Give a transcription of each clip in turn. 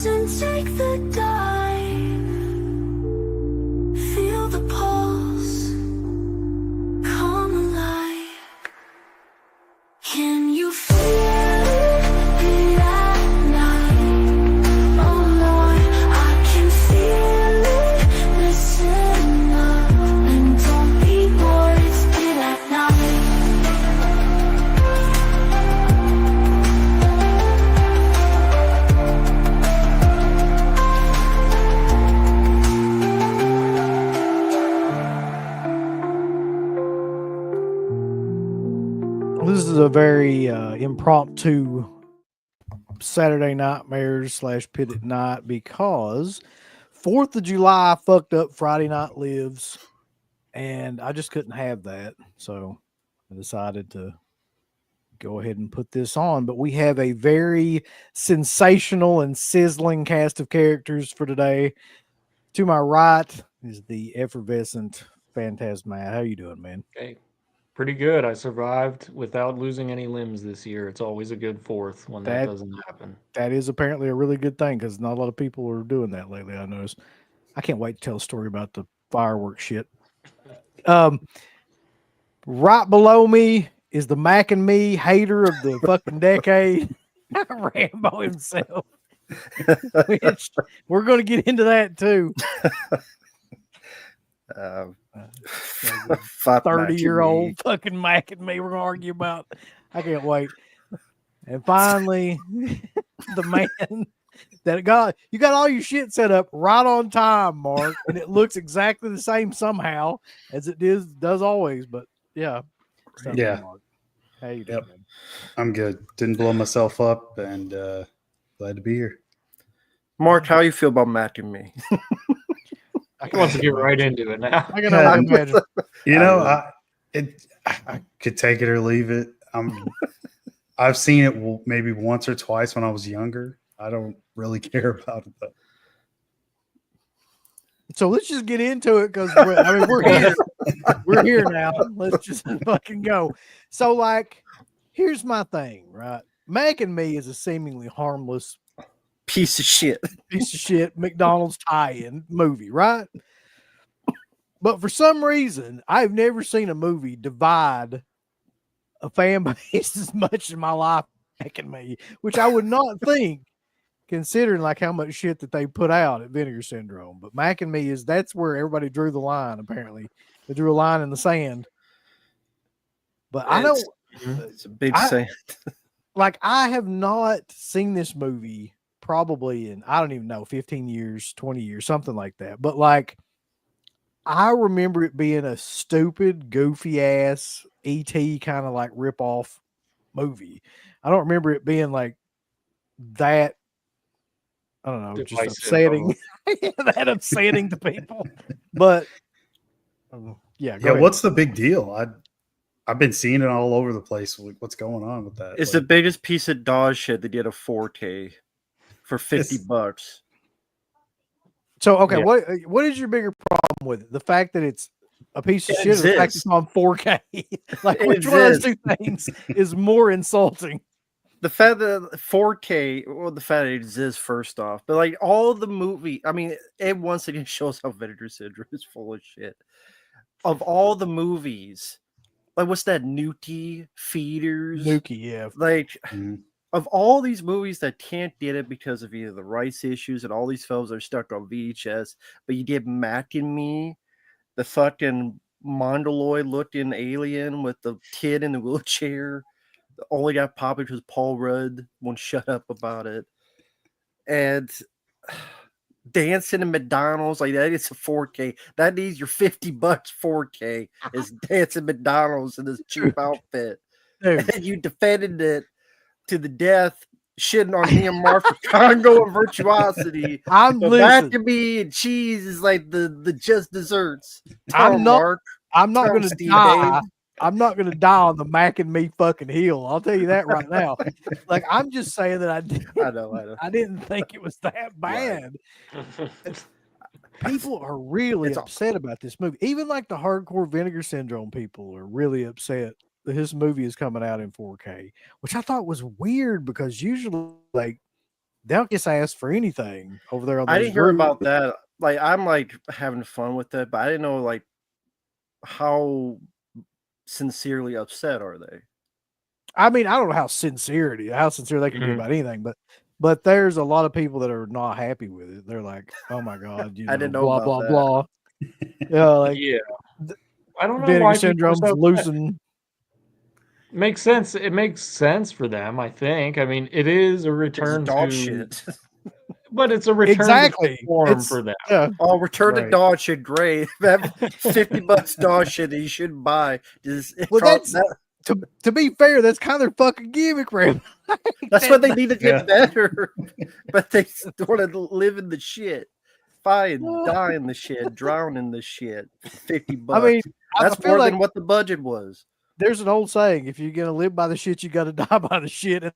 And take the dive, feel the pulse, come alive. Can you feel it at night? Oh Lord, I can feel it. Listen up and don't be bored. It's dead at night. This is a very impromptu Saturday Nightmares / Pit at Night because 4th of July fucked up Friday Night Lives, and I just couldn't have that. So I decided to go ahead and put this on. But we have a very sensational and sizzling cast of characters for today. To my right is the effervescent Phantasmat. How you doing, man? Okay, pretty good. I survived without losing any limbs this year. It's always a good 4th when that doesn't happen. That is apparently a really good thing because not a lot of people are doing that lately. I noticed. I can't wait to tell a story about the fireworks shit. Right below me is the Mac and Me hater of the fucking decade, Rambo himself. Which we're going to get into that too. 30-year-old fucking Mac and Me. We're going to argue about. I can't wait. And finally, the man that you got all your shit set up right on time, Mark, and it looks exactly the same somehow as it does always. But yeah, Mark. How you doing? Man? I'm good. Didn't blow myself up, and glad to be here. Mark, how you feel about Mac and Me? I want to get right into it now. I can only imagine. You know, I could take it or leave it. I've seen it maybe once or twice when I was younger. I don't really care about it though. So let's just get into it because we're here. We're here now. Let's just fucking go. So, like, here's my thing, right? Mac and Me is a seemingly harmless piece of shit McDonald's tie-in movie, right? But for some reason, I've never seen a movie divide a fan base as much in my life as Mac and Me, which I would not think, considering like how much shit that they put out at Vinegar Syndrome. But Mac and Me that's where everybody drew the line. Apparently, they drew a line in the sand. But it's a big sand. Like, I have not seen this movie probably in, I don't even know, 15 years, 20 years, something like that. But like, I remember it being a stupid, goofy ass E.T. kind of like rip off movie. I don't remember it being like that. I don't know, just upsetting. That upsetting to people. But yeah. What's the big deal? I've been seeing it all over the place. What's going on with that? It's the biggest piece of dog shit. They did a 4K for $50. So okay, what is your bigger problem with it? The fact that it's a piece of shit, or the fact it's on 4K? Like, which one of those two things is more insulting? The fact that 4K, or the fact that it exists, first off, but like all the movie, I mean, it once again shows how Vinegar Syndrome is full of shit. Of all the movies, like what's that, Nuki Feeders? Nuki, yeah. Like, of all these movies that can't get it because of either the rights issues and all these films are stuck on VHS, but you did Mac and Me, the fucking Mongoloid looking alien with the kid in the wheelchair. Only got popular because Paul Rudd won't shut up about it. And dancing in McDonald's, like that, it's a 4K. That needs your $50 4K is dancing McDonald's in this cheap outfit. Dude. And you defended it to the death, shitting on me and Mark for Congo and virtuosity. I'm Mac and Me and cheese is like the just desserts. I'm not going to die. I'm not going to die on the Mac and Me fucking heel. I'll tell you that right now. Like, I'm just saying that I didn't think it was that bad. People are really upset about this movie. Even like the hardcore Vinegar Syndrome people are really upset that this movie is coming out in 4K, which I thought was weird because usually, like, they'll just ask for anything over there on I those didn't hear groups. about that. Like, I'm like having fun with it, but I didn't know like how sincerely upset are they? I mean, I don't know how sincere they can be Mhm. about anything, but there's a lot of people that are not happy with it. They're like, "Oh my god," I didn't know blah about blah that. blah. Yeah, like Yeah. I don't know Vinegar why people are Syndrome's so upset. losing. Makes sense. It makes sense for them, I think. I mean, it is a It's return dog to, shit. but it's a return Exactly. to form It's for them. yeah. Oh, return to Right. dog shit, great. That $50 dog shit that you shouldn't buy. Just Well, that's to be fair, that's kind of their fucking gimmick, right? that's what they need to get Yeah. better. But they want to live in the shit. Find, die in the shit, drown in the shit. $50. I mean, I That's feel more like than what the budget was. there's an old saying: if you're gonna live by the shit, you got to die by the shit. And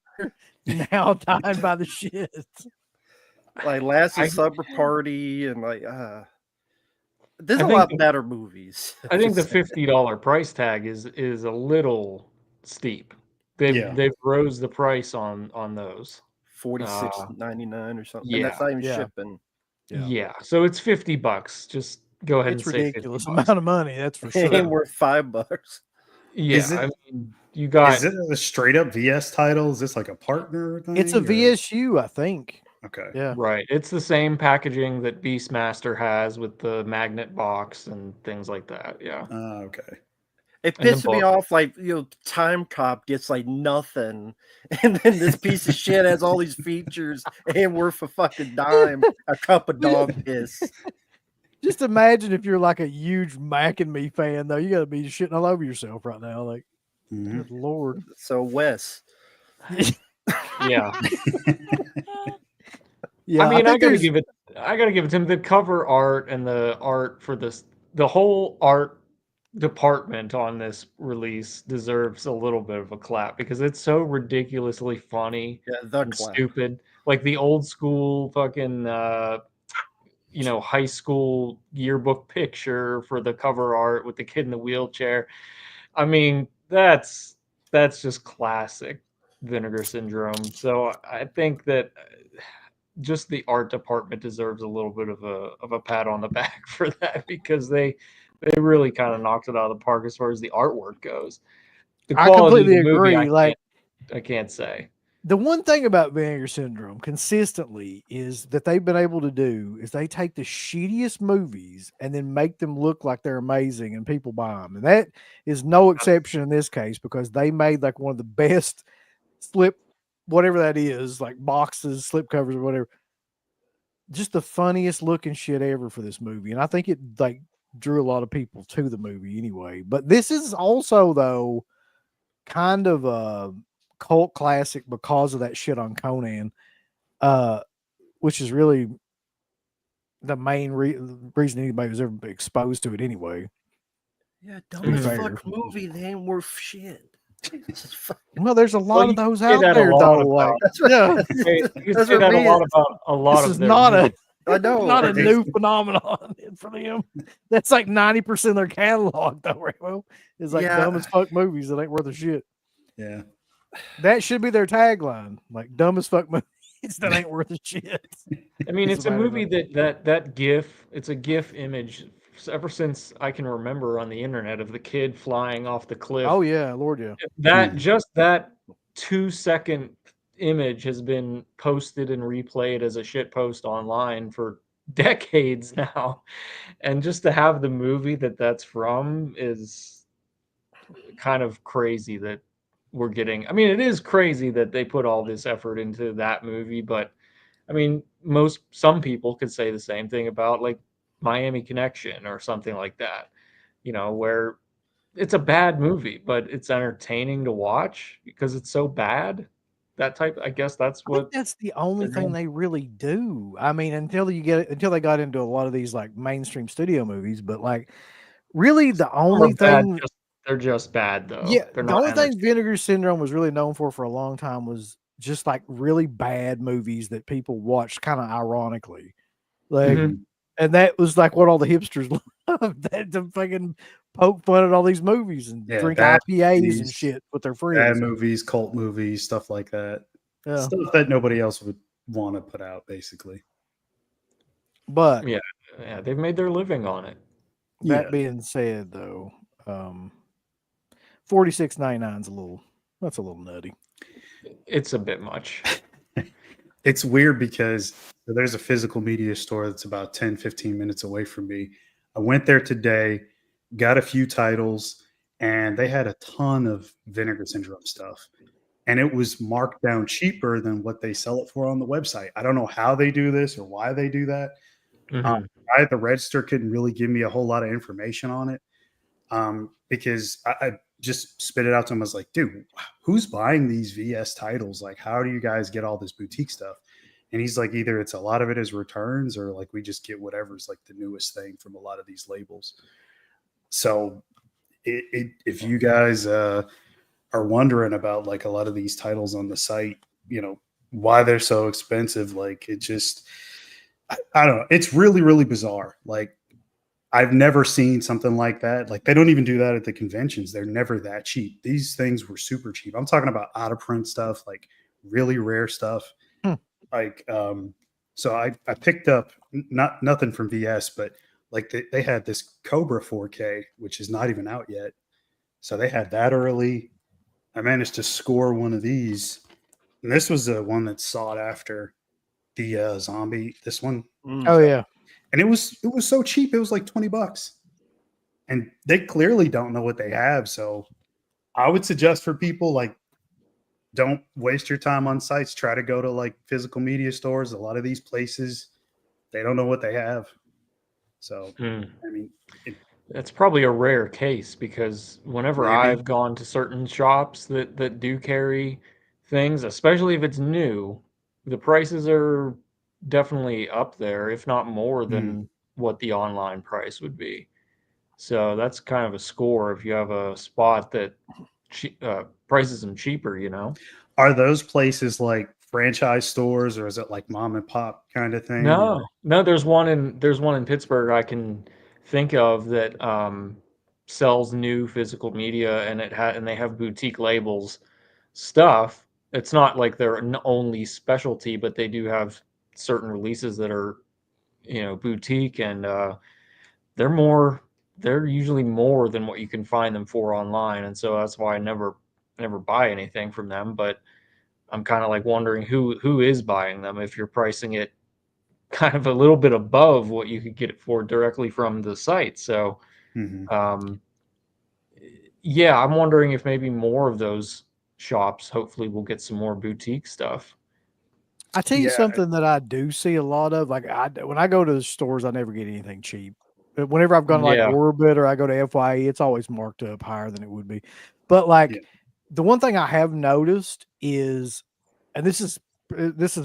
they're now dying by the shit. Like Last I- Supper Party and like there's I a think lot the- better movies. I think the $50 price tag is a little steep. Yeah. They've rose the price on those. $46.99 or something. yeah. And that's not even Yeah. shipping. Yeah. So it's $50. Just go ahead It's and say ridiculous $50. amount of money. That's for It sure. ain't worth $5. Yeah, Is it- I mean, you got Is it a straight up VS title? Is this like a partner thing? It's a or- VSU, I think. Okay. Yeah. right. It's the same packaging that Beastmaster has with the magnet box and things like that. Yeah. Okay. It And the pisses me book. off, like, Time Cop gets like nothing, and then this piece of shit has all these features and worth a fucking dime, a cup of dog piss. Just imagine if you're like a huge Mac and Me fan, though. You got to be shitting all over yourself right now. Like, Mhm. good Lord. So Wes, Yeah. Yeah, I mean, I think gotta there's- give it. I gotta give it to him. The cover art and the art for this, the whole art department on this release deserves a little bit of a clap because it's so ridiculously funny yeah, the and clap. stupid. Like the old school fucking, high school yearbook picture for the cover art with the kid in the wheelchair. I mean, that's just classic Vinegar Syndrome. So I think that just the art department deserves a little bit of a pat on the back for that because they really kind of knocked it out of the park as far as the artwork goes. The I quality of completely the movie, agree. Like, I can't say. the one thing about Vinegar Syndrome consistently is that they've been able to do is they take the shittiest movies and then make them look like they're amazing and people buy them. And that is no exception in this case because they made like one of the best slip, whatever that is, like boxes, slip covers, or whatever. Just the funniest looking shit ever for this movie. And I think it like drew a lot of people to the movie anyway. But this is also, though, kind of a cult classic because of that shit on Conan, which is really the main reason anybody was ever exposed to it anyway. Yeah, dumb be as fair. fuck movie. They ain't worth shit. Well, there's a lot of those say out that a there, lot though. Like, about- That's what, yeah, You that's say what that a me lot is. about a lot this of is their not movies. I know. not a like, new phenomenon for them. That's like 90% of their catalog, though. Right? Well, it's like Yeah. dumb as fuck movies that ain't worth a shit. Yeah. That should be their tagline, like dumb as fuck movies that ain't worth a shit. I mean, That's it's a about it, movie that GIF. It's a GIF image ever since I can remember on the internet of the kid flying off the cliff. Oh yeah, Lord, yeah. That just that 2-second image has been posted and replayed as a shit post online for decades now, and just to have the movie that's from is kind of crazy that we're getting. I mean, it is crazy that they put all this effort into that movie, but I mean, some people could say the same thing about like Miami Connection or something like that, where it's a bad movie, but it's entertaining to watch because it's so bad. That type, I guess that's I think what. that's the only they're thing going- they really do. I mean, until they got into a lot of these like mainstream studio movies, but like really the only bad, thing they're just bad though. yeah, They're the not only thing Vinegar Syndrome was really known for a long time was just like really bad movies that people watched kind of ironically. Like Mhm. and that was like what all the hipsters loved. That to fucking poke fun at all these movies and Yeah, drink bad IPAs and movies, shit with their Bad friends. movies, cult movies, stuff like that. Yeah. Stuff that nobody else would want to put out, basically. But Yeah, they've made their living on it. that Yeah. being said, though, $46.99 is that's a little nutty. It's a bit much. It's weird because there's a physical media store that's about 10, 15 minutes away from me. I went there today, got a few titles, and they had a ton of Vinegar Syndrome stuff. And it was marked down cheaper than what they sell it for on the website. I don't know how they do this or why they do that. Mhm. I at the register couldn't really give me a whole lot of information on it, because I just spit it out to him. I was like, dude, who's buying these VS titles? Like, how do you guys get all this boutique stuff? And he's like, either it's a lot of it is returns or like we just get whatever's like the newest thing from a lot of these labels. So if you guys are wondering about like a lot of these titles on the site, why they're so expensive, like it just, I don't know. It's really, really bizarre. Like, I've never seen something like that. Like, they don't even do that at the conventions. They're never that cheap. These things were super cheap. I'm talking about out of print stuff, like really rare stuff. Hmm. Like, so I picked up nothing from VS, but like they had this Cobra 4K, which is not even out yet. So they had that early. I managed to score one of these, and this was the one that's sought after, the zombie. This one, Oh yeah, and it was so cheap. It was like $20, and they clearly don't know what they have. So I would suggest for people, like, don't waste your time on sites. Try to go to like physical media stores. A lot of these places, they don't know what they have. So Mm. I mean, That's probably a rare case because whenever maybe. I've gone to certain shops that do carry things, especially if it's new, the prices are definitely up there, if not more Mm. than what the online price would be. So that's kind of a score if you have a spot that prices them cheaper, you know? Are those places like franchise stores, or is it like mom and pop kind of thing? Or No, there's one in Pittsburgh I can think of that sells new physical media, and they have boutique labels stuff. It's not like their only specialty, but they do have certain releases that are boutique, and they're usually more than what you can find them for online, and so that's why I never buy anything from them. But I'm kind of like wondering who is buying them if you're pricing it kind of a little bit above what you could get it for directly from the site. So, Mhm. um, yeah, I'm wondering if maybe more of those shops hopefully will get some more boutique stuff. I tell you Yeah, something that I do see a lot of. Like when I go to the stores, I never get anything cheap. But whenever I've gone to like Yeah, Orbit or I go to FYE, it's always marked up higher than it would be. But like yeah. the one thing I have noticed is, and this is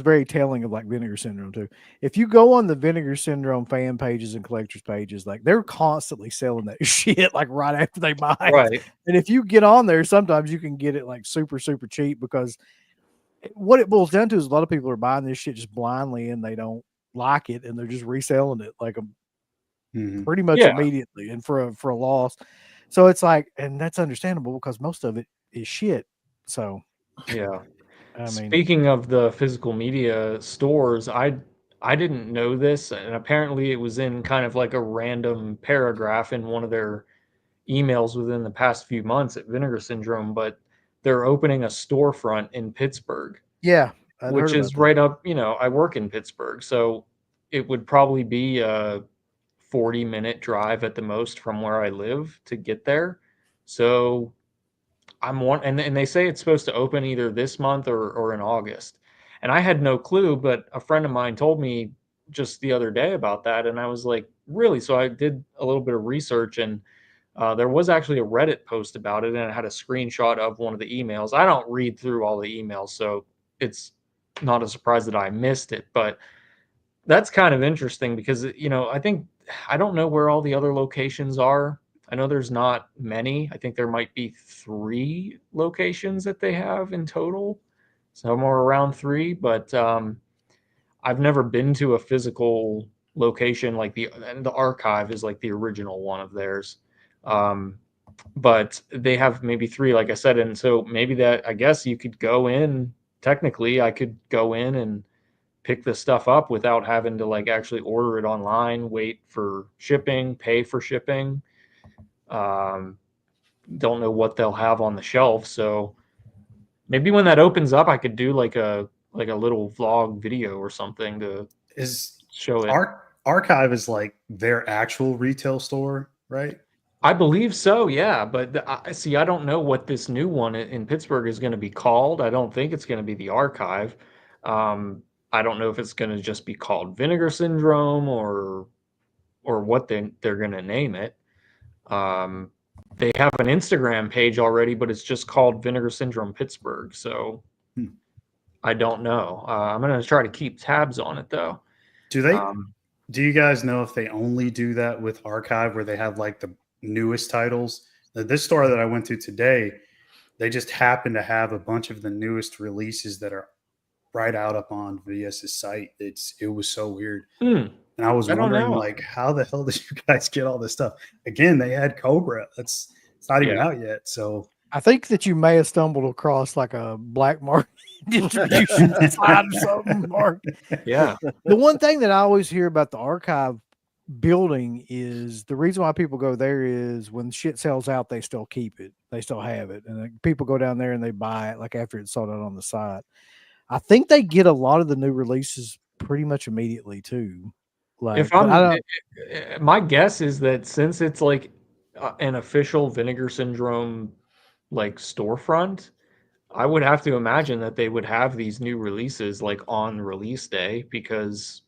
very telling of like Vinegar Syndrome too. If you go on the Vinegar Syndrome fan pages and collectors pages, like they're constantly selling that shit like right after they buy it. right. And if you get on there, sometimes you can get it like super super cheap because what it boils down to is a lot of people are buying this shit just blindly and they don't like it and they're just reselling it like Mhm. pretty much Yeah, immediately and for a loss. So it's like, and that's understandable because most of it is shit. So yeah. I mean, Speaking of the physical media stores, I didn't know this, and apparently it was in kind of like a random paragraph in one of their emails within the past few months at Vinegar Syndrome, but they're opening a storefront in Pittsburgh, yeah, I'd heard which about is that. right up, I work in Pittsburgh, so it would probably be a 40-minute drive at the most from where I live to get there. So and they say it's supposed to open either this month or in August. And I had no clue, but a friend of mine told me just the other day about that, and I was like, really? So I did a little bit of research, and there was actually a Reddit post about it, and it had a screenshot of one of the emails. I don't read through all the emails, so it's not a surprise that I missed it. But that's kind of interesting because I don't know where all the other locations are. I know there's not many. I think there might be 3 locations that they have in total, somewhere around 3. But I've never been to a physical location like the archive is like the original one of theirs. Um, but they have maybe 3, like I said, and so maybe that I guess you could go in. Technically, I could go in and pick this stuff up without having to like actually order it online, wait for shipping, pay for shipping. Don't know what they'll have on the shelf, so maybe when that opens up, I could do like a little vlog video or something to Is show it. Archive is like their actual retail store, right? I believe so, yeah. But I see. I don't know what this new one in Pittsburgh is going to be called. I don't think it's going to be the Archive. Um, I don't know if it's going to just be called Vinegar Syndrome or what they're going to name it. They have an Instagram page already, but it's just called Vinegar Syndrome Pittsburgh. So I don't know. I'm going to try to keep tabs on it though. Do you guys know if they only do that with Archive, where they have like the newest titles? This store that I went to today, they just happen to have a bunch of the newest releases that are right out up on VS's site. It was so weird. And I was wondering, like, how the hell did you guys get all this stuff? Again, they had Cobra. It's not even out yet. So I think that you may have stumbled across like a black market distribution side or something, Mark. Yeah. The one thing that I always hear about the Archive building is the reason why people go there is when shit sells out, they still keep it. They still have it. And people go down there and they buy it like after it's sold out on the site. I think they get a lot of the new releases pretty much immediately too. Like, if my guess is that since it's like an official Vinegar Syndrome like storefront, I would have to imagine that they would have these new releases like on release day, because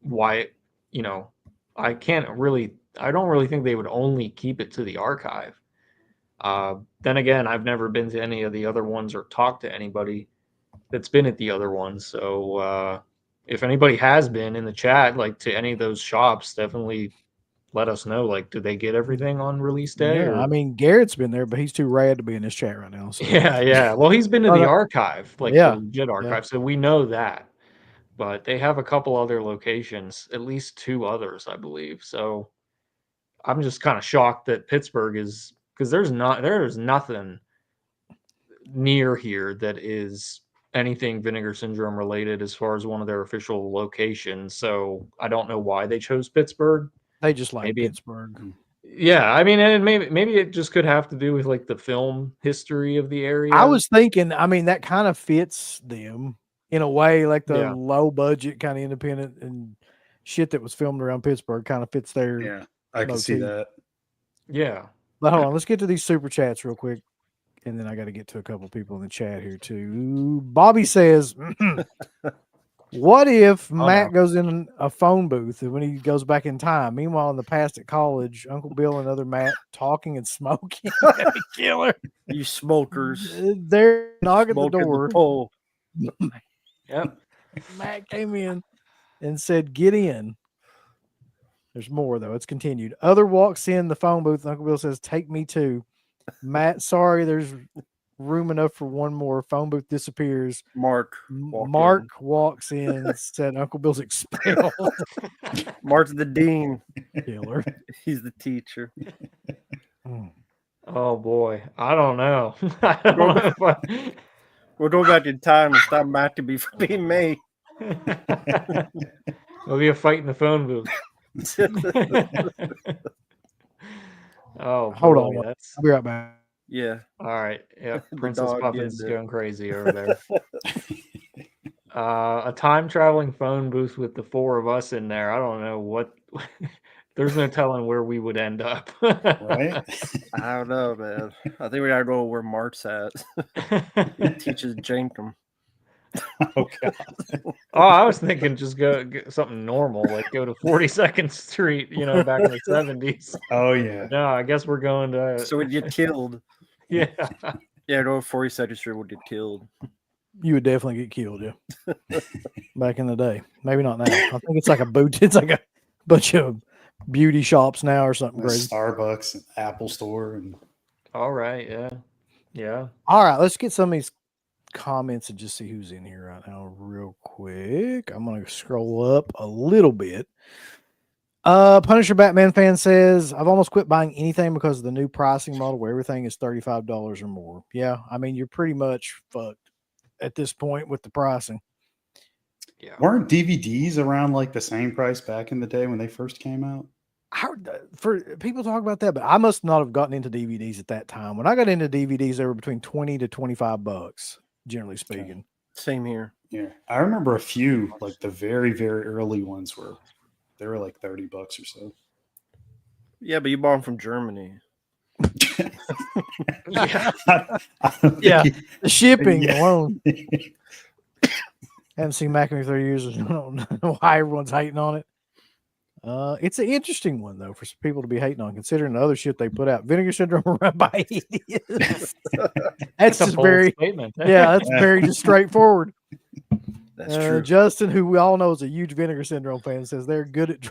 why, I don't really think they would only keep it to the Archive. Then again, I've never been to any of the other ones or talked to anybody that's been at the other ones. So if anybody has been in the chat, like to any of those shops, definitely let us know. Like, do they get everything on release day? Yeah, I mean, Garrett's been there, but he's too rad to be in this chat right now. So. Yeah. Well, he's been to the Archive, like the legit Archive, so we know that. But they have a couple other locations, at least 2 others, I believe. So I'm just kind of shocked that Pittsburgh is, because there's nothing near here that is anything Vinegar Syndrome related as far as one of their official locations. So I don't know why they chose Pittsburgh. They just like Pittsburgh. Yeah, I mean, and maybe it just could have to do with like the film history of the area. I was thinking, I mean, that kind of fits them in a way, like the low budget kind of independent and shit that was filmed around Pittsburgh kind of fits there. Yeah, I can see that. Yeah. But hold on, let's get to these super chats real quick. And then I got to get to a couple people in the chat here too. Bobby says, what if Matt goes in a phone booth and when he goes back in time? Meanwhile, in the past at college, Uncle Bill and other Matt talking and smoking. That'd be killer. You smokers. They're knocking at the door. Yep. Matt came in and said, get in. There's more, though. It's continued. Other walks in the phone booth. Uncle Bill says, take me too. Matt, sorry, there's room enough for one more. Phone booth disappears. Mark walks in, said Uncle Bill's expelled. Mark's the dean. Killer. He's the teacher. Oh boy, I don't know. We'll go back in time and stop Matt to be for being me. There'll be a fight in the phone booth. Oh, hold on. I'll be right back. Yeah. All right. Yeah. Princess Puffins is going crazy over there. A time traveling phone booth with the 4 of us in there. I don't know what. There's no telling where we would end up. Right? I don't know, man. I think we gotta go where Mark's at. Teaches Jankum. Oh God. Oh, I was thinking just get something normal, like go to 42nd Street, back in the 70s. Oh yeah. No, I guess we're going to. So we'd get killed. Yeah. Yeah, go to 42nd Street would get killed. You would definitely get killed, yeah. Back in the day. Maybe not now. I think it's like it's like a bunch of beauty shops now or something crazy. Starbucks and Apple Store and all right, yeah. Yeah. All right, let's get some of these comments and just see who's in here right now real quick. I'm gonna scroll up a little bit. Punisher Batman fan says, I've almost quit buying anything because of the new pricing model where everything is $35 or more. Yeah, I mean, you're pretty much fucked at this point with the pricing. Yeah. Weren't DVDs around like the same price back in the day when they first came out? For people talk about that, but I must not have gotten into DVDs at that time. When I got into DVDs, they were between 20 to 25 bucks, generally speaking. Same here. Yeah, I remember a few, like the very, very early ones they were like $30 or so. Yeah, but you bought them from Germany. Yeah. I don't Yeah, think the shipping Yeah. alone. Haven't seen Mac in 30 years. I don't know why everyone's hating on it. It's an interesting one though for some people to be hating on, considering the other shit they put out. Vinegar Syndrome run by idiots. That's a just bold very statement. yeah. That's very just straightforward. That's true. Justin, who we all know is a huge Vinegar Syndrome fan, says they're good at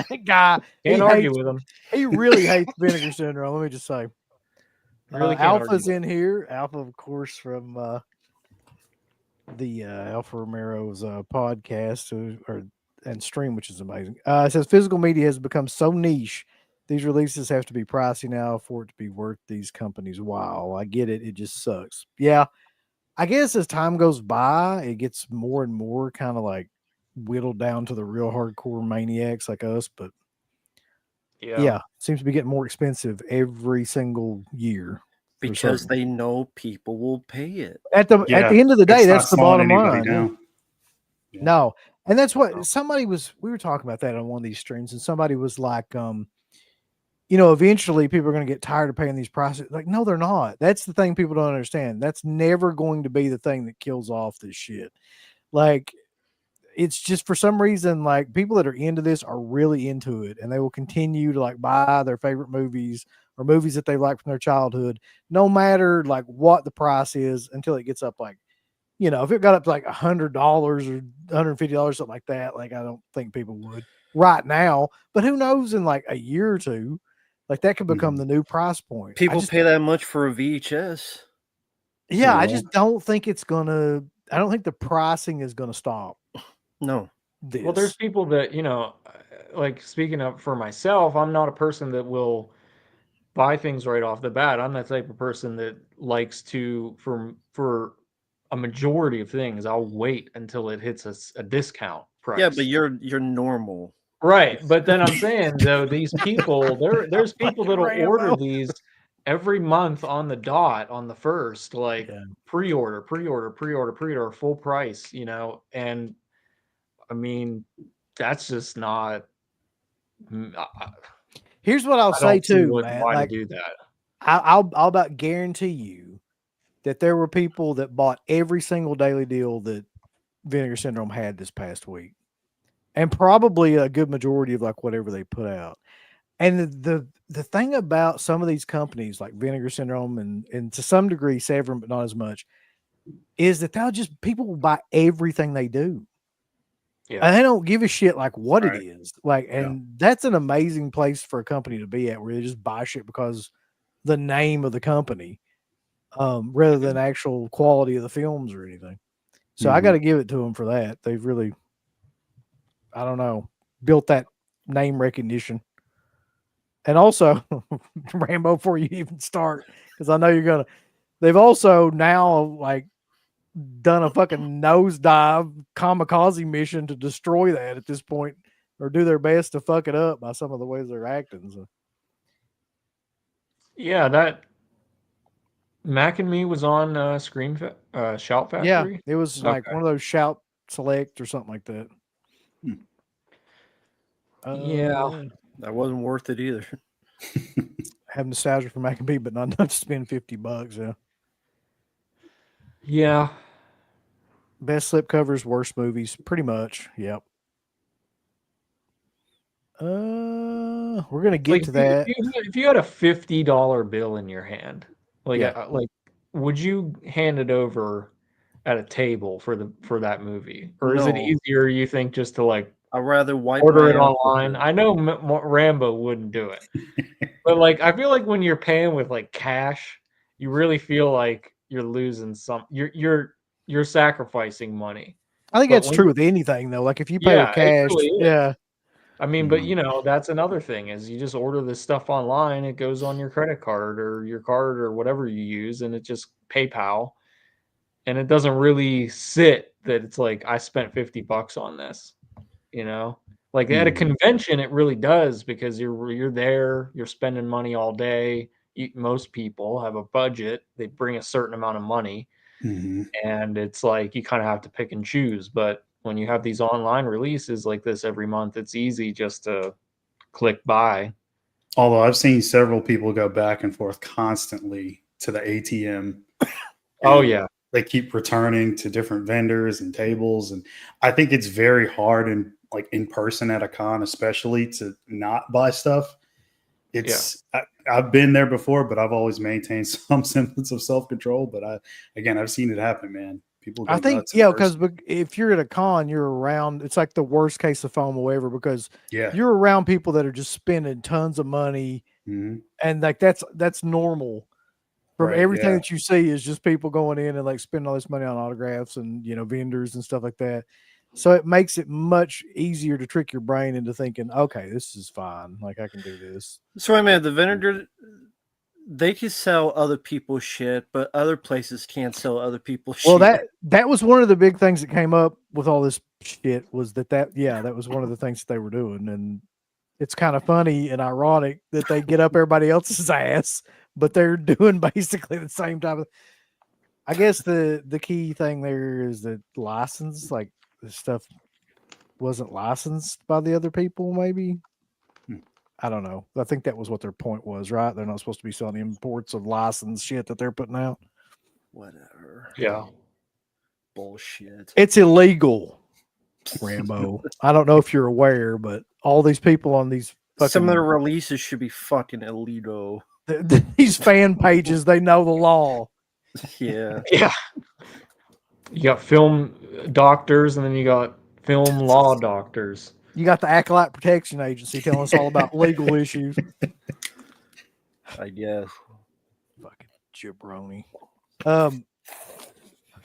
that guy. Can't argue with them. He really hates Vinegar Syndrome. Let me just say. Really can't argue Alpha's with in here. Alpha, of course, from the Alpha Romero's podcast and stream, which is amazing. It says physical media has become so niche. These releases have to be pricey now for it to be worth these companies' while. I get it. It just sucks. Yeah. I guess as time goes by, it gets more and more kind of like whittled down to the real hardcore maniacs like us. But yeah, seems to be getting more expensive every single year. Because they know people will pay it. At the end of the day, It's that's not the bottom slowing anybody line. down. Yeah. No. And that's what we were talking about that on one of these streams, and somebody was like, eventually people are going to get tired of paying these prices. Like, no, they're not. That's the thing people don't understand. That's never going to be the thing that kills off this shit. Like, it's just for some reason, like people that are into this are really into it, and they will continue to like buy their favorite movies or movies that they like from their childhood, no matter like what the price is, until it gets up like, if it got up to like $100 or $150, something like that, like I don't think people would right now, but who knows in like a year or two, like that could become the new price point. People pay that much for a VHS. Yeah, I just don't think I don't think the pricing is gonna stop. No. Well, there's people that, like speaking up for myself, I'm not a person that will buy things right off the bat. I'm the type of person that likes to, for a majority of things, I'll wait until it hits a discount price. Yeah, but you're normal. Right. But then I'm saying though, these people, there's people that'll order these every month on the dot on the first, like pre-order, full price, and I mean, that's just not. Here's what I'll say too, man. Why like, to do that? I'll about guarantee you that there were people that bought every single daily deal that Vinegar Syndrome had this past week, and probably a good majority of like whatever they put out. And the thing about some of these companies like Vinegar Syndrome and to some degree Severin, but not as much, is that people will buy everything they do. Yeah. And they don't give a shit like what it is. Like, and that's an amazing place for a company to be at, where they just buy shit because the name of the company, rather than actual quality of the films or anything. So I got to give it to them for that. They've really, I don't know, built that name recognition. And also, Rambo, before you even start, because I know they've also now like done a fucking nosedive kamikaze mission to destroy that at this point, or do their best to fuck it up by some of the ways they're acting. So. Yeah, that Mac and Me was on Shout Factory. Yeah, it was like one of those Shout Select or something like that. Yeah, that wasn't worth it either. Have nostalgia for Mac and Me, but not enough to spend $50. Yeah. Yeah. Best slipcovers, worst movies, pretty much. Yep. We're gonna get to that. If you had a $50 bill in your hand, like would you hand it over at a table for that movie, or is it easier, you think, just to like I'd rather order it online? I know Rambo wouldn't do it, but like I feel like when you're paying with like cash, you really feel like you're losing some. You're sacrificing money. I think that's true with anything though. Like if you pay with cash, I mean, but that's another thing is you just order this stuff online. It goes on your credit card or your card or whatever you use, and it just PayPal, and it doesn't really sit that it's like I spent $50 on this, you know? Like at a Mhm. convention, it really does because you're there, you're spending money all day. Most people have a budget; they bring a certain amount of money, Mhm. and it's like you kind of have to pick and choose. But when you have these online releases like this every month, it's easy just to click buy. Although I've seen several people go back and forth constantly to the ATM, Oh and yeah, they keep returning to different vendors and tables. And I think it's very hard in person at a con, especially, to not buy stuff. yeah. I've been there before, but I've always maintained some semblance of self control. But I've seen it happen, man. People I go think, nuts in yeah, because person. if you're at a con, you're around. It's like the worst case of FOMO ever because Yeah. you're around people that are just spending tons of money, Mhm. and like that's normal. From Right. everything Yeah. that you see is just people going in and like spending all this money on autographs and vendors and stuff like that. So it makes it much easier to trick your brain into thinking, okay, this is fine. Like I can do this. So I mean, the vendor, they can sell other people's shit, but other places can't sell other people's Well, shit. that was one of the big things that came up with all this shit was that was one of the things that they were doing. And it's kind of funny and ironic that they get up everybody else's ass, but they're doing basically the same type of. I guess the key thing there is that license, like the stuff wasn't licensed by the other people, maybe. Hmm. I don't know. I think that was what their point was, right? They're not supposed to be selling imports of licensed shit that they're putting out. Whatever. Yeah. Bullshit. It's illegal, Rambo. I don't know if you're aware, but all these people on these Some of the fucking releases should be fucking illegal. these fan pages, they know the law. Yeah. Yeah. You got film doctors and then you got film law doctors. You got the Acolyte Protection Agency telling us all about legal issues. I guess. Fucking jabroni.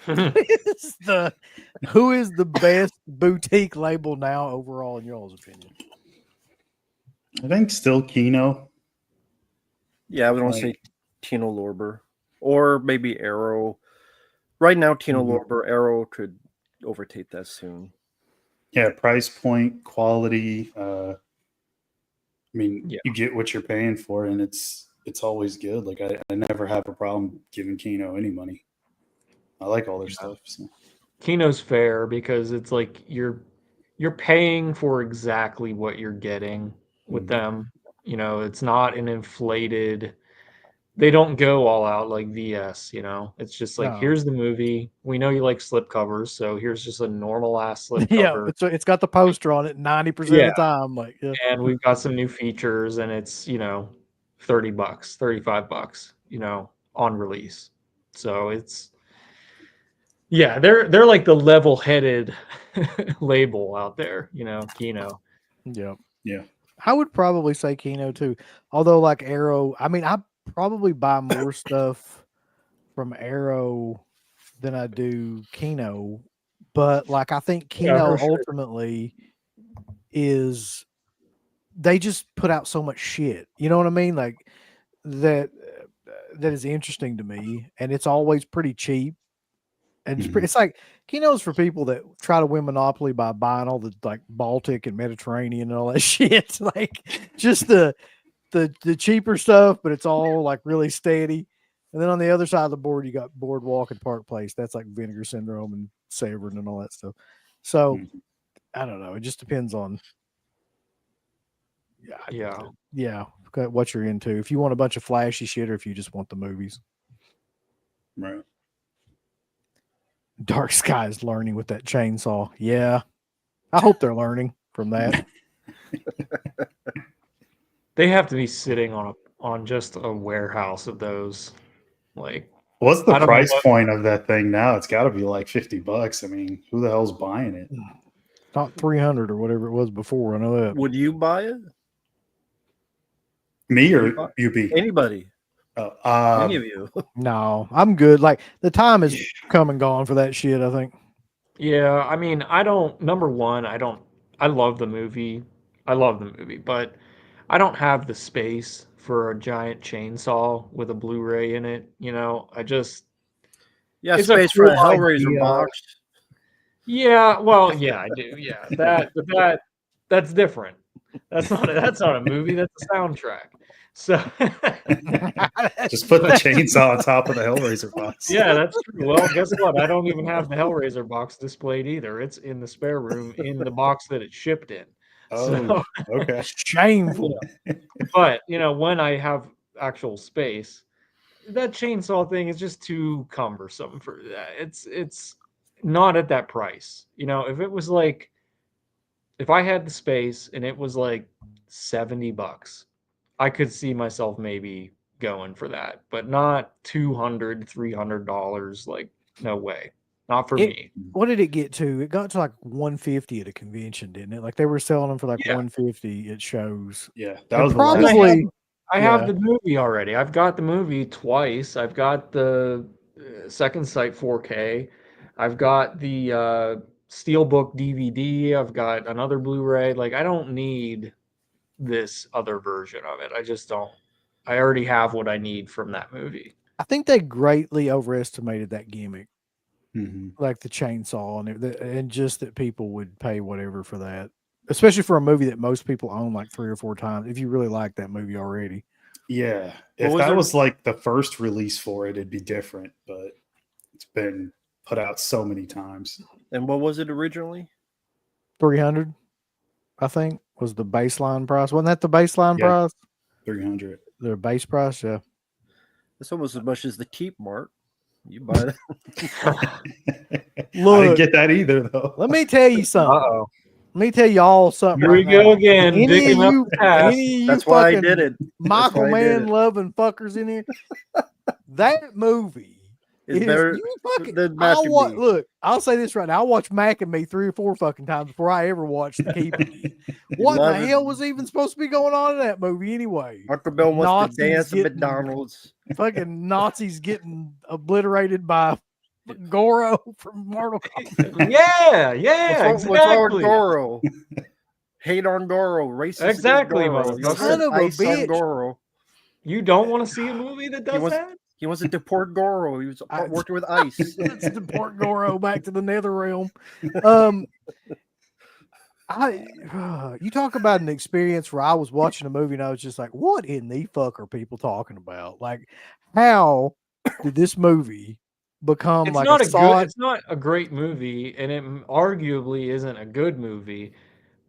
Is the who is the best boutique label now overall in y'all's opinion? I think still Kino. Yeah, I would want to say Tino Lorber. Or maybe Arrow. Right now, Tino Lorber, Arrow could overtake that soon. Yeah, price point, quality. I mean, Yeah. you get what you're paying for, and it's always good. Like I never have a problem giving Kino any money. I like all their stuff. So. Kino's fair because it's like you're paying for exactly what you're getting with them. You know, it's not an inflated. They don't go all out like VS, you know. It's just like No. here's the movie. We know you like slip covers, so here's just a normal ass slip Yeah, cover. it's got the poster on it 90% Yeah, of the time. Like, yeah. and we've got some new features and it's, $30, $35, on release. So it's yeah, they're like the level-headed label out there, Kino. Yeah. Yeah. I would probably say Kino too. Although like Arrow, I mean, I probably buy more stuff from Arrow than I do Kino. But like I think Yeah, Kino for sure. ultimately is they just put out so much shit. You know what I mean? Like that that is interesting to me, and it's always pretty cheap. And it's like Kino's for people that try to win Monopoly by buying all the like Baltic and Mediterranean and all that shit. Like just the cheaper stuff, but it's all like really steady. And then on the other side of the board, you got Boardwalk and Park Place. That's like Vinegar Syndrome and Savorin and all that stuff. So I don't know. It just depends on Yeah. what you're into. If you want a bunch of flashy shit, or if you just want the movies. Right. Dark Sky is learning with that chainsaw. Yeah, I hope they're learning from that. They have to be sitting on just a warehouse of those. Like, What's the I don't know price what point of that thing now? It's got to be like $50. I mean, who the hell's buying it? Not 300 or whatever it was before. I know that. Would you buy it? Me or UB? Anybody? Any of you? No, I'm good. Like the time is come and gone for that shit. I think. Yeah, I mean, number one, I love the movie. I love the movie, but I don't have the space for a giant chainsaw with a Blu-ray in it, I just Yeah, It's a space for a cool Hellraiser idea. box. Yeah, well, yeah, I do. Yeah, that's different. That's not a movie. That's a soundtrack. So Just put the chainsaw on top of the Hellraiser box. yeah, that's true. Well, guess what? I don't even have the Hellraiser box displayed either. It's in the spare room in the box that it shipped in. Oh, okay. Shameful. But when I have actual space, that chainsaw thing is just too cumbersome for that. It's not at that price. If it was like if I had the space and it was like $70, I could see myself maybe going for that, but not $200, $300. Like, no way. Not for me. What did it get to? It got to like 150 at a convention, didn't it? Like they were selling them for like Yeah. 150 at shows. Yeah, And that was probably. I have the movie already. I've got the movie twice. I've got the Second Sight 4K. I've got the Steelbook DVD. I've got another Blu-ray. Like, I don't need this other version of it. I just don't. I already have what I need from that movie. I think they greatly overestimated that gimmick, Mhm. like the chainsaw and just that people would pay whatever for that, especially for a movie that most people own like 3 or 4 times. If you really like that movie already, Yeah, if that was like the first release for it, it'd be different. But it's been put out so many times. And what was it originally? 300, I think, was the baseline price. Wasn't that the baseline Yeah. price? 300. The base price, yeah. That's almost as much as the Keep Mark. You buy that. I didn't Look, get that either, though. let me tell you something. Uh-oh. Let me tell y'all something. Here we right go now. again. Any Digging of up you, the past. any of you That's why I fucking did it. Michael why I did Mann it. loving fuckers in here. That movie It's is better you fucking. than Mac and Me. Look, I'll say this right now. I'll watch Mac and Me 3 or 4 fucking times before I ever watched The Keep again. What the love it. hell was even supposed to be going on in that movie anyway? Uncle Bill wants Nazis to dance at getting- McDonald's. Fucking Nazis getting obliterated by Goro from Mortal Kombat. Yeah, What's wrong with exactly. Goro? Hate on Goro. Racist against Exactly, Goro. He motherfucker. wants Son to of a ice on bitch. Goro. You don't want to see a movie that does wants- that? He wants to deport Goro. He was working with ICE. Let's deport Goro back to the Nether Realm. You talk about an experience where I was watching a movie and I was just like, what in the fuck are people talking about? Like, how did this movie become It's like not a a solid? it's not a great movie, and it arguably isn't a good movie,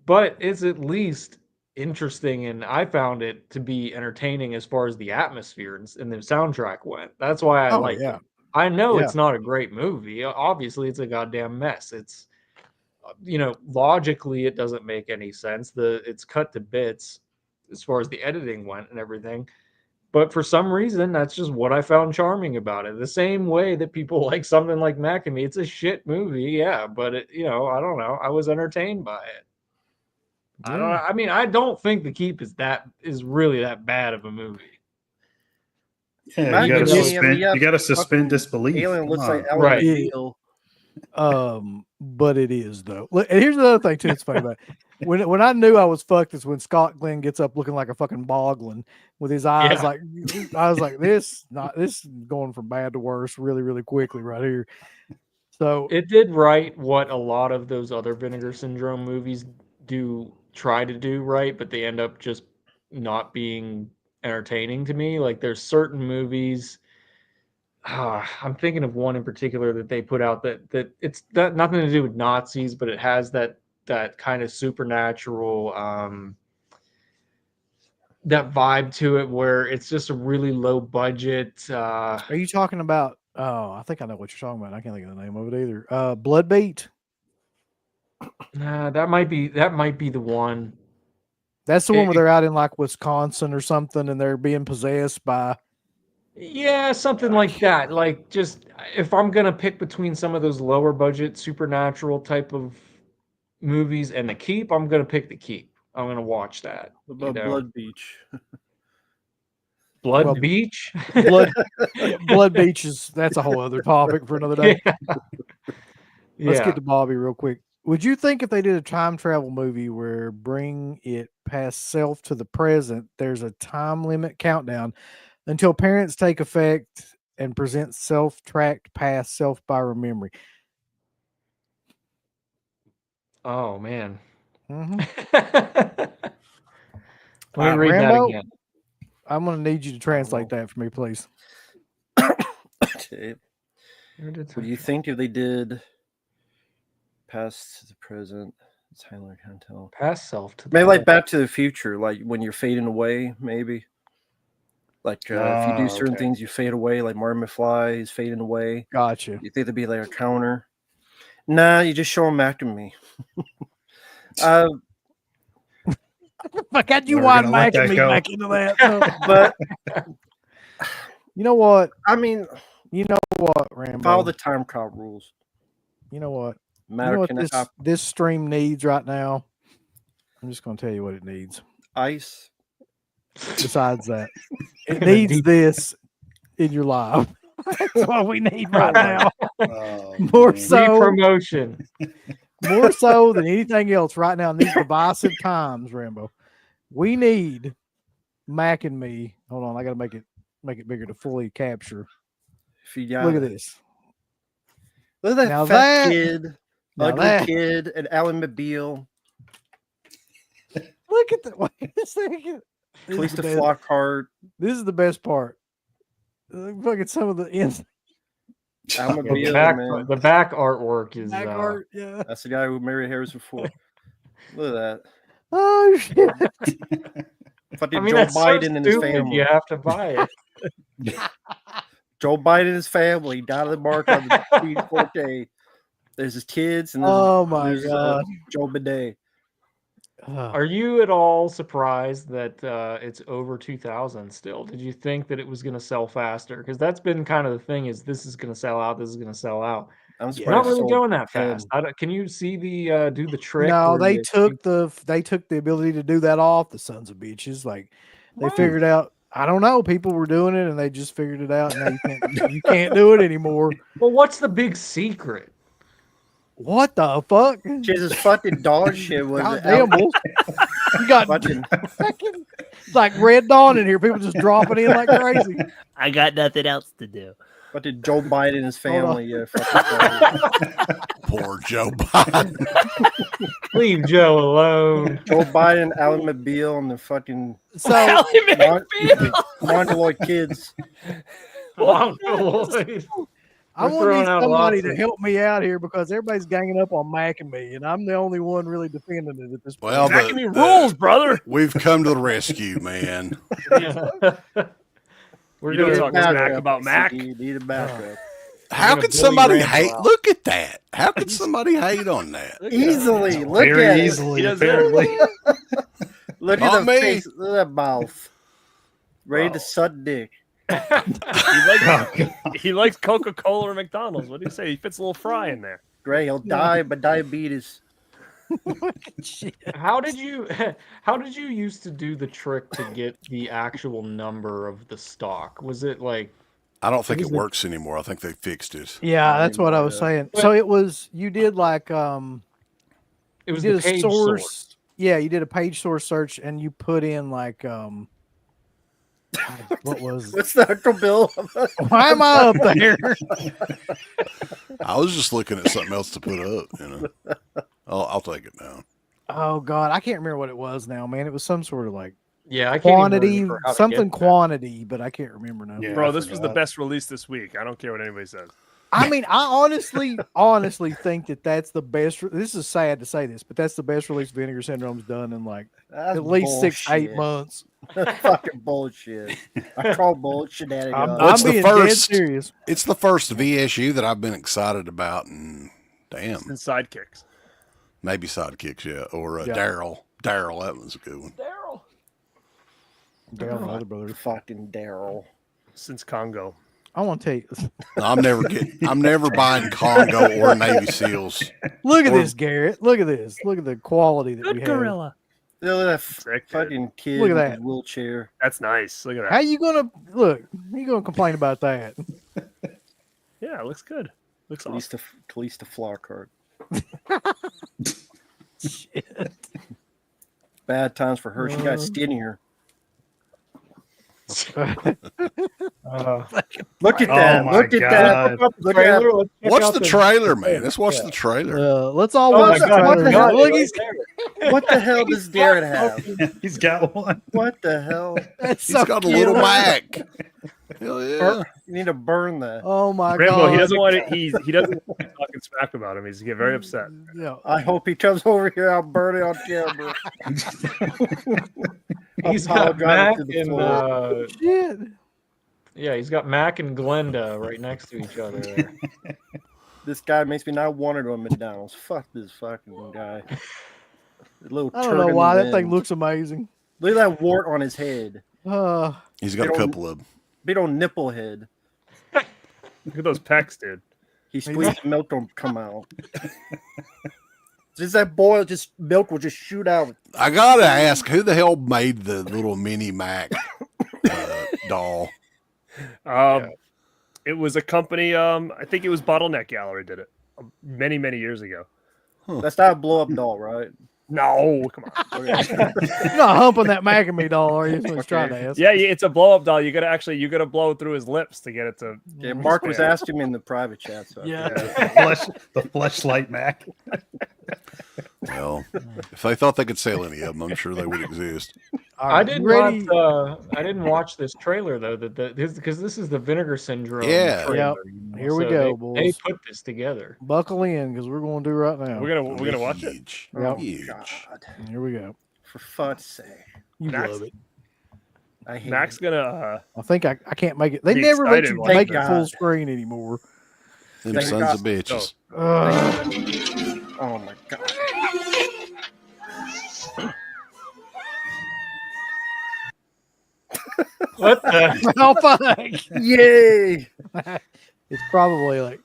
but it's at least interesting, and I found it to be entertaining as far as the atmosphere and the soundtrack went. That's why I Oh, like yeah. it. I know Yeah. it's not a great movie. Obviously, it's a goddamn mess. It's logically it doesn't make any sense. It's cut to bits as far as the editing went and everything. But for some reason, that's just what I found charming about it. The same way that people like something like Mac and Me. It's a shit movie, yeah, but I don't know. I was entertained by it. I don't. I mean, I don't think The Keep is really that bad of a movie. Yeah, Mac you and Me, got to fucking suspend disbelief. Alien Come looks like on. Ellen Right. McBeal. But it is though. Look, and here's another thing too that's funny about it. When I knew I was fucked is when Scott Glenn gets up looking like a fucking boglin with his eyes Yeah. like I was like, this is going from bad to worse really, really quickly right here. So It did right what a lot of those other Vinegar Syndrome movies try to do right, but they end up just not being entertaining to me. Like there's certain movies. I'm thinking of one in particular that they put out that it's that nothing to do with Nazis, but it has that kind of supernatural that vibe to it where it's just a really low budget. are you talking about I think I know what you're talking about. I can't think of the name of it either. Blood Beat. Nah, that might be the one. That's the one where they're out in like Wisconsin or something and they're being possessed by Yeah, something like that. Like just if I'm gonna pick between some of those lower budget supernatural type of movies and The Keep, I'm gonna pick The Keep. I'm gonna watch that. What about Blood Beach? Blood Well, Beach? Blood Beach that's a whole other topic for another day. Let's Yeah. get to Bobby real quick. Would you think if they did a time travel movie where bring it past self to the present, there's a time limit countdown until parents take effect and present self-tracked past self by memory. Oh man. Mhm. Let me read Rambo? that again. I'm gonna need you to translate that for me, please. Okay. What do you think if they did past to the present? Tyler can't tell. Past self to the Maybe like present. Back to the Future, like when you're fading away, maybe. Like if you do certain okay. things, you fade away. Like Martin McFly is fading away. Gotcha. You think there'd be like a counter? Nah, you just show them back to me. Fuck, how'd you We're wide gonna let Mac and that me go. back into that? So, But you know what? I mean, You know what, Rambo? follow the time cop rules. You know what? Matter You know what can this stream needs right now? I'm just gonna tell you what it needs. ice. Besides that, it In a needs deep- this in your life. That's what we need right Oh, now. Oh, More man. Free so, promotion. more so than anything else right now in these divisive times, Rambo. We need Mac and me. Hold on, I gotta make it bigger to fully capture. If you got Look at it. this. Look at that Now fat that- kid, now ugly that- kid, and Alan Mobile. Look at the wait a second. This Police is the the best- Flockhart. This is the best part. Look at some of the ends. Alan The Mobile, back, man. the back artwork is Back art, yeah. That's the guy who married Harrison Ford. Look at that. Oh shit. Fucking I mean, Joe that's Biden so and his stupid. family. You have to buy it. Joe Biden and his family died of the mark on the Speed Forte. There's his kids and there's, Oh my there's, god. Joe Bidet. Are you at all surprised that it's over 2,000 still? Did you think that it was going to sell faster? Because that's been kind of the thing: is this is going to sell out? This is going to sell out. I'm It's surprised not it really sold going that 10. fast. Can you see the do the trick? No, where they you- took the ability to do that off the sons of bitches. Like they What? figured out. I don't know. People were doing it and they just figured it out. And now you can't do it anymore. Well, what's the big secret? What the fuck? Jesus fucking dog shit was God it? damn, Wolf. You got Fucking, fucking it's like Red Dawn in here. People just dropping in like crazy. I got nothing else to do. fucking Joe Biden and his Hold on. family. Yeah, fucking Poor Joe Biden. Leave Joe alone. Joe Biden, Alan Mobile, and the fucking So Mongoloid kids. Mongoloid. I'm We're gonna throwing need out somebody lots to of- help me out here because everybody's ganging up on Mac and me, and I'm the only one really defending it at this point. Well, Back in me rules, brother. we've come to the rescue, man. We're You don't gonna talk Backup, smack about Mac. You need a backup. How gonna could bully somebody Randall hate? out. Look at that. How could somebody hate on that? Easily. Look Very at it. easily, He does apparently. Look Not at the me. face. Look at that mouth. Ready Wow. to suck dick. He likes Coca-Cola or McDonald's. What do you say? He fits a little fry in there. Great. He'll die by diabetes. How did you used to do the trick to get the actual number of the stock? Was it like I don't think What it is it? works anymore. I think they fixed it. Yeah, I that's didn't what I know was that. saying. But- So it was you did like it was you the did a page source. source? Yeah, you did a page source search and you put in like what was What's the Uncle Bill? why am I up there? I was just looking at something else to put up. You know, I'll take it down. Oh god, I can't remember what it was now, man. It was some sort of like Yeah, I can't even quantity, remember how to something get that. quantity, but I can't remember now. Yeah. Bro, I this was the forgot. best release this week. I don't care what anybody says. I mean, I honestly think that that's the best. This is sad to say this, but that's the best release Vinegar Syndrome's done in like That's at least 6-8 bullshit. months. That's fucking bullshit. I call bullshit at it. I'm What's the being dead first? serious. It's the first VSU that I've been excited about, and damn, And sidekicks. maybe Sidekicks, yeah, or Yeah. Daryl. Daryl, that one's a good one. Daryl. Daryl, my other brother. Fucking Daryl. Since Congo. I want to tell you. No, I'm never buying Congo or Navy SEAls. Look at Or- this, Garrett. Look at this. Look at the quality that we have. Look at that Sick, dude. fucking kid Look at with that. his wheelchair. That's nice. Look at that. How you gonna look? How you gonna complain about that? Yeah, it looks good. Looks awesome. Kalista Flockhart. Bad times for her. She got skinnier. Look at Oh that. my Look at that. God. Look at that. Trailer, let's check Watch out the trailer, man. Let's watch the trailer. Let's all Oh watch my the God, trailer. the hell? Look, right he's there. What the hell does Darren have? He's got one. What the hell? that's He's so got a cute. little Mac. Hell yeah. You need to burn that. Oh my Rambo, god. he doesn't want it. He doesn't want to talking smack about him. He's get very upset. Yeah. I hope he comes over here. I'll burn it on camera. He's I'll got drive Mac it to the and floor. Shit. yeah, he's got Mac and Glenda right next to each other there. This guy makes me not want to go to McDonald's. Fuck this fucking guy. The little I don't turd know in why the that thing wind. looks amazing. Look at that wart on his head. He's got a They don't- couple of them. Big old nipple head. Look at those pecs, dude. He squeezed the milk don't come out. Just that boil, just milk will just shoot out. I gotta ask, who the hell made the little mini Mac doll? It was a company. I think it was Bottleneck Gallery did it many years ago. That's not a blow up doll, right? No, come on. Okay. You're not humping that Mac and me doll, are you? That's what he's trying to ask. Yeah, it's a blow up doll. You gotta blow through his lips to get it to. Yeah, Mark was asking me in the private chat. So I Yeah. The fleshlight Mac. Well, if they thought they could sell any of them, I'm sure they would exist. All I right, did ready? not. I didn't watch this trailer though. Because this is the Vinegar Syndrome. Yeah. trailer, Yep. you know, Here we so go, They boys. put this together. Buckle in because we're going to do right now. We're gonna watch it. Huge. Oh, Huge. God. Here we go. For fuck's sake. You Max- love it. I hate Mac's it. gonna. I think I can't make it. They Be never let excited you like make that. it full screen anymore. Them Thank sons God. of bitches. Ugh. Oh my God. What the? Oh, fuck. Yay! It's probably like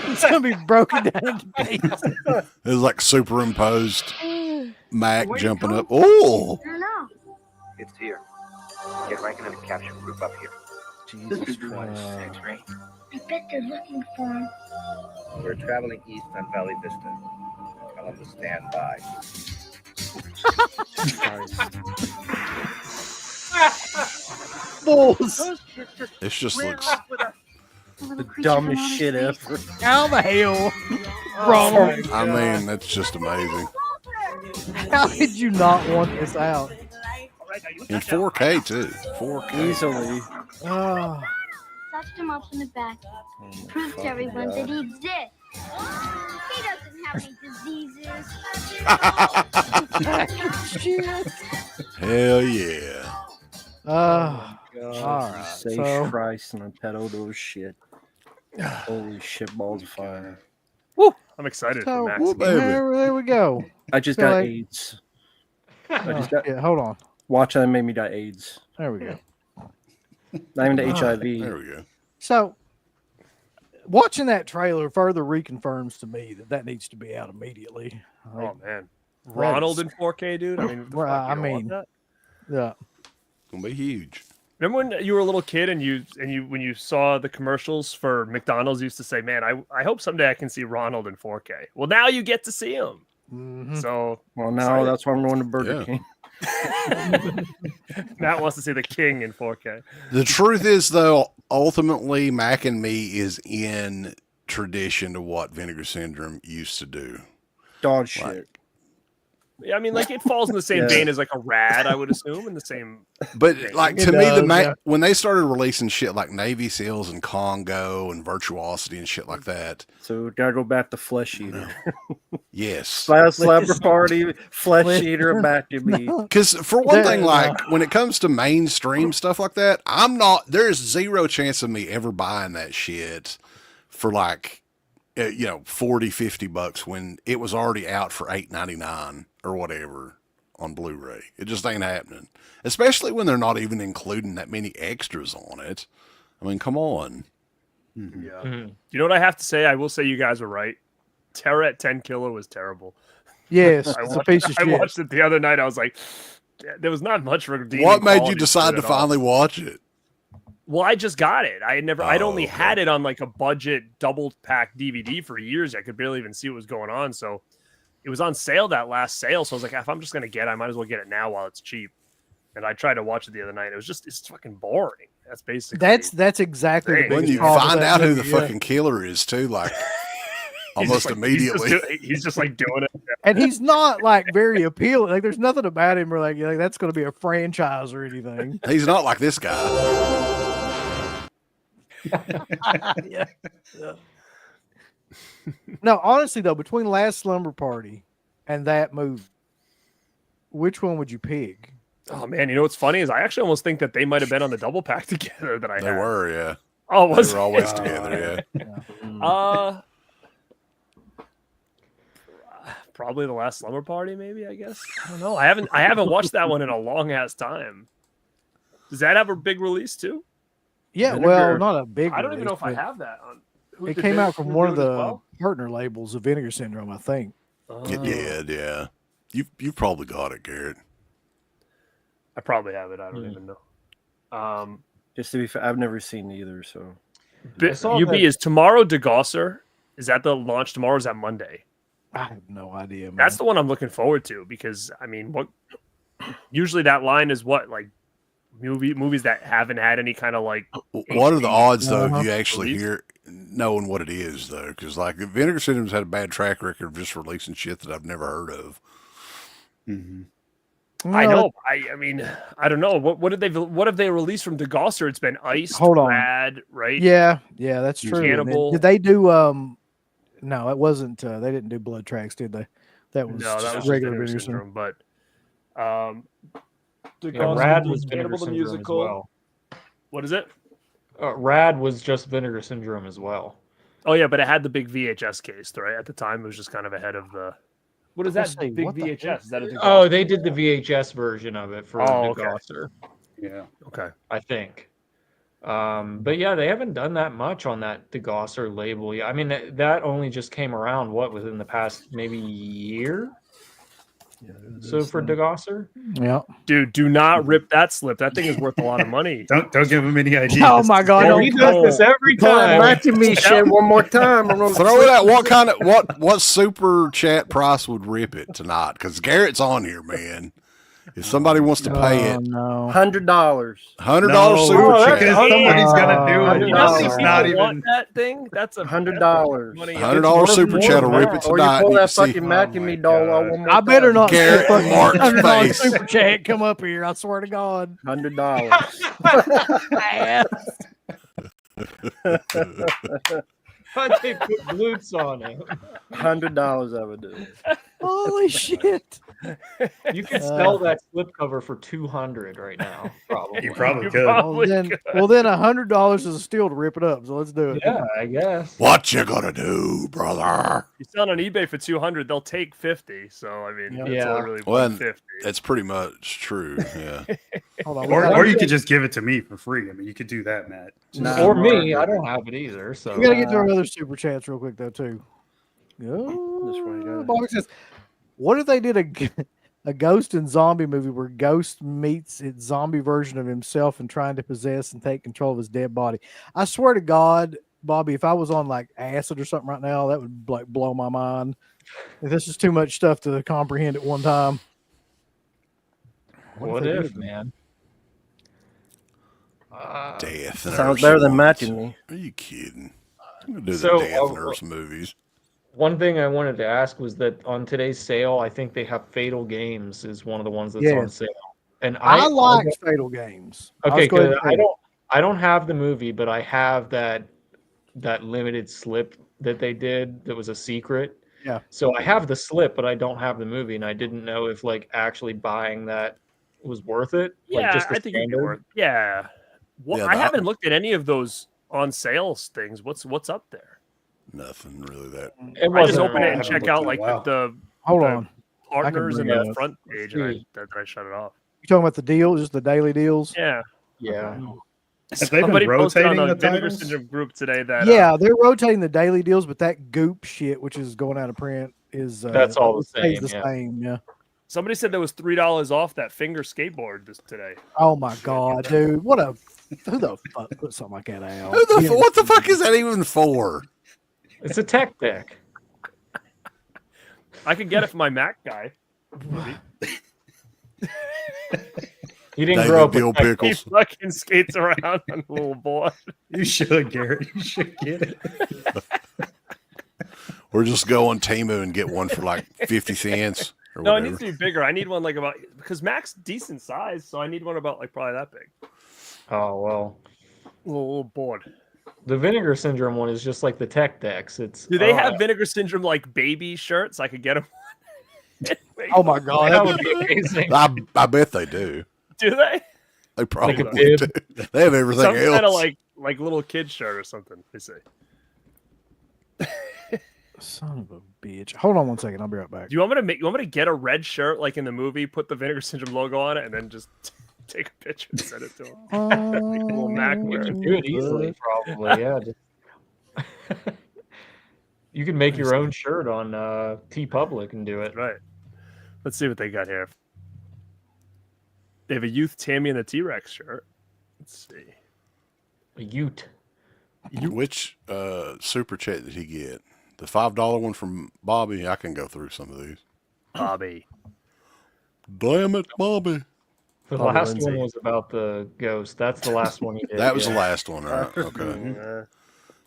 it's gonna be broken down to pieces. It was like superimposed Mac jumping up. Oh, No. It's here. Get Rankin and the capture group up here. Jesus Christ. I bet they're looking for him. We're traveling east on Valley Vista. Tell them to stand by. Bulls. it just looks. The dumbest shit ever. How the hell? Wrong. I mean, that's just amazing. How did you not want this out? In 4K too. 4K. Easily. Oh, Touched him up in the back. Prove to everyone that he exists. He doesn't have any diseases. shit. Hell yeah. All God, right, Say so- Christ and I pedo those shit. Holy shit, balls of fire. I'm excited So, for Max. whoop, baby. there we go. I just Feel got like- AIDS. Oh, just got- shit, hold on. Watching that made me die AIDS. There we go. Not even the There HIV. we go. So, watching that trailer further reconfirms to me that needs to be out immediately. Like, Oh man, Ronald in That's- 4K, dude. I mean, what the Well, fuck, I you don't want mean- that? yeah. Gonna be huge. Remember when you were a little kid and when you saw the commercials for McDonald's, you used to say, "Man, I hope someday I can see Ronald in 4K." Well, now you get to see him. Mhm. So Well, now Excited. that's why I'm going to Burger Yeah. King. Matt wants to see the King in 4K. The truth is, though, ultimately, Mac and Me is in tradition to what Vinegar Syndrome used to do. Dog shit. Yeah, I mean, like it falls in the same Yeah. vein as like a Rad, I would assume, in the same. But like It to me, does, yeah. when they started releasing shit like Navy SEALs and Congo and Virtuosity and shit like that, So gotta go back to Flesh Eater. yes. Slapper Party, Flesh Eater, back to me. Because for one thing, Yeah. like when it comes to mainstream stuff like that, there's zero chance of me ever buying that shit for like, $40, $50 when it was already out for $8.99 or whatever on Blu-ray. It just ain't happening. Especially when they're not even including that many extras on it. I mean, come on. Mhm. You know what I have to say? I will say you guys were right. Terra at 10 Killer was terrible. Yes, I it's a watched, piece of I shit. watched it the other night. I was like, there was not much redeeming. What made you quality decide it to at all. finally watch it? Well, I just got it. I'd only okay. had it on like a budget double pack DVD for years. I could barely even see what was going on. So it was on sale that last sale. So I was like, if I'm just gonna get it, I might as well get it now while it's cheap. and I tried to watch it the other night. It's fucking boring. That's basically That's exactly the Dang. When biggest you problem with find that out who the movie, yeah. fucking killer is, too, like He's almost just like- immediately. He's just like doing it. And he's not like very appealing. Like there's nothing about him where like that's going to be a franchise or anything. He's not like this guy. Yeah. No, honestly though, between Last Slumber Party and that movie, which one would you pick? Oh man, you know what's funny is I actually almost think that they might have been on the double pack together that I They had. were, yeah. Oh, They was were always it? together, yeah. Probably the Last Slumber Party, maybe. I guess I don't know. I haven't watched that one in a long ass time. Does that have a big release too? Yeah, Vinegar. well, not a big. I don't even know release, if I but have that on. It Did came out Vinegar from do one of it as the well? partner labels of Vinegar Syndrome, I think. It did, yeah. You've probably got it, Garrett. I probably have it. I don't even know. Just to be fair, I've never seen either. So saw UB that- is tomorrow. DeGosser, is that the launch tomorrow? Or is that Monday? I have no idea, man. That's the one I'm looking forward to because I mean, what usually that line is what like movies that haven't had any kind of like. What are the odds, though, Uh-huh. of you actually Release? hear knowing what it is, though? Because like Vinegar Syndrome's had a bad track record of just releasing shit that I've never heard of. I know. I mean, I don't know. What have they released from DeGosser? It's been Iced, Hold on. Rad, right? Yeah, that's true. And then- Cannibal. Did they do? No, it wasn't. They didn't do Blood Tracks, did they? That was No, that just was regular Vinegar Vinegar Syndrome. Syndrome. But Yeah, Rad was Cannibal Vinegar the Syndrome musical. as well. What is it? Rad was just Vinegar Syndrome as well. Oh yeah, but it had the big VHS case, right? At the time, it was just kind of ahead of the. What is that Let's see, big what the VHS? heck? Is that a Oh, they did the VHS version of it for Oh, the okay. Gosser, Yeah. okay. I think. But yeah, they haven't done that much on that DeGosser label. Yeah, I mean that only just came around within the past maybe year. So for DeGosser, Yeah. Dude, do not rip that slip. That thing is worth a lot of money. Don't give him any ideas. Oh my God! well, Don't he does this every pull that time. back to me, shit, one more time. I'm gonna Throw it out. What kind of what super chat price would rip it tonight? Because Garrett's on here, man. If somebody wants to pay it, no. $100. $100 No, super because chat. somebody's gonna do it. You You know how many It's people not want even. that thing? That's $100. money. $100 super more chat will than rip that. it Or you tonight. pull and that see- fucking Mac and my me doll out God. one more I better time. not see a Garrett fucking Mark's $100 face. super chat come up here. I swear to God. $100. But they put glutes on it. $100 I would do. Holy shit! You could sell that slipcover for $200 right now, probably. You probably You could. probably Well, then, could. $100 is a steal to rip it up. So let's do it. Yeah, I guess. What you gonna do, brother? You sell it on eBay for $200, they'll take 50. So I mean, it's Yeah. only really Well, 150. That's pretty much true. Yeah. Hold on. Or you could just give it to me for free. I mean, you could do that, Matt. Nah, Or me, I don't have it either. So We gotta get to our other super chats real quick though too. Oh, This way, guys. Bobby says, "What if they did a ghost and zombie movie where Ghost meets its zombie version of himself and trying to possess and take control of his dead body?" I swear to God, Bobby, if I was on like acid or something right now, that would like blow my mind. This is too much stuff to comprehend at one time. what they if, did? man? Death Sounds Nurse better than Matt ones. and me. Are you kidding? I'm gonna do So, the Death Nurse movies. One thing I wanted to ask was that on today's sale, I think they have Fatal Games is one of the ones that's on Yes. sale. And I like Fatal Games. Okay, Let's go ahead good. and say it. I don't have the movie, but I have that limited slip that they did that was a secret. Yeah. So I have the slip, but I don't have the movie, and I didn't know if like actually buying that was worth it. Yeah, like just the I think it'd be standard. worth. Yeah. Well, Yeah, I the- haven't looked at any of those on sales things. What's up there? Nothing really that. It I just wasn't open it bad. and haven't check looked out in a like while. the Hold the on. partners and bring it the up. front page, and see. I shut it off. You talking about the deals, just the daily deals? Yeah. Yeah. Have they been Somebody posted on rotating the the Vinegar titles? Syndrome group today that Yeah, they're rotating the daily deals, but that goop shit, which is going out of print, is That's all the stays same, the yeah. same. Yeah. somebody said there was $3 off that finger skateboard today. Oh my god, dude! What a who the fuck put something like that out? What the fuck is that even for? It's a tech deck. I could get it for my Mac guy. He didn't David grow up Dill with tech- He Pickles. fucking skates around on a little boy. You should, Garrett. You should get it. We're just going Temu and get one for like 50 cents or No, it whatever. needs to be bigger. I need one like about because Mac's decent size, so I need one about like probably that big. Oh well, A little board. the Vinegar Syndrome one is just like the Tech Decks. It's Do they have Vinegar Syndrome like baby shirts? I could get them. Oh my god, that would be amazing. I bet they do. Do they? They probably bib. do. They have everything Some else. kind of like little kid shirt or something. They say. son of a bitch. Hold on one second. I'll be right back. Do you want me to make? You want me to get a red shirt like in the movie? Put the Vinegar Syndrome logo on it, and then just take a picture and send it to him. Little Mac You wear. can do it easily, probably. Yeah. You can make your own shirt on T Public and do it. Right. Let's see what they got here. They have a Youth Tammy and the T-Rex shirt. Let's see. A Ute. Which super chat did he get? The $5 one from Bobby. I can go through some of these. Bobby. Damn it, Bobby. The Bobby last Lindsay. one was about the ghost. That's the last one he did. That was yeah. the last one, right? Okay. Mm,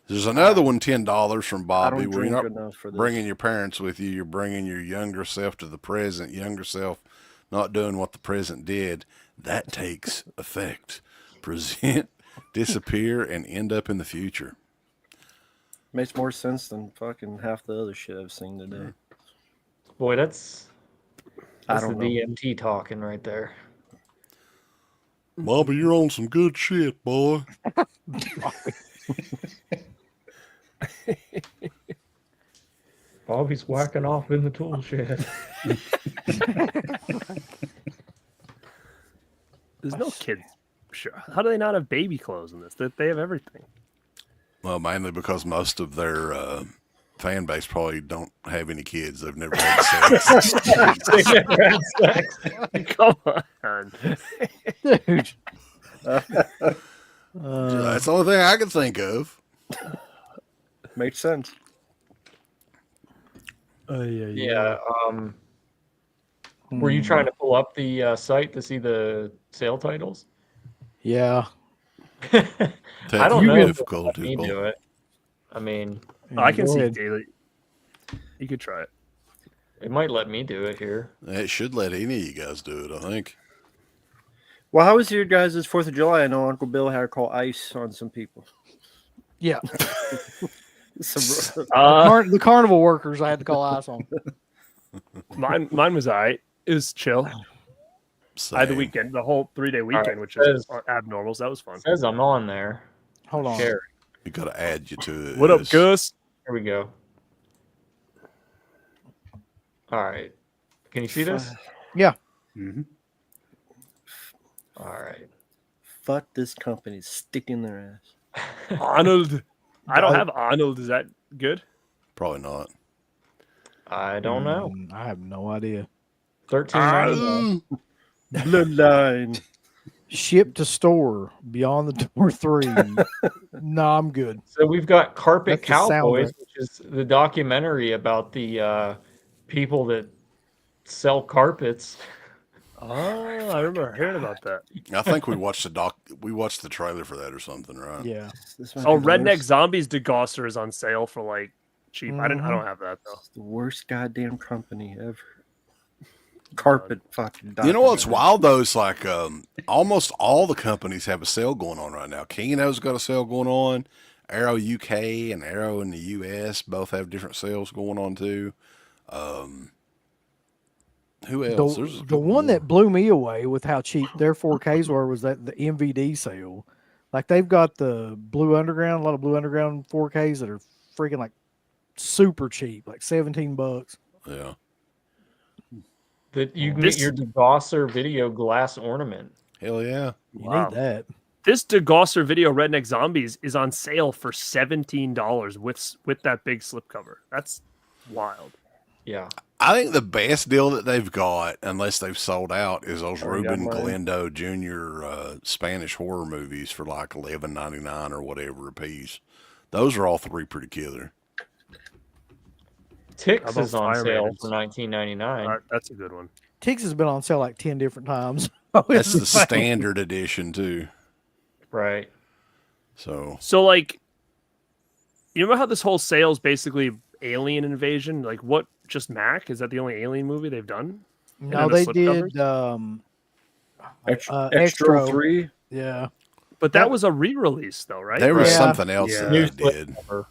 There's another one, $10 from I Bobby. don't Where you're drink not enough for this. bringing your parents with you. You're bringing your younger self to the present. Younger self not doing what the present did. That takes effect. Present, disappear, and end up in the future. Makes more sense than fucking half the other shit I've seen today. Boy, that's I the don't know. DMT talking right there. Bobby, you're on some good shit, boy. Bobby's whacking off in the tool shed. There's no kids. Sure. How do they not have baby clothes in this? They have everything. Well, mainly because most of their fan base probably don't have any kids. They've never had sex. They never had sex. Come on. Dude. That's the only thing I can think of. Makes sense. Yeah. Were you trying to pull up the site to see the sale titles? Yeah. I don't know. if it'll let difficulties, me boy. do it. I mean, Oh, I can Go see ahead. daily. You could try it. it might let me do it here. It should let any of you guys do it, I think. Well, how was your guys' 4th of July? I know Uncle Bill had to call ice on some people. Yeah. Some, The carnival workers I had to call ice on. Mine was all right. It was chill. I had the Same. weekend, the whole 3-day weekend, right, which says- is abnormal. So that was fun. It says I'm on there. Hold on. Share. You got to add you to it. What up, It's- Gus? Here we go. All right. Can you see this? Mhm. All right. fuck this company. Stick in their ass. Arnold. I don't have Arnold. Is that good? Probably not. I don't know. I have no idea. $13.99. Bloodline. Ship to store beyond the door 3. No, I'm good. So we've got Carpet That's the sound Cowboys, bite. which is the documentary about the people that sell carpets. Oh, I remember hearing about that. I think we watched the trailer for that or something, right? Yeah. This might Oh, be the Redneck worst- Zombies DeGosser is on sale for like cheap. I Mhm. don't have that though. the worst goddamn company ever. Carpet fucking. You know what's documentary. wild though? It's like almost all the companies have a sale going on right now. Kino's got a sale going on. Arrow UK and Arrow in the US both have different sales going on too. Who else? There's a The couple one more. that blew me away with how cheap their 4Ks were was that the MVD sale. Like they've got the Blue Underground, a lot of Blue Underground 4Ks that are freaking like super cheap, like $17. Yeah. That you can This- get your DeGosser video glass ornament. Hell yeah. You Wow. need that. This DeGosser video Redneck Zombies is on sale for $17 with that big slipcover. That's wild. Yeah. I think the best deal that they've got, unless they've sold out, is those Already got Ruben mine. Galindo Jr. Spanish horror movies for like $11.99 or whatever a piece. Those are all three pretty killer. Tix How about is on Fire sale Maidens? for $19.99. That's a good one. Tix has been on sale like 10 different times. That's the standard edition too. Right. So So like, you remember how this whole sale is basically Alien Invasion? Like, what? Just Mac? Is that the only Alien movie they've done? No, the they slipcovers? did Extra Extra. 3. Yeah. But that was a re-release, though, right? there was Yeah. something else Yeah. that New they did. slipcover.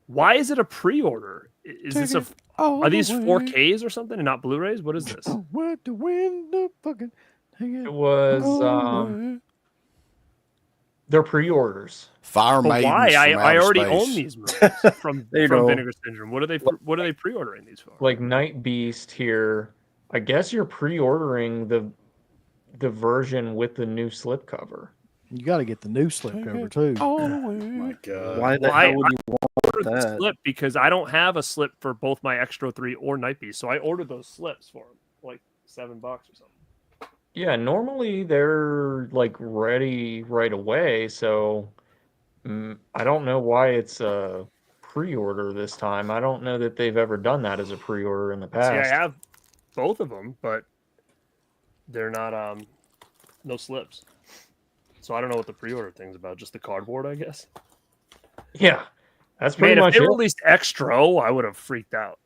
Why is it a pre-order? Is this a? Are these 4Ks or something and not Blu-rays? What is this? What the wind the fucking It was they're pre-orders. Fire But Maidens why? from I Outer already Space. own these movies from There you go. Vinegar Syndrome. What are they pre-ordering these for? Like Night Beast here. I guess you're pre-ordering the version with the new slipcover. You got to get the new slipcover too. Oh my god. Why the Well, I- hell would you ordered the that? slip because I don't have a slip for both my Extra 3 or Night Beast, so I ordered those slips for them, like $7 or something. Yeah, normally they're like ready right away, so I don't know why it's a pre-order this time. I don't know that they've ever done that as a pre-order in the See, I past. have both of them, but they're not no slips. So I don't know what the pre-order thing's about. Just the cardboard, I guess. Yeah, that's pretty Man, if much they it. released Extra, I would have freaked out.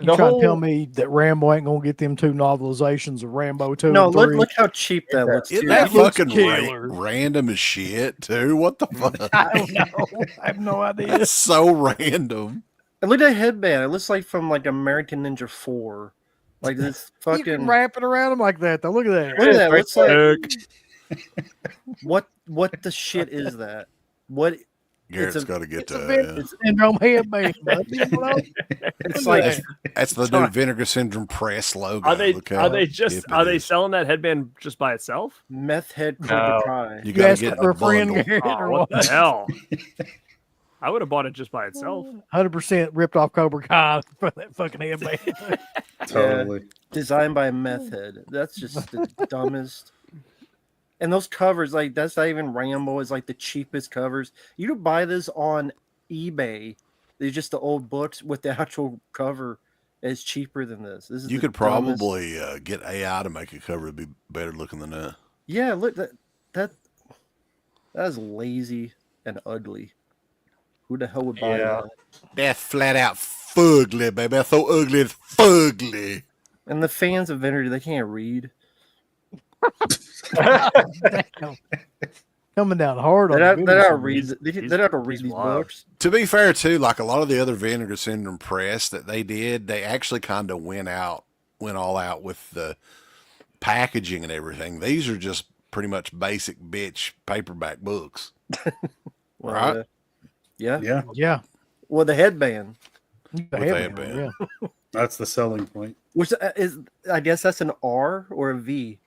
You The trying to tell whole- me that Rambo ain't gonna get them 2 novelizations of Rambo 2 No, and look, 3? look how cheap that looks. Isn't Too. that looks fucking killer. random as shit too? What the fuck? I don't know. I have no idea. That's so random. And look at that headband. It looks like from like American Ninja 4. Like this You fucking. can wrap it around them like that though. Look at that. Look at that. Looks like Heck. what the shit is that? What Garrett's a- got to get It's a to. Vinegar Syndrome headband. bud. You know? it's like That's the new Vinegar Syndrome press logo. Are they Look how hip it is. selling that headband just by itself? meth head No. Cobra Kai. You You got to asked get for a a friend, bundle. Garrett, or Oh, what what? the hell? I would have bought it just by itself. 100% ripped off Cobra Kai for that fucking headband. Totally. Designed by a meth head. That's just the dumbest. And those covers, like that's not even Rambo. It's like the cheapest covers. You could buy this on eBay. They're just the old books with the actual cover. It's cheaper than this. This is You the could dumbest- probably get AI to make a cover to be better looking than that. Yeah, look that is lazy and ugly. Who the hell would buy Yeah. that? That's flat out fugly, baby. That's so ugly, it's fugly. And the fans of Vintage, they can't read. Damn. Coming down hard on They the don't Vinegar read. He's- They he's- don't read he's these wild. books. To be fair, too, like a lot of the other Vinegar Syndrome press that they did, they actually kind of went all out with the packaging and everything. These are just pretty much basic bitch paperback books. Well, Right. yeah. Yeah, Yeah. Well, the headband, The With headband, headband. yeah. that's the selling point. which is, I guess that's an R or a V.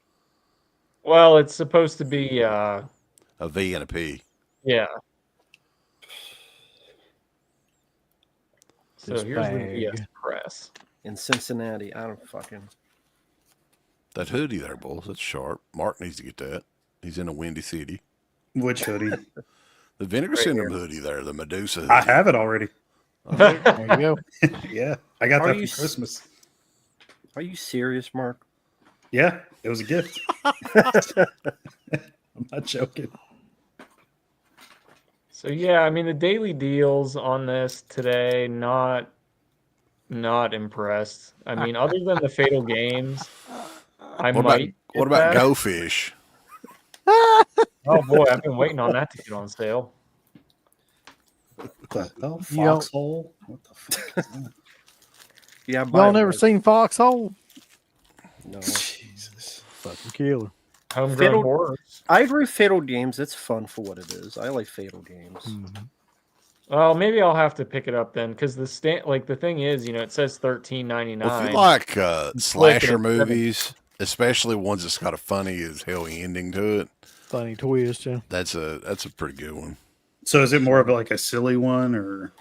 Well, it's supposed to be A V and a P. yeah. So This here's the bag. VS press. In Cincinnati. I don't fucking. That hoodie there, boys, that's sharp. Mark needs to get that. He's in a windy city. Which hoodie? The Vinegar Right Syndrome hoodie there, the Medusa hoodie. I have it already. There you go. Yeah, I got Are that you for s- Christmas. Are you serious, Mark? Yeah, it was a gift. I'm not joking. So yeah, I mean the daily deals on this today, not impressed. I mean, other than the Fatal Games, I What might. about, what about get that. Go Fish? Oh boy, I've been waiting on that to get on sale. What the hell? You don't- Foxhole? What the fuck is that? Yeah, Y'all never seen Foxhole? No. Jesus. Fucking killer. Homegrown Fatal- horrors. I agree. Fatal Games. It's fun for what it is. I like Fatal Games. Well, maybe I'll have to pick it up then, because the thing is, it says $13.99. Well, if you like slasher at movies, especially ones that's got a funny as hell ending to it, Funny twist, yeah. that's a pretty good one. So is it more of like a silly one, or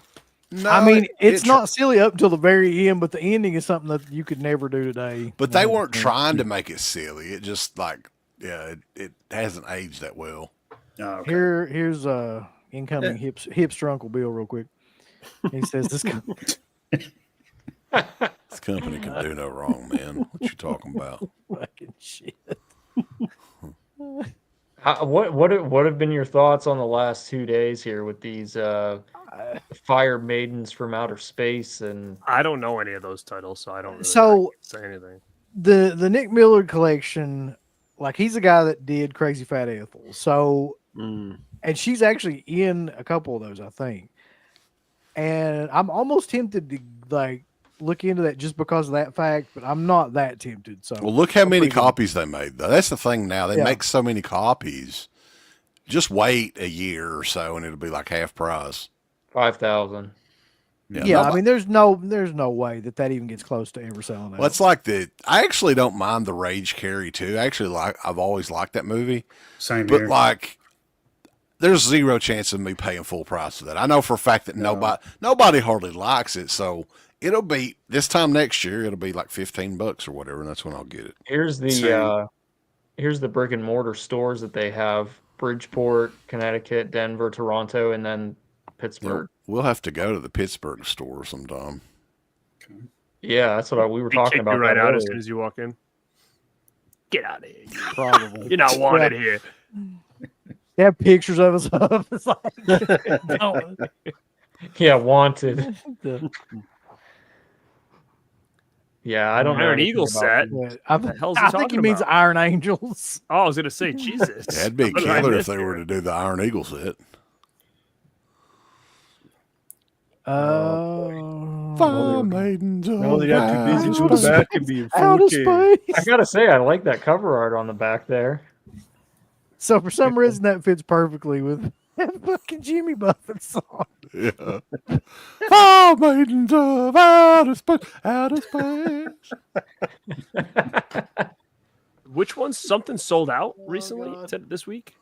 No, I mean, it's it- not silly up until the very end, but the ending is something that you could never do today. But they weren't trying to make it silly. It just it hasn't aged that well. oh, okay. Here's incoming hipster Uncle Bill real quick. He says this This company can do no wrong, man. What you talking about? Fucking shit. What have been your thoughts on the last 2 days here with these fire maidens from outer space? And I don't know any of those titles, so I don't really So say anything. the Nick Miller collection, like he's the guy that did Crazy Fat Ethel. So and she's actually in a couple of those, I think. And I'm almost tempted to like look into that just because of that fact, but I'm not that tempted. So Well, look how I'm many pretty good. copies they made, though. That's the thing now. They Yeah. make so many copies. Just wait a year or so, and it'll be like half price. 5,000. Yeah, I mean, there's no way that even gets close to ever selling out. Well, it's like I actually don't mind the Rage Carry too. I've always liked that movie. Same But here. like, there's zero chance of me paying full price for that. I know for a fact that nobody hardly likes it. So it'll be this time next year. It'll be like $15 or whatever, and that's when I'll get it. Here's the brick and mortar stores that they have: Bridgeport, Connecticut, Denver, Toronto, and then Pittsburgh. We'll have to go to the Pittsburgh store sometime. Yeah, that's what we were They talking kick about. you right that out as earlier. soon as you walk in. Get out of here! Probably. You're not wanted here. They have pictures of us up. It's like, don't. Yeah, wanted. Yeah, I don't know. Iron anything Eagle about set. these. The hell's he I think he talking means about? Iron Angels. Oh, I was gonna say Jesus. That'd be What did I killer if miss they were here? to do the Iron Eagle set. Fire maidens. No, they got too busy doing the back and being Out of 4K. space. I gotta say, I like that cover art on the back there. So for some reason that fits perfectly with that fucking Jimmy Buffett song. Yeah. Fire maidens of outer space. Outer space. Which one's something sold out Oh, recently God. this week?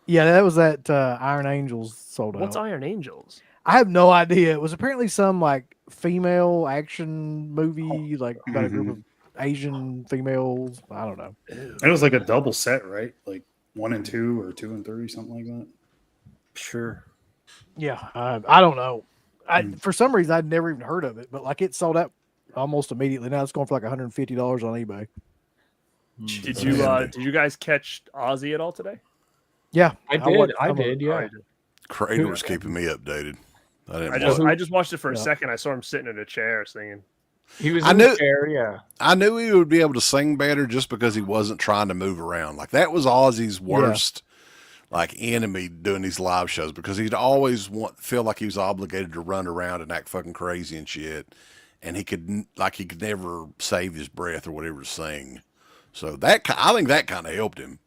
Yeah, that was that Iron Angels sold What's out. Iron Angels? I have no idea. It was apparently some like female action movie, like about a group of Asian females. I don't know. It was like a double set, right? Like 1 and 2 or 2 and 3, something like that. Sure. Yeah, I don't know. For some reason I'd never even heard of it, but like it sold out almost immediately. Now it's going for like $150 on eBay. Did you guys catch Ozzy at all today? Yeah, I did. watched I some of it. did. Yeah. Crater was keeping me updated. I didn't. I just watched it for a second. I saw him sitting in a chair singing. He was I in knew- the chair. Yeah. I knew he would be able to sing better just because he wasn't trying to move around. Like that was Ozzy's worst like enemy doing these live shows because he'd always feel like he was obligated to run around and act fucking crazy and shit, and he could never save his breath or whatever to sing. So I think that kind of helped him.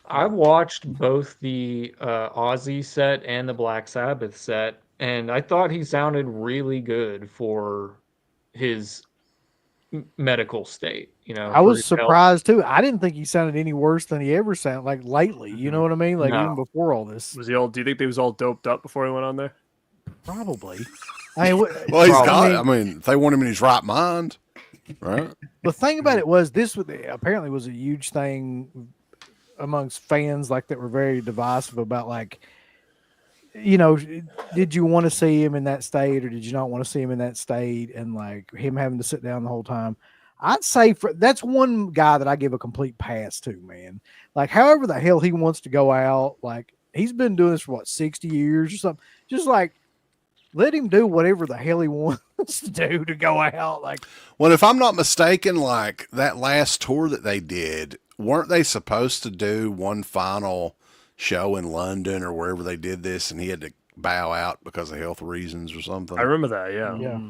I watched both the Ozzy set and the Black Sabbath set, and I thought he sounded really good for his medical state. You know, I for was his health. surprised too. I didn't think he sounded any worse than he ever sounded like lately. You know what I mean? Like No. even before all this. Was he all? Do you think he was all doped up before he went on there? Probably. I mean, Well, he's probably. got. I mean, if they want him in his right mind, right? The thing about it was this apparently was a huge thing amongst fans, like that were very divisive about like, you know, did you want to see him in that state or did you not want to see him in that state, and like him having to sit down the whole time. I'd say that's one guy that I give a complete pass to, man. Like, however the hell he wants to go out, like he's been doing this for what 60 years or something. Just like let him do whatever the hell he wants to do to go out. Like, Well, if I'm not mistaken, like that last tour that they did, weren't they supposed to do one final show in London or wherever they did this, and he had to bow out because of health reasons or something? I remember that. Yeah. yeah.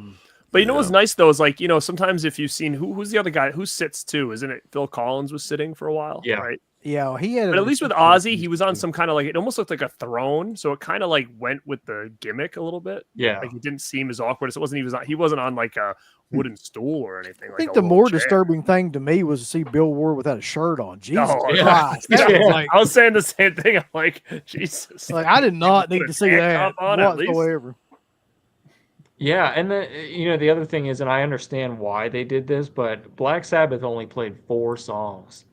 But you know what's nice though is like, you know, sometimes if you've seen who's the other guy who sits too, isn't it? Phil Collins was sitting for a while. Yeah. Right. Yeah, he had. But at least with Ozzy, he was on some kind of like, it almost looked like a throne. So it kind of like went with the gimmick a little bit. Yeah. Like it didn't seem as awkward as it wasn't. He wasn't on like a wooden stool or anything. I Like think a the little more chair. disturbing thing to me was to see Bill Ward without a shirt on. Jesus yeah. Christ, that was Yeah. like, I was saying the same thing. I'm like, Jesus. like I did not Put need a to see tank that top on at least. whatsoever. Yeah, and the other thing is, and I understand why they did this, but Black Sabbath only played 4 songs.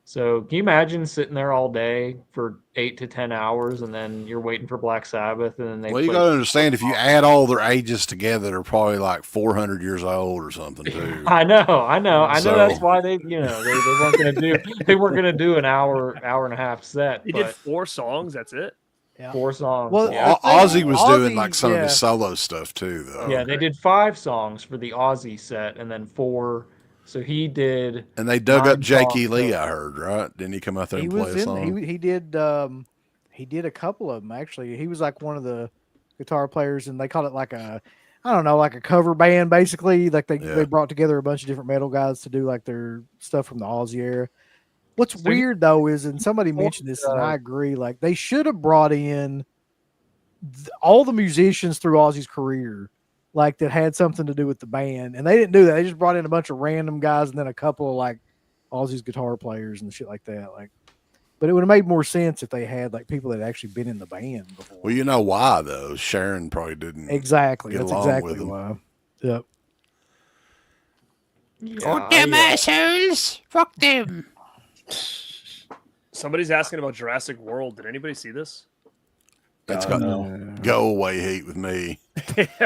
So can you imagine sitting there all day for 8 to 10 hours, and then you're waiting for Black Sabbath, and then they Well, you play got to understand if you add all their ages together, they're probably like 400 years old or something too. I know. So- That's why they they weren't gonna do an hour and a half set. He but did 4 songs. That's it. Yeah. 4 songs. Well, yeah. Ozzy was doing Ozzy, like some of yeah. his solo stuff too, though. Yeah, they did 5 songs for the Ozzy set, and then 4. So he did. And they dug up 9 Jakey songs Lee, total. I heard, right? Didn't he come out there He and play was a in. song? He did a couple of them actually. He was like one of the guitar players, and they called it like a, I don't know, like a cover band basically. Like they Yeah. brought together a bunch of different metal guys to do like their stuff from the Ozzy era. What's So he- weird though is, and somebody Well, mentioned this, and I agree. Like they should have brought in all the musicians through Ozzy's career, like that had something to do with the band, and they didn't do that. They just brought in a bunch of random guys and then a couple of like Ozzy's guitar players and shit like that. Like, but it would have made more sense if they had like people that had actually been in the band before. Well, you know why though? Sharon probably didn't. Exactly. get That's along exactly with them. why. Yep. Yeah, assholes! Fuck them! Somebody's asking about Jurassic World. Did anybody see this? That's got go away heat with me.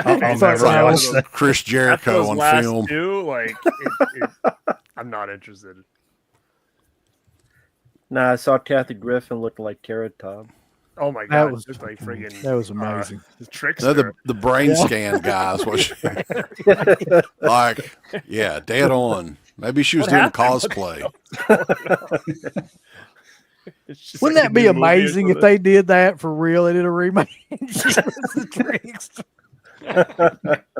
I'll never Right. watch that. Chris After Jericho those on last film. 2, like, I'm not interested. Nah, I saw Kathy Griffin looking like Carrot Top. Oh my That god, was just like friggin' that was amazing. the trickster. No, the brain scan guys. What she, like, yeah, dead on. Maybe she was What doing happened? cosplay. It's just Wouldn't like a that be new movie or amazing if something. they did that for real? They did a remake. She was the trickster.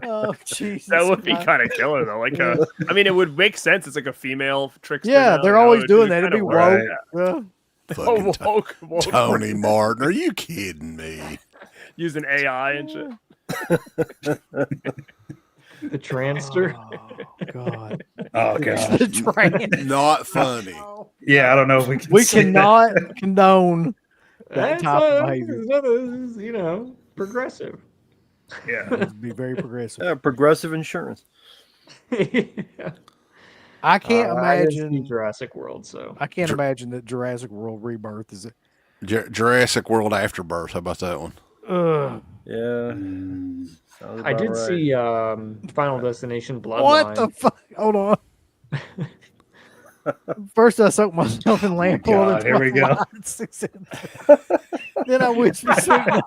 Oh Jesus! That would be Christ. kind of killer though. Like, I mean, it would make sense. It's like a female trickster. Yeah, now, they're you know? always It doing would that. It'd kinda be work. woke. Yeah. Fucking Oh, woke Tony Martin. Are you kidding me? using AI and shit. the Transter. Oh God! Oh god. The train. Not funny. Yeah, I don't know if we can. We say that. cannot condone that That's type of behavior. Progressive. Yeah. It'd be very progressive. Progressive Insurance. I can't I didn't see imagine. Jurassic World, so I can't imagine that Jurassic World Rebirth is it. Jurassic World Afterbirth. How about that one? Yeah. Mm. sounds I about did right. see Final Destination Bloodline. What the fuck? Hold on. First, I soaked myself in lamp oil. God, here we go. Then I whispered something.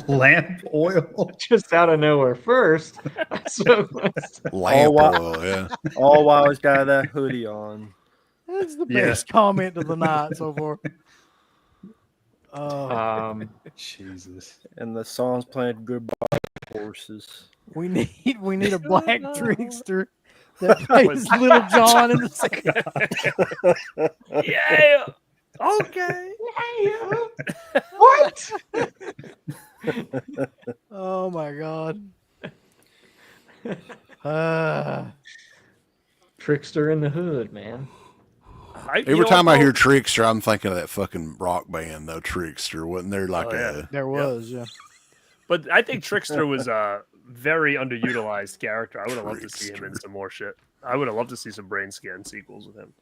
Lamp oil. Just out of nowhere. First, so Lamp wow. oil, yeah. All while he's got that hoodie on. That's the Yeah. best comment of the night so far. Oh, Jesus. And the song's playing Goodbye Horses. we need a black trickster that plays Little John in the second. Yeah. Okay. what? Oh my god. Trickster in the Hood, man. Every time I hear Trickster, I'm thinking of that fucking rock band, though. Trickster, wasn't there like yeah. There was, yeah. But I think Trickster was a very underutilized character. I would have loved to see him in some more shit. I would have loved to see some Brain Scan sequels with him.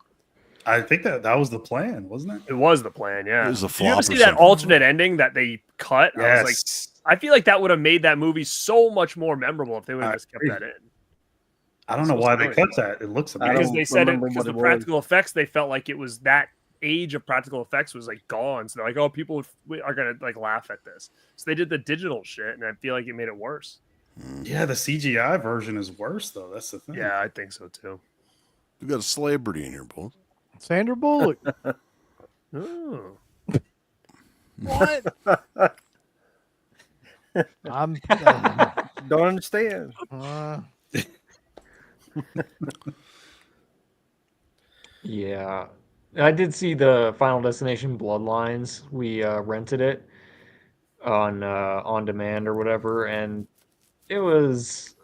I think that was the plan, wasn't it? It was the plan, yeah. It was a Did you ever flop see or that something. alternate ending that they cut? I was like, Yes. I feel like that would have made that movie so much more memorable if they would have I just kept agree. that in. I don't know why they cut that. It looks I amazing. Because don't they said it remember because what the it was. practical effects, they felt like it was that age of practical effects was like gone. So they're like, oh, people are gonna like laugh at this. So they did the digital shit, and I feel like it made it worse. Yeah, the CGI version is worse though. That's the thing. Yeah, I think so too. We got a celebrity in here, boy. Sandra Bullock. Oh. What? I'm Don't understand. Yeah, I did see the Final Destination Bloodlines. We rented it on demand or whatever, and it was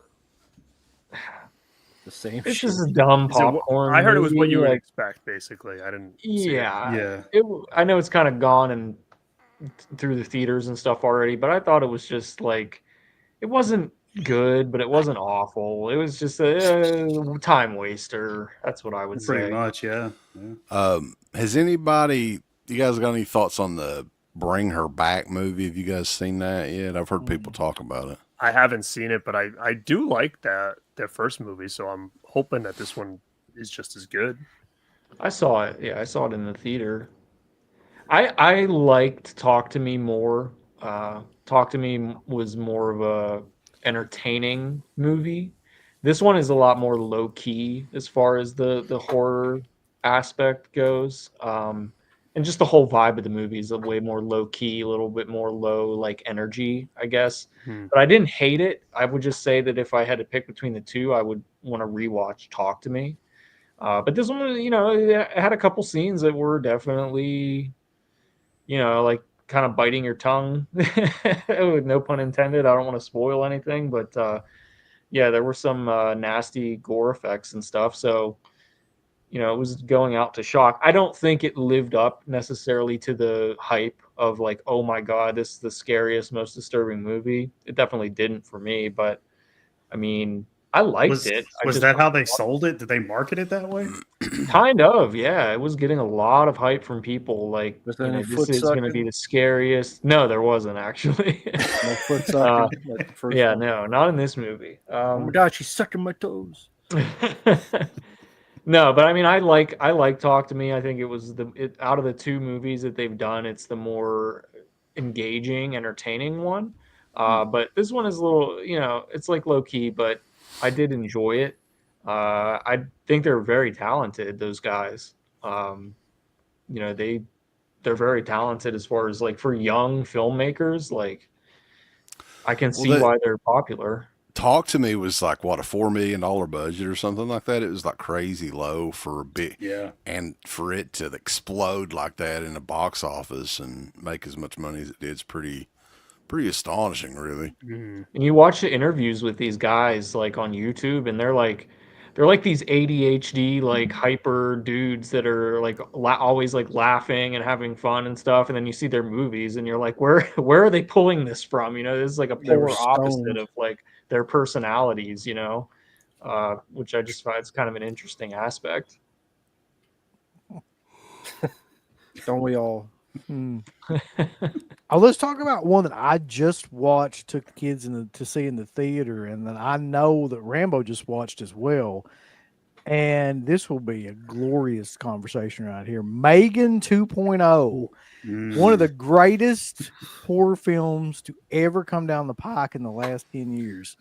The same it's shit. just a dumb Is it what- popcorn. I heard it was what movie, you would like, expect, basically. I didn't. See it. yeah, Yeah. I know it's kind of gone and through the theaters and stuff already, but I thought it was just like it wasn't good, but it wasn't awful. It was just a time waster. That's what I would Pretty say. much, yeah. Has anybody, you guys got any thoughts on the Bring Her Back movie? Have you guys seen that yet? I've heard people talk about it. I haven't seen it, but I do like their first movie, so I'm hoping that this one is just as good. I saw it. Yeah, I saw it in the theater. I liked Talk to Me more. Talk to Me was more of a entertaining movie. This one is a lot more low key as far as the horror aspect goes. And just the whole vibe of the movie is a way more low key, a little bit more low like energy, I guess. But I didn't hate it. I would just say that if I had to pick between the two, I would want to rewatch Talk to Me. But this one, it had a couple scenes that were definitely, like kind of biting your tongue. No pun intended. I don't want to spoil anything, but yeah, there were some nasty gore effects and stuff. So, it was going out to shock. I don't think it lived up necessarily to the hype of like, oh my God, this is the scariest, most disturbing movie. It definitely didn't for me, but I mean, I liked it. Was that how they sold it? Did they market it that way? Kind of, yeah. It was getting a lot of hype from people. Like, Was there any this foot is going to be sucking? the scariest. No, there wasn't actually. No foot sucking. like the first Yeah, one. no, not in this movie. Oh my god, she's sucking my toes. No, but I mean, I like Talk to Me. I think it was out of the two movies that they've done, it's the more engaging, entertaining one. But this one is a little, it's like low key, but I did enjoy it. I think they're very talented, those guys. They're very talented as far as like for young filmmakers. Like, I can see why they're popular. Talk to Me was like what, a $4 million budget or something like that. It was like crazy low for a bit, Yeah. and for it to explode like that in the box office and make as much money as it did is pretty astonishing, really. And you watch the interviews with these guys like on YouTube, and they're like these ADHD like hyper dudes that are like always like laughing and having fun and stuff. And then you see their movies, and you're like, where are they pulling this from? This is like a They were polar opposite stoned. of like their personalities, which I just find is kind of an interesting aspect. Don't we all? Oh, let's talk about one that I just watched. Took the kids to see in the theater, and then I know that Rambo just watched as well. And this will be a glorious conversation right here. Megan 2.0, one of the greatest horror films to ever come down the pike in the last 10 years.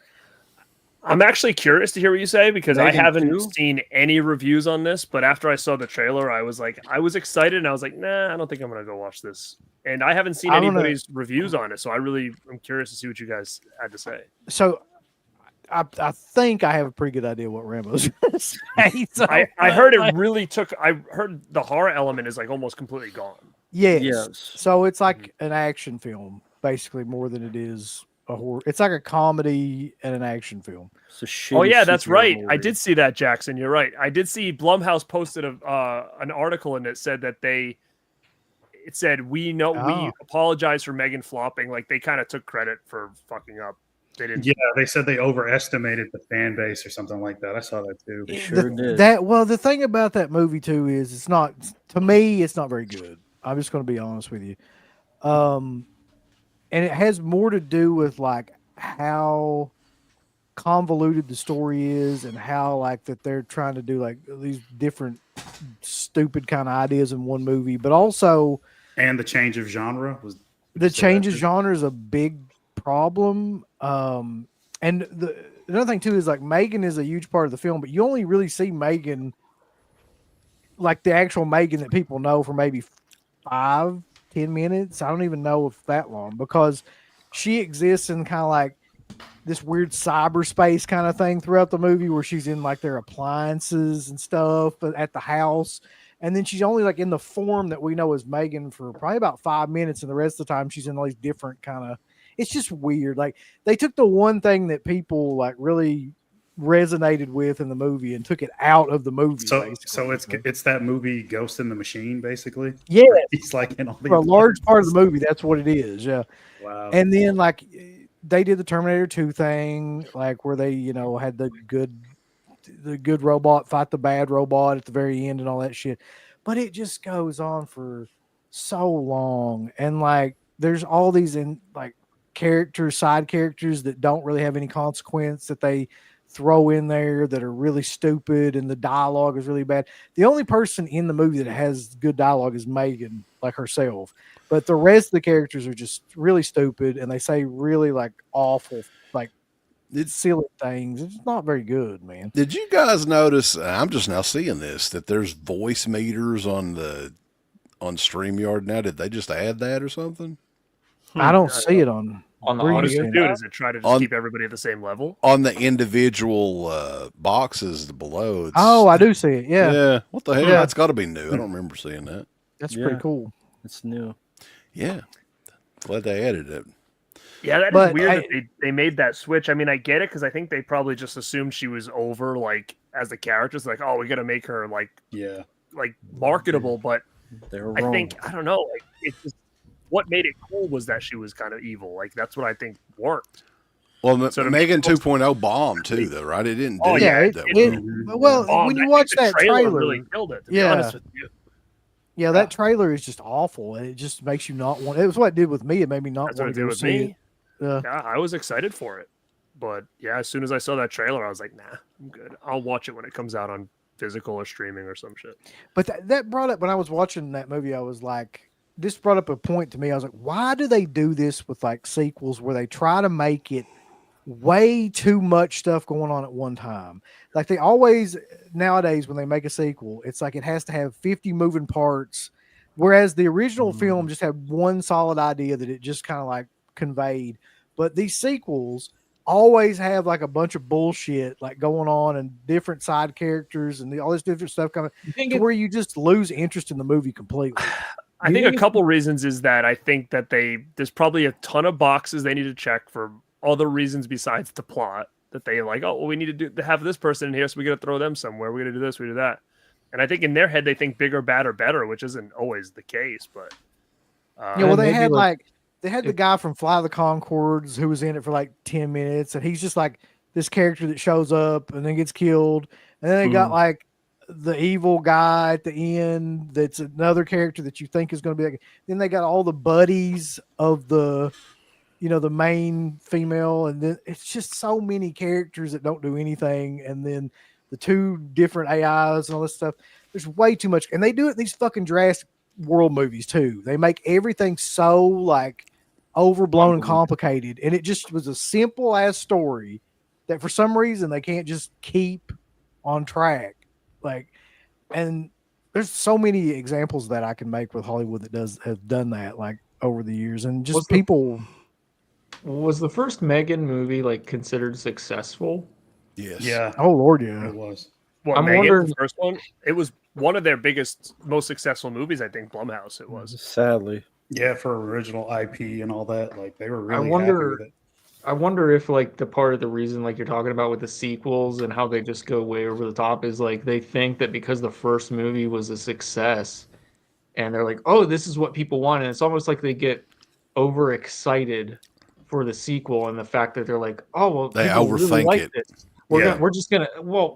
I'm actually curious to hear what you say because I Megan haven't 2? seen any reviews on this. But after I saw the trailer, I was excited, and I was like, nah, I don't think I'm gonna go watch this. And I haven't seen anybody's reviews on it, so I'm curious to see what you guys had to say. So I think I have a pretty good idea what Rambo's gonna say. So, I heard it really I heard the horror element is like almost completely gone. yes. So it's like an action film, basically, more than it is a horror. It's like a comedy and an action film. Oh yeah, that's right. I did see that, Jackson. You're right. I did see Blumhouse posted an article, and it said that we apologize for Megan flopping. Like they kind of took credit for fucking up. They didn't. Yeah, they said they overestimated the fan base or something like that. I saw that too. Sure did. The thing about that movie too is it's not very good. I'm just going to be honest with you. And it has more to do with like how convoluted the story is and how like that they're trying to do like these different stupid kind of ideas in one movie, but also and the change of genre was the change of genre is a big problem. And another thing too is like Megan is a huge part of the film, but you only really see Megan, like the actual Megan that people know, for maybe 5-10 minutes. I don't even know if that long, because she exists in kind of like this weird cyberspace kind of thing throughout the movie where she's in like their appliances and stuff at the house. And then she's only like in the form that we know as Megan for probably about 5 minutes. And the rest of the time she's in all these different kind of, it's just weird. Like they took the one thing that people like really resonated with in the movie and took it out of the movie. So it's that movie Ghost in the Machine, basically. Yeah. He's like in all For a large part of the movie, that's what it is. Yeah. Wow. And then like they did the Terminator 2 thing, like where they, you know, had the good robot fight the bad robot at the very end and all that shit. But it just goes on for so long. And like there's all these side characters that don't really have any consequence that they throw in there that are really stupid, and the dialogue is really bad. The only person in the movie that has good dialogue is Megan, like herself. But the rest of the characters are just really stupid, and they say really like awful, like silly things. It's not very good, man. Did you guys notice? I'm just now seeing this that there's voice meters on StreamYard now. Did they just add that or something? I don't see it on On the where you What does audio. it seeing do? it? Does it try to just On- keep everybody at the same level? On the individual boxes below. It's, Oh, I do see it. Yeah, yeah. What the hell? Yeah. That's got to be new. I don't remember seeing that. that's Yeah. pretty cool. It's new. Yeah. Glad they added it. Yeah, that is But weird I- that they made that switch. I mean, I get it because I think they probably just assumed she was over, like as the characters, like, oh, we got to make her like marketable. But They were I wrong. think I don't know. Like, it's just what made it cool was that she was kind of evil. Like that's what I think worked. Well, So to Megan make- 2.0 bombed too, though, right? It didn't do Oh, yeah, that it- well. well, Oh, when I you think watch the that trailer, really killed it. To be Yeah. honest with you, yeah, that trailer is just awful, and it just makes you not want. It was what it did with me. It made me not that's what want it to did go with see me. it. Yeah. Yeah, I was excited for it, but yeah, as soon as I saw that trailer, I was like, nah, I'm good. I'll watch it when it comes out on physical or streaming or some shit. But that brought up when I was watching that movie. I was like, this brought up a point to me. I was like, why do they do this with like sequels where they try to make it way too much stuff going on at one time? Like they always nowadays when they make a sequel, it's like it has to have 50 moving parts, whereas the original film just had one solid idea that it just kind of like conveyed. But these sequels always have like a bunch of bullshit like going on and different side characters and all this different stuff coming You think to where you just lose interest in the movie completely. I think a couple reasons is that I think that there's probably a ton of boxes they need to check for other reasons besides the plot that they like, oh, well, we need to have this person in here, so we got to throw them somewhere. We got to do this, we do that. And I think in their head, they think bigger, badder, better, which isn't always the case. But Yeah, well, they maybe had like- they had the guy from Fly the Conchords who was in it for like 10 minutes, and he's just like this character that shows up and then gets killed. And then they got like the evil guy at the end that's another character that you think is going to be like. Then they got all the buddies of the the main female, and then it's just so many characters that don't do anything, and then the two different AIs and all this stuff. There's way too much, and they do it in these fucking Jurassic World movies too. They make everything so like overblown and complicated, and it just was a simple ass story that for some reason they can't just keep on track. Like, and there's so many examples that I can make with Hollywood that have done that like over the years, and just Was the- people. Was the first Megan movie like considered successful? Yes. Yeah, Oh Lord, yeah. it was. what I'm Megan, wondering- the first one, it was one of their biggest, most successful movies. I think Blumhouse it was. Sadly. Yeah, for original IP and all that, like they were really wonder- happy with it. I wonder if like the part of the reason like you're talking about with the sequels and how they just go way over the top is like they think that because the first movie was a success and they're like, oh, this is what people want, and it's almost like they get overexcited for the sequel and the fact that they're like, oh well, They people really overthink like it. this. Yeah. We're just gonna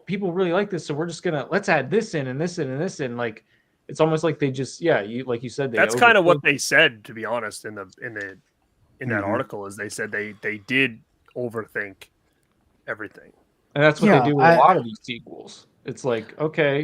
people really like this, so we're just gonna let's add this in and this in and this in. Like it's almost like they just you like you said they That's kind of overthink. what they said, to be honest, in that Mhm. article. Is they said they did overthink everything. And that's what Yeah, they do with I- a lot of these sequels. It's like, okay,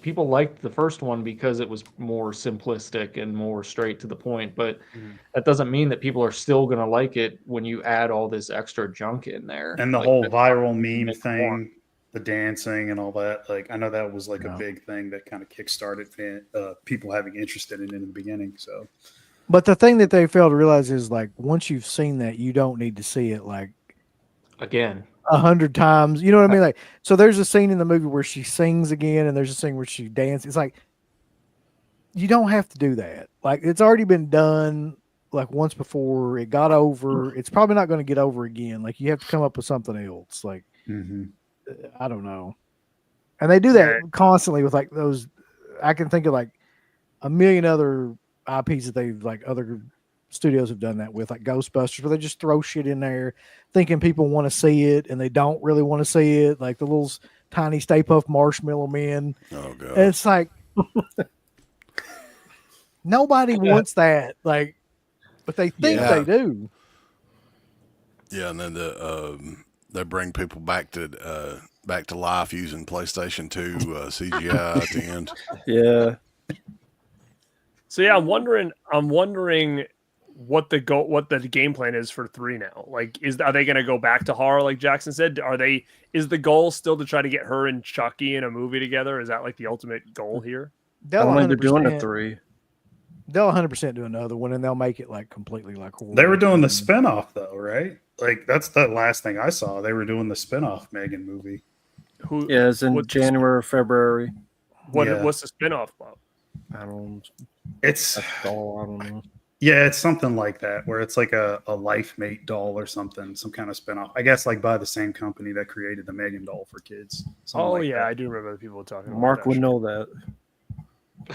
people liked the first one because it was more simplistic and more straight to the point, but Mhm. that doesn't mean that people are still going to like it when you add all this extra junk in there. And the Like, whole that's viral what meme makes it thing, more. the dancing and all that. Like I know that was like Yeah. a big thing that kind of kickstarted people having interest in it in the beginning. So But the thing that they fail to realize is like once you've seen that, you don't need to see it like Again, 100 times. You know what I mean? Like, so there's a scene in the movie where she sings again, and there's a scene where she dances. It's like you don't have to do that. Like it's already been done like once before. It got over. It's probably not going to get over again. Like you have to come up with something else. Like I don't know. And they do that constantly with like those. I can think of like a million other IPs that they've like other studios have done that with, like Ghostbusters, where they just throw shit in there thinking people want to see it and they don't really want to see it, like the little tiny Stay Puft Marshmallow Men. Oh god. And it's like nobody wants that, like, but they think Yeah. they do. Yeah, and then they bring people back to life using PlayStation 2 CGI at the end. Yeah. So yeah, I'm wondering what the game plan is for 3 now. Like, are they going to go back to horror like Jackson said? Is the goal still to try to get her and Chucky in a movie together? Is that like the ultimate goal here? I don't think they're doing a 3. They'll 100% do another one, and they'll make it like completely like horror. They were doing the spinoff though, right? Like that's the last thing I saw. They were doing the spinoff Megan movie. Yeah, it's in January or February. What's the spinoff about? I don't. It's That's all. I don't know. yeah, it's something like that where it's like a life mate doll or something, some kind of spinoff. I guess like by the same company that created the Megan doll for kids. Something Oh like yeah, that. I do remember the people talking about Mark that would shit. know that.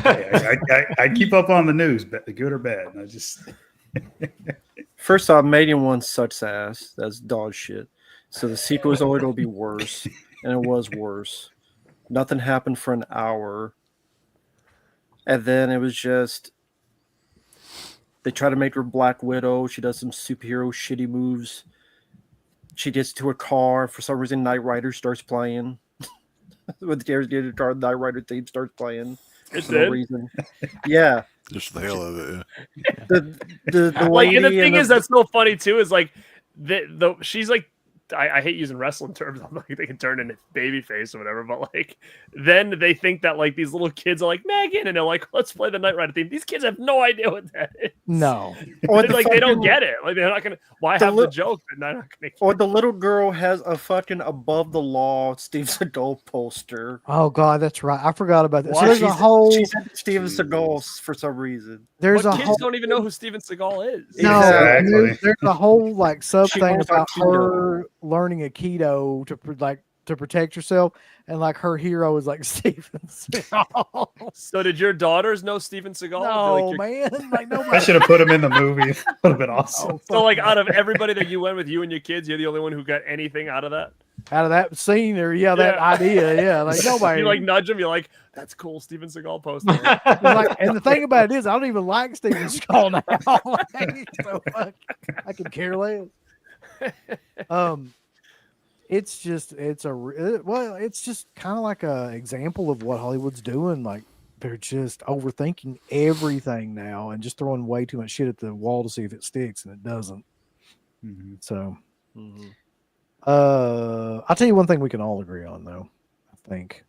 I keep up on the news, good or bad. And I just First off, Megan one sucks ass. That's dog shit. So the sequel was only going to be worse, and it was worse. Nothing happened for an hour, and then it was just they try to make her Black Widow. She does some superhero shitty moves. She gets to her car. For some reason, Knight Rider starts playing. With the car, Knight Rider theme starts playing. It For no did? reason. Yeah. Just the hell of it. The Like, and the lady thing and is that's so funny too is like she's like I hate using wrestling terms. I'm like they can turn into baby face or whatever, but like then they think that like these little kids are like Megan and they're like, let's play the Knight Rider theme. These kids have no idea what that is. No. Or It's the like they don't fucking- get it. Like they're not gonna why the have li- the joke but they're not gonna Or the little girl has a fucking above the law Steve Seagal poster. Oh God, that's right. I forgot about that. So Why? there's a whole. She's Steven Seagal for some reason. There's but a kids whole. don't even know who Steven Seagal is. No, Exactly. there's a whole like sub She thing learns about Aikido. her learning Aikido to protect herself, and like her hero is like Steven Seagal. So did your daughters know Steven Seagal? No, Like, man, like I nobody. should have put him in the movie. That would have been awesome. Oh, so like out of everybody that you went with, you and your kids, you're the only one who got anything out of that. Out of that scene or that Yeah. idea, yeah, like nobody. You like nudge him. You're like, "That's cool, Steven Seagal posted." Like, and the thing about it is, I don't even like Steven Seagal now. Like, so I could care less. It's just it's just kind of like a example of what Hollywood's doing. Like they're just overthinking everything now and just throwing way too much shit at the wall to see if it sticks, and it doesn't. Mhm. So, Mm-hmm. I'll tell you one thing we can all agree on, though. I think.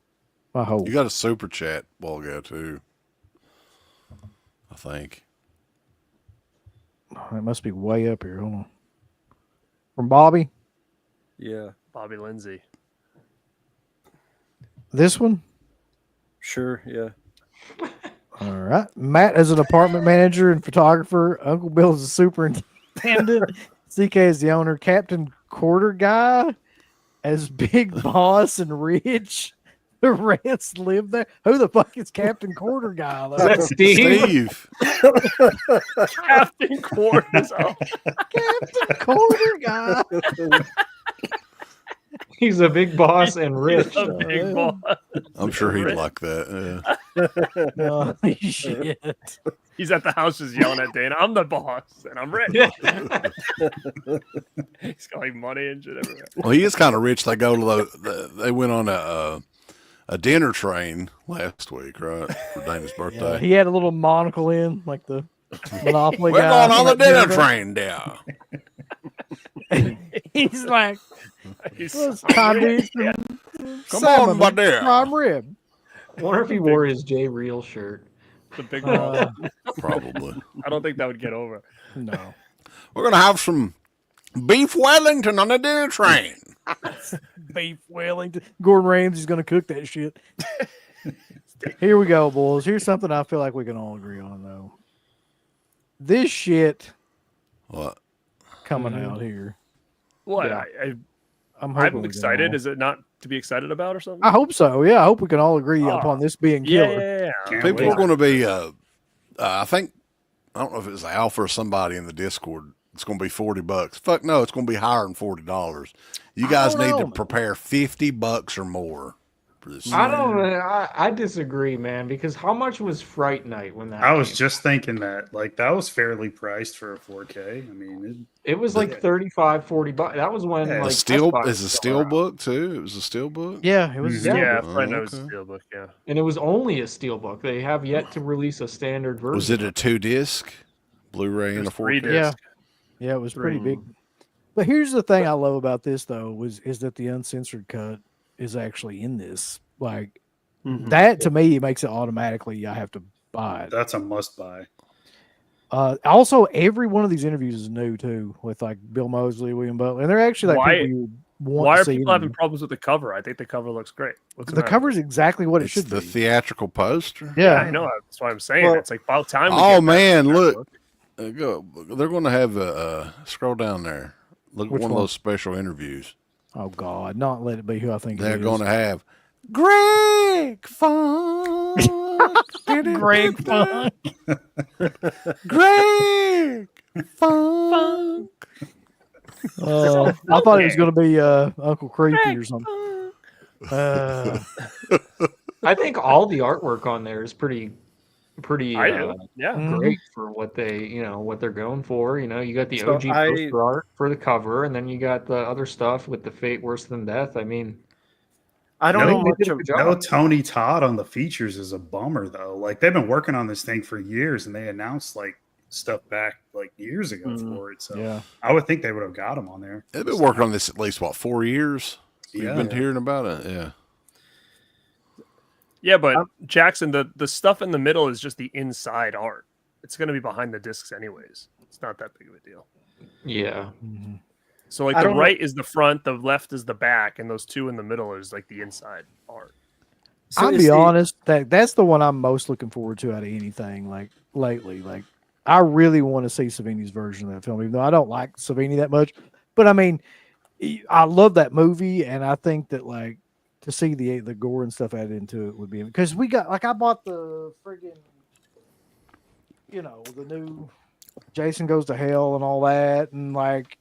I hope. You got a super chat while ago too. I think. It must be way up here. Hold on. From Bobby. Yeah, Bobby Lindsay. This one. sure. Yeah. All right. Matt is an apartment manager and photographer. Uncle Bill is a superintendent. CK is the owner. Captain Quarter Guy as Big Boss and Rich. The rest live there. Who the fuck is Captain Quarter Guy? Is that Steve? Captain Quarters. Oh, Captain Quarter Guy. He's a big boss and rich. a big boss. I'm sure he'd like that. Yeah. Oh, shit. He's at the house just yelling at Dana. I'm the boss and I'm rich. He's got like money and shit everywhere. Well, he is kind of rich. They go to they went on a dinner train last week, right, for Dana's birthday. He had a little monocle in, like the Monopoly We're guy. going on the from that dinner dinner. train now. He's like, He's let's so try rich. this. Come on, my dear. Prime rib. I wonder if he wore his J Real shirt. The big boss. Probably. I don't think that would get over. No. We're gonna have some beef Wellington on the dinner train. Beef Wellington. Gordon Ramsay's going to cook that shit. Here we go, boys. Here's something I feel like we can all agree on, though. This shit What? coming out here. What? Yeah. I'm I'm hoping we can excited. all- Is it not to be excited about or something? I hope so. Yeah, I hope we can all agree Oh. upon this being Yeah, killer. yeah, yeah. Can't People wait. are going to be. I think I don't know if it was Alpha or somebody in the Discord. It's going to be $40. Fuck no, it's going to be higher than $40. You guys don't need know, to man. prepare $50 or more for this. I don't. I disagree, man. Because how much was Fright Night when that? I was came just thinking that, like, that was fairly priced for a 4K. I mean, It was like 35, 40 bucks. That was when Yeah. like A steel Best Buy is was a still steel around. book too. It was a steel book. Yeah, it was Mhm. still Yeah, Oh, Friday Night was a okay. steelbook. Yeah. And it was only a steelbook. They have yet to release a standard version. Was it a of 2-disc, Blu-ray, and a There's 4K? 3 Yeah. discs. Yeah, it was pretty Three. big. But here's the thing I love about this though is that the uncensored cut is actually in this. Like Mhm. that to me makes it automatically I have to buy it. that's a must buy. Also, every one of these interviews is new too, with like Bill Moseley, William Butler, and they're actually like Why- people you want Why to are see. people having anyway. problems with the cover? I think the cover looks great. What's The cover is exactly what it It's should the be. theatrical poster. Yeah, Yeah, I know. That's what I'm saying. Well- It's like about time. We Oh get back man, to that look. look. They're going to have a scroll down there. Look at Which one of one? those special interviews. Oh God, not let it be who I think They're it going is. to have Greg Funk. Greg Funk. Greg Funk. I thought it was going to be Uncle Creepy or something. I think all the artwork on there is pretty I do. Yeah. Mhm. great for what what they're going for. You got the So OG poster art for the cover, and then you got the other stuff with the Fate Worse Than Death. I mean, I don't I know think they much did a of. good job. No Tony Todd on the features is a bummer though. Like they've been working on this thing for years, and they announced like stuff back like years ago for it. So Yeah. I would think they would have got him on there. They've been working on this at least, 4 years? Yeah. You've been hearing about it? Yeah. Yeah, but Jackson, the stuff in the middle is just the inside art. It's going to be behind the discs anyways. It's not that big of a deal. Yeah, Mhm. So like I the don't know- right is the front, the left is the back, and those two in the middle is like the inside art. So I'll is be the- honest, that's the one I'm most looking forward to out of anything like lately. Like I really want to see Savini's version of that film, even though I don't like Savini that much. But I mean, I love that movie, and I think that like to see the gore and stuff added into it would be because we got like I bought the friggin' the new Jason Goes to Hell and all that, and like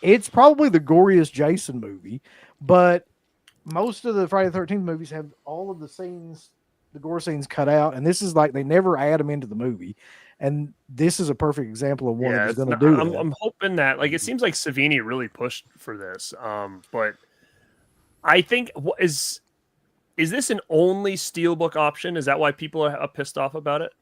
it's probably the goriest Jason movie, but most of the Friday the 13th movies have all of the scenes, the gore scenes cut out, and this is like they never add them into the movie, and this is a perfect example of one that's it's going to not- do I'm, that. I'm hoping that like it seems like Savini really pushed for this. But I think is this an only steelbook option? Is that why people are pissed off about it?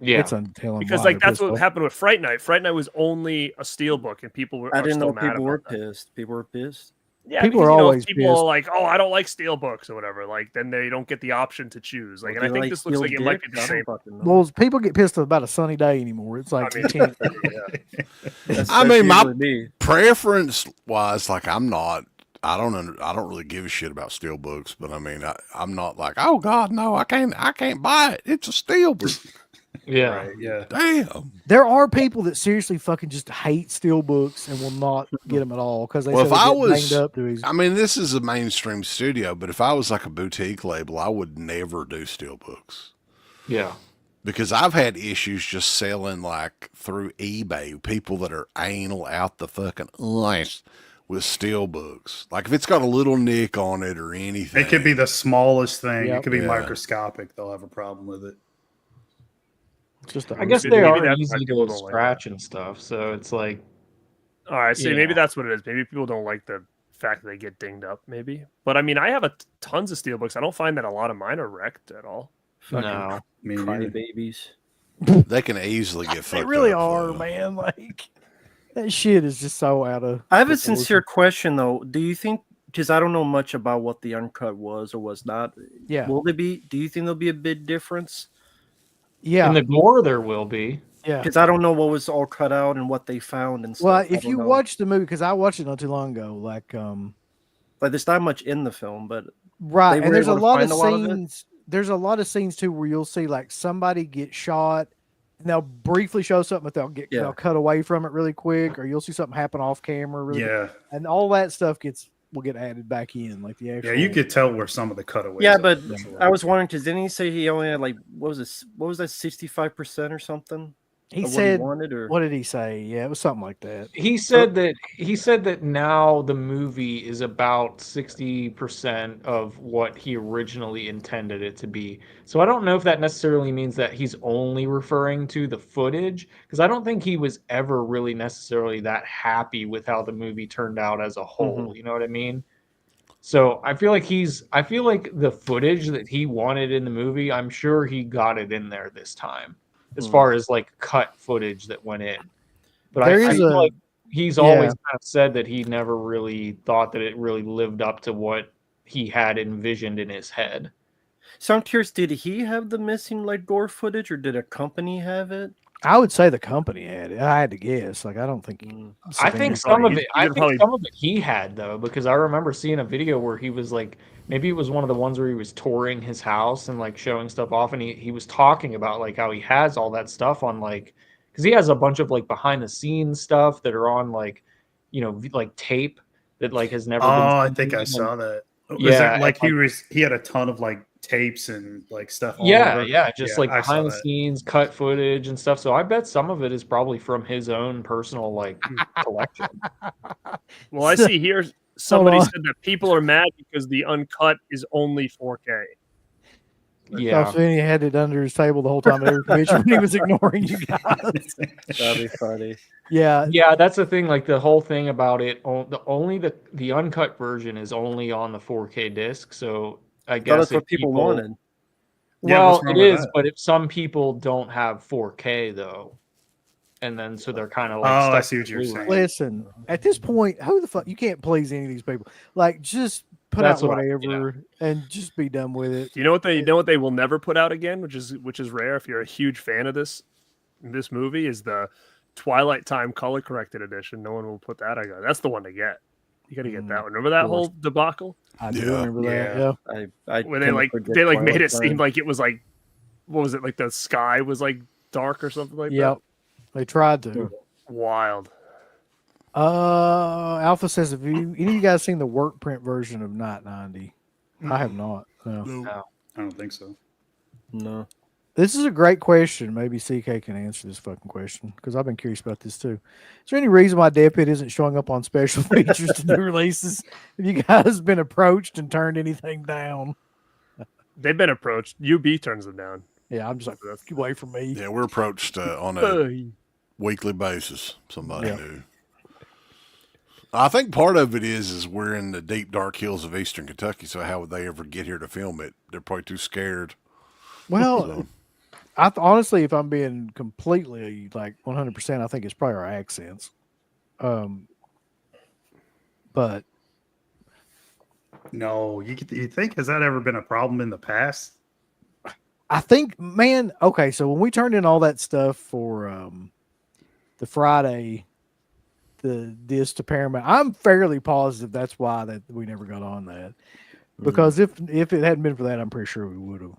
yeah. It's untelling Because why like they're that's pissed what off. happened with Fright Night. Fright Night was only a steelbook, and people were. I are didn't still know mad people were about that. pissed. People were pissed. Yeah, People because, are always people pissed. are like, "Oh, I don't like steelbooks or whatever." Like, then they don't get the option to choose. Like, Well, and I do you think this looks steel like it might be dick? the I same. don't fucking know. Well, people get pissed about a sunny day anymore. It's like I you mean, can't. yeah. That's I mean, my- usually me. Preference wise, like I don't really give a shit about steel books, but I mean, I'm not like, oh God, no, I can't buy it. It's a steel book. Yeah. Right. Yeah. Damn. There are people that seriously fucking just hate steel books and will not get them at all because they Well, say if they I get was- banged up too easy. I mean, this is a mainstream studio, but if I was like a boutique label, I would never do steel books Yeah. because I've had issues just selling like through eBay, people that are anal out the fucking ass with steel books. Like if it's got a little nick on it or anything, It could be the smallest thing. Yep. It could be Yeah. microscopic. They'll have a problem with it. It's just a I guess Maybe they are that's why easy people to don't like scratch and stuff. So it's like, All right, so maybe Yeah. that's what it is. Maybe people don't like the fact that they get dinged up. Maybe, but I mean, I have tons of steelbooks. I don't find that a lot of mine are wrecked at all. Fucking no. Me cry neither. babies. they can easily get fucked They really up, are, though. man. Like that shit is just so out of. I have a proportion. sincere question though. Do you think? Because I don't know much about what the uncut was or was not. Yeah, Will there be? Do you think there'll be a big difference? yeah, In the gore, there will be. yeah. Because I don't know what was all cut out and what they found and stuff. Well, I if don't you know. watch the movie, because I watched it not too long ago, like like there's not much in the film, but right, They and were there's a able to lot of find a lot of it? scenes. There's a lot of scenes too where you'll see like somebody get shot, and they'll briefly show something, but they'll cut away from it really quick, or you'll see something happen off camera, really, Yeah. and all that stuff will get added back in, like the actual. Yeah. You could tell where some of the cutaways. yeah, are. but I was wondering because didn't he say he only had like what was that 65% or something? He Or what he said, wanted, or what did he say? Yeah, it was something like that. He said that now the movie is about 60% of what he originally intended it to be. So I don't know if that necessarily means that he's only referring to the footage, because I don't think he was ever really necessarily that happy with how the movie turned out as a whole. You know what I mean? So I feel like the footage that he wanted in the movie, I'm sure he got it in there this time, as far as like cut footage that went in. But There I is feel a like he's yeah. always kind of said that he never really thought that it really lived up to what he had envisioned in his head. so I'm curious, did he have the missing like gore footage, or did a company have it? I would say the company had it. I had to guess. Like, I don't think. I think probably- some of he's- it. he's I gonna think probably- some of it he had though, because I remember seeing a video where he was like, maybe it was one of the ones where he was touring his house and like showing stuff off, and he was talking about like how he has all that stuff on like, because he has a bunch of like behind the scenes stuff that are on like, like tape that like has never been. Oh, I think seen, I and- saw that. Was Yeah, that like and, he had a ton of like tapes and like stuff all Yeah, over? yeah, just like I saw behind the that. scenes, cut footage and stuff. So I bet some of it is probably from his own personal like collection. Well, I see here somebody on. said that people are mad because the uncut is only 4K. Yeah. So Finney had it under his table the whole time at every convention when he was ignoring you guys. That'd be funny. Yeah, Yeah, that's the thing. Like the whole thing about it, the uncut version is only on the 4K disc. So I Thought guess that's what if people wanted. Yeah, well, what's wrong it with is, that? but if some people don't have 4K though, and then so they're kind of like Oh, I stuck see what with you're Blu-ray. saying. listen. At this point, who the fuck? You can't please any of these people. Like, just put That's out what I- whatever and just be done with it. You know what they will never put out again, which is rare if you're a huge fan of this movie, is the Twilight Time color corrected edition. No one will put that again. That's the one to get. You got to get that one. Remember that of course. whole debacle I do Yeah. remember that. Yeah. I where they can like forget they like made Twilight it seem Time. like it was like, what was it, like the sky was like dark or something like Yep. They tried to. that. Wild. Alpha says, have any of you guys seen the work print version of Night 90? I have not. No. I don't think so. No. This is a great question. Maybe CK can answer this fucking question because I've been curious about this too. Is there any reason why Deadpit isn't showing up on special features to new releases? Have you guys been approached and turned anything down? They've been approached. UB turns them down. Yeah, I'm just like, get away from me. Yeah, we're approached on a weekly basis. Somebody new. I think part of it is we're in the deep dark hills of eastern Kentucky. So how would they ever get here to film it? They're probably too scared. Well, So, honestly, if I'm being completely like 100%, I think it's probably our accents. But No, you think has that ever been a problem in the past? I think, man, okay, so when we turned in all that stuff for the Friday, the disc to Paramount, I'm fairly positive that's why that we never got on that. Because if it hadn't been for that, I'm pretty sure we would have.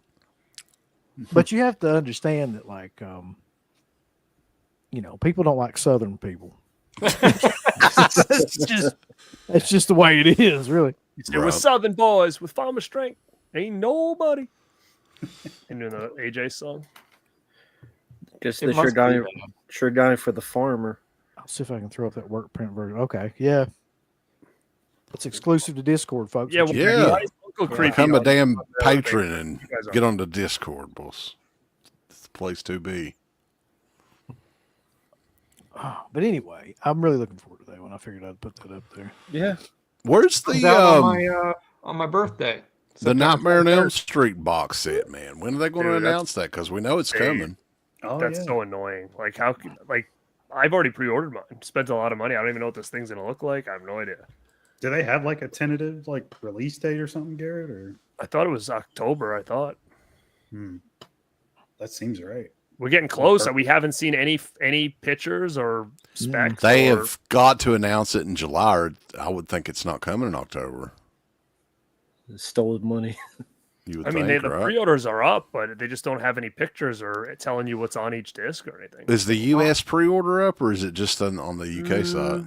But you have to understand that, like, people don't like Southern people. That's just the way it is, really. It was Southern boys with farmer strength. Ain't nobody. And then the AJ song. Just It the must be sure guy for the farmer. I'll see if I can throw up that work print version. Okay, yeah. It's exclusive to Discord, folks. Yeah, Which you well, can Yeah. get. why is Uncle Creepy become a on- damn on the other thing? patron and You guys are- get on the Discord, boss. It's the place to be. But anyway, I'm really looking forward to that one. I figured I'd put that up there. Yeah. Where's Comes the out on my birthday. the September Nightmare on 23rd. Elm Street box set, man? When are they going to Dude, that's- announce that? Because we know it's Hey, coming. Oh, That's yeah. so annoying. Like I've already pre-ordered mine. Spent a lot of money. I don't even know what this thing's gonna look like. I have no idea. Do they have like a tentative like release date or something, Garrett? Or I thought it was October. I thought that seems right. we're getting close. We haven't seen any pictures or specs. They or- have got to announce it in July, or I would think it's not coming in October. Stolen money. You would I mean, think, the right? pre-orders are up, but they just don't have any pictures or telling you what's on each disc or anything. Is the U.S. pre-order up, or is it just on the UK side?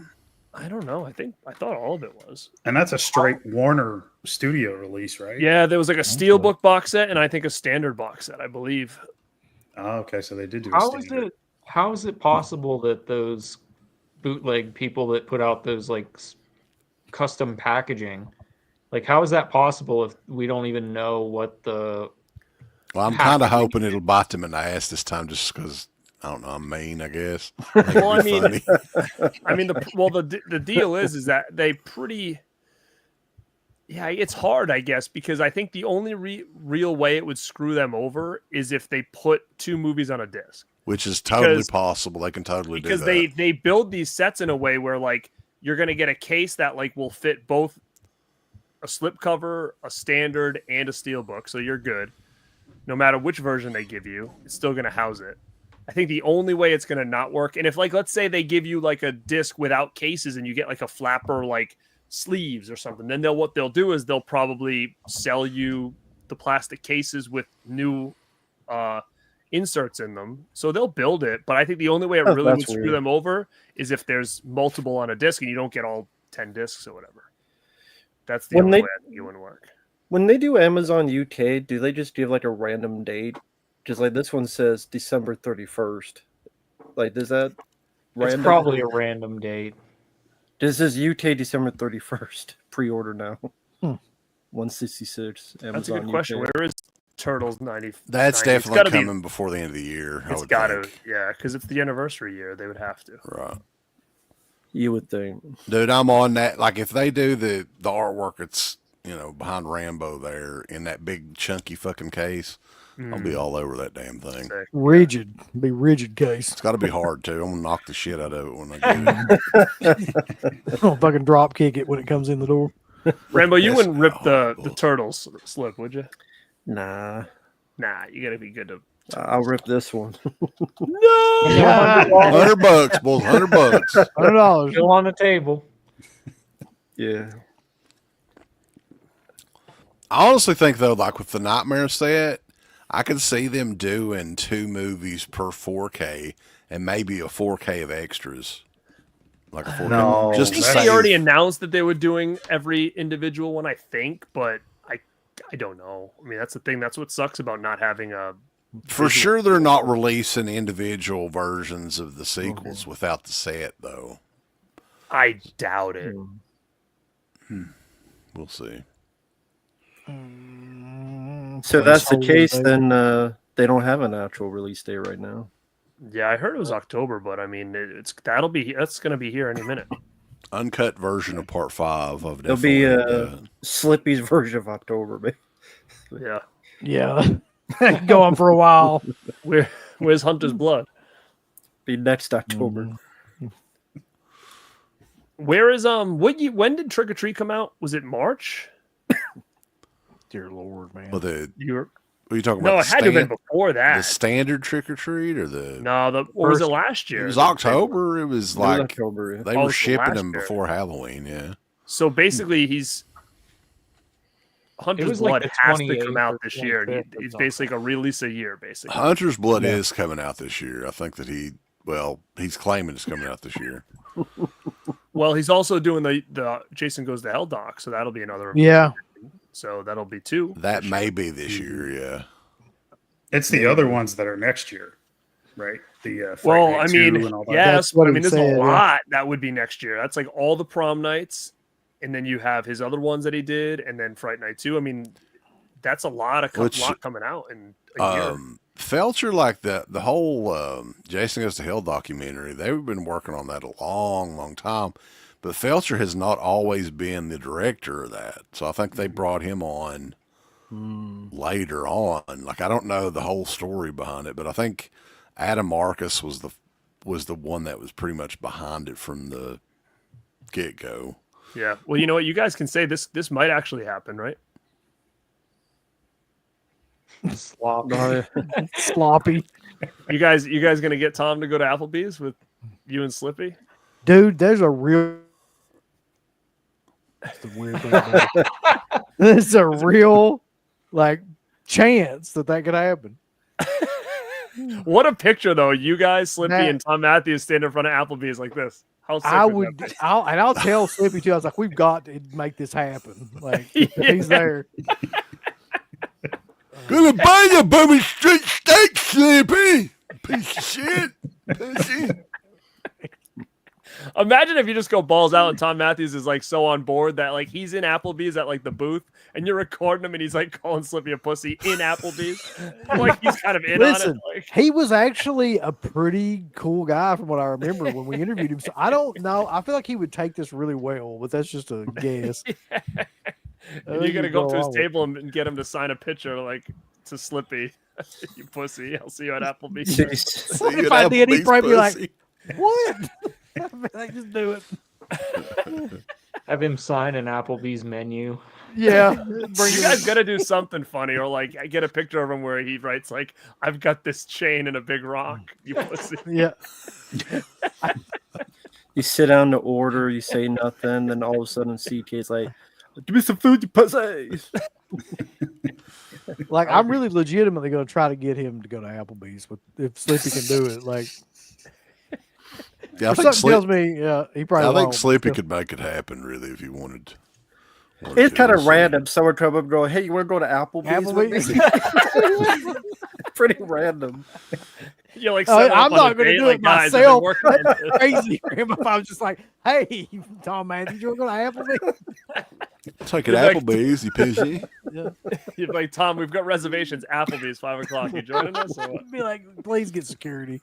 I don't know. I thought all of it was. And that's a straight Warner Studio release, right? Yeah, there was like a steelbook box set and I think a standard box set, I believe. Oh, okay, so they did do. How is it? how is it possible that those bootleg people that put out those like custom packaging, like how is that possible if we don't even know what the Well, I'm kind of hoping it'll bite them in the ass this time, just because I don't know. I'm mean, I guess. Well, I It'd be mean, funny. the deal is that they it's hard, I guess, because I think the only real way it would screw them over is if they put 2 movies on a disc. Which is totally possible. They can totally do that. Because they build these sets in a way where like you're going to get a case that like will fit both a slipcover, a standard, and a steelbook, so you're good. No matter which version they give you, it's still going to house it. I think the only way it's going to not work, and if like let's say they give you like a disc without cases and you get like a flapper like sleeves or something, then what they'll do is they'll probably sell you the plastic cases with new inserts in them. So they'll build it, but I think the only way it really would screw them over is if there's multiple on a disc and you don't get all 10 discs or whatever. That's the only way I think it wouldn't work. When they do Amazon UK, do they just give like a random date? Just like this one says December 31st. Like, does that It's probably a random date. This is UK December 31st. Pre-order now. 166. Amazon That's a good UK. question. Where is Turtles 90? That's 90? definitely coming before the end of the year. It's got to, yeah, because it's the anniversary year. They would have to. Right. You would think. Dude, I'm on that. Like, if they do the artwork, it's, behind Rambo there in that big chunky fucking case, I'll be all over that damn thing. Sick. Rigid. Be rigid case. It's got to be hard, too. I'm going to knock the shit out of it when I get it. I'll fucking drop kick it when it comes in the door. Rambo, you wouldn't rip the Turtles slip, would you? Nah. Nah, you got to be good to. I'll rip this one. No! $100, boys. $100. $100. Still on the table. Yeah. I honestly think, though, like with the Nightmare set, I could see them doing 2 movies per 4K and maybe a 4K of extras. Like a 4K. No, just I to think they save. already announced that they were doing every individual one, I think, but I don't know. I mean, that's the thing. That's what sucks about not having a. For sure, they're not releasing individual versions of the sequels without the set, though. I doubt it. We'll see. So that's the Placeholder, case, baby. then they don't have an actual release date right now. Yeah, I heard it was October, but I mean, that's going to be here any minute. Uncut version of Part 5 of There'll be definitely, Slippy's version of October, baby. Yeah. Yeah. Go on for a while. Where's Hunter's blood? Be next October. Where is when did Trick or Treat come out? Was it March? Dear Lord, man. Well, What are you talking no, about? it had to have been before the that. standard Trick or Treat or the? No, what was it last year? It was October. It was like October. Yeah. they Oh, were so shipping last them year. before Halloween. Yeah. So basically, Hunter's was like Blood the has to 28th come out or this year. 25th or It's something. basically a release a year, basically. Hunter's Blood is coming out this year. I think that he's claiming it's coming out this year. Well, he's also doing the Jason Goes to Hell doc, so that'll be another. Yeah. So that'll be 2. That may be this year. Yeah. It's the other ones that are next year, right? The Fright Well, Night I 2 mean, and all that. yes, That's what but I he mean, there's said, a yeah. lot that would be next year. That's like all the prom nights, and then you have his other ones that he did, and then Fright Night 2. I mean, that's a lot coming out in a year. Felcher, like the whole Jason Goes to Hell documentary, they've been working on that a long, long time. But Felcher has not always been the director of that. So I think they brought him on later on. Like, I don't know the whole story behind it, but I think Adam Marcus was the one that was pretty much behind it from the get-go. Yeah. Well, you know what? You guys can say this might actually happen, right? Sloppy. You guys gonna get Tom to go to Applebee's with you and Slippy? Dude, there's a real. That's the weird thing about it. There's a real, chance that could happen. What a picture, though! You guys, Slippy That- and Tom Matthews, stand in front of Applebee's like this. How sick I would would, that be? I'll tell Slippy too. I was like, we've got to make this happen. Like, if he's there. Gonna buy you bummy street steak, Slippy. Piece of shit. Imagine if you just go balls out and Tom Matthews is like so on board that like he's in Applebee's at like the booth and you're recording him and he's like calling Slippy a pussy in Applebee's. Like he's kind of in Listen, on it. Like, he was actually a pretty cool guy from what I remember when we interviewed him. So I don't know. I feel like he would take this really well, but that's just a guess. and you gotta go up to his table and get him to sign a picture like to Slippy. You pussy. I'll see you at Applebee's. If I did, he'd probably be like, "What?" Like, just do it. Have him sign an Applebee's menu. Yeah. You guys gotta do something funny, or like I get a picture of him where he writes like, "I've got this chain and a big rock." You pussy. Yeah. You sit down to order, you say nothing, then all of a sudden CK's like, "Give me some food, you pussy." Like, I'm really legitimately going to try to get him to go to Applebee's if Sleepy can do it. Like, Yeah, I something think tells me, he probably I think won't. Sleepy could make it happen, really, if you wanted. It's kind of random. Someone come up and go, "Hey, you want to go to Applebee's?" with me?" Applebee's. Pretty random. You're like, I'm not going to do it guys, I've been myself. working on That's this." crazy for him if I was just like, "Hey, Tom Matthews, you want to go to Applebee's?" Take it You're like- Applebee's, you pussy. You're like, "Tom, we've got reservations. Applebee's 5 o'clock. You joining us?" Or what? Be like, "Please get security."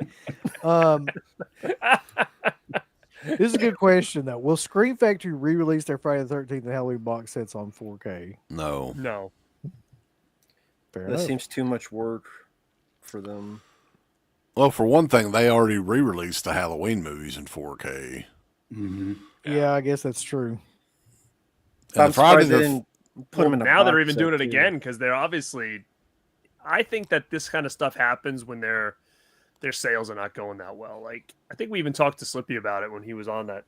This is a good question though. Will Scream Factory re-release their Friday the 13th and Halloween box sets on 4K? No. No. Fair That enough. seems too much work for them. Well, for one thing, they already re-released the Halloween movies in 4K. Mm-hmm. Yeah, I guess that's true. And I'm the Friday surprised they the didn't put Well, them in a now they're box even set, doing it too. again because they're obviously. I think that this kind of stuff happens when their sales are not going that well. Like I think we even talked to Slippy about it when he was on that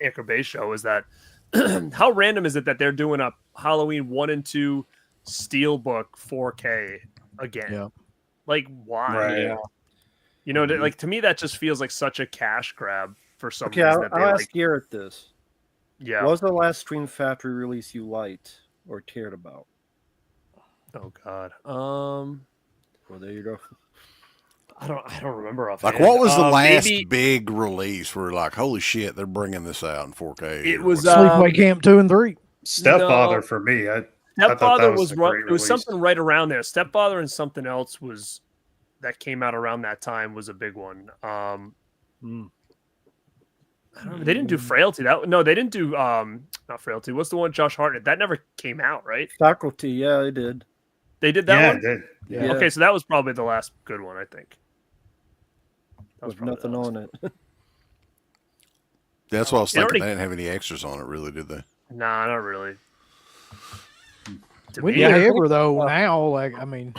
Anchor Bay show. Is that how random is it that they're doing a Halloween 1 and 2 Steelbook 4K again? Yeah. Like why? Right. Yeah. You know, like to me that just feels like such a cash grab for some Okay, reason. I'll, That they I'll like, ask Garrett this. yeah. What was the last Scream Factory release you liked or cared about? Oh God. Well, there you go. I don't remember off. Like, what was the last maybe big release where like, holy shit, they're bringing this out in 4K? it was Sleepaway Camp 2 and 3. Stepfather No. for me. I thought that Stepfather was was a right. great It was release. something right around there. Stepfather and something else was that came out around that time was a big one. I don't know. They didn't do Frailty. They didn't do not Frailty. What's the one with Josh Hartnett? That never came out, right? Faculty, yeah, they did. They did that Yeah, one. it did. Yeah. Okay, so that was probably the last good one, I think. That was With probably nothing the last on it. That's what I was It thinking. already- They didn't have any extras on it, really, did they? Nah, not really. To When me, did Yeah. they ever though? Now, like, I mean,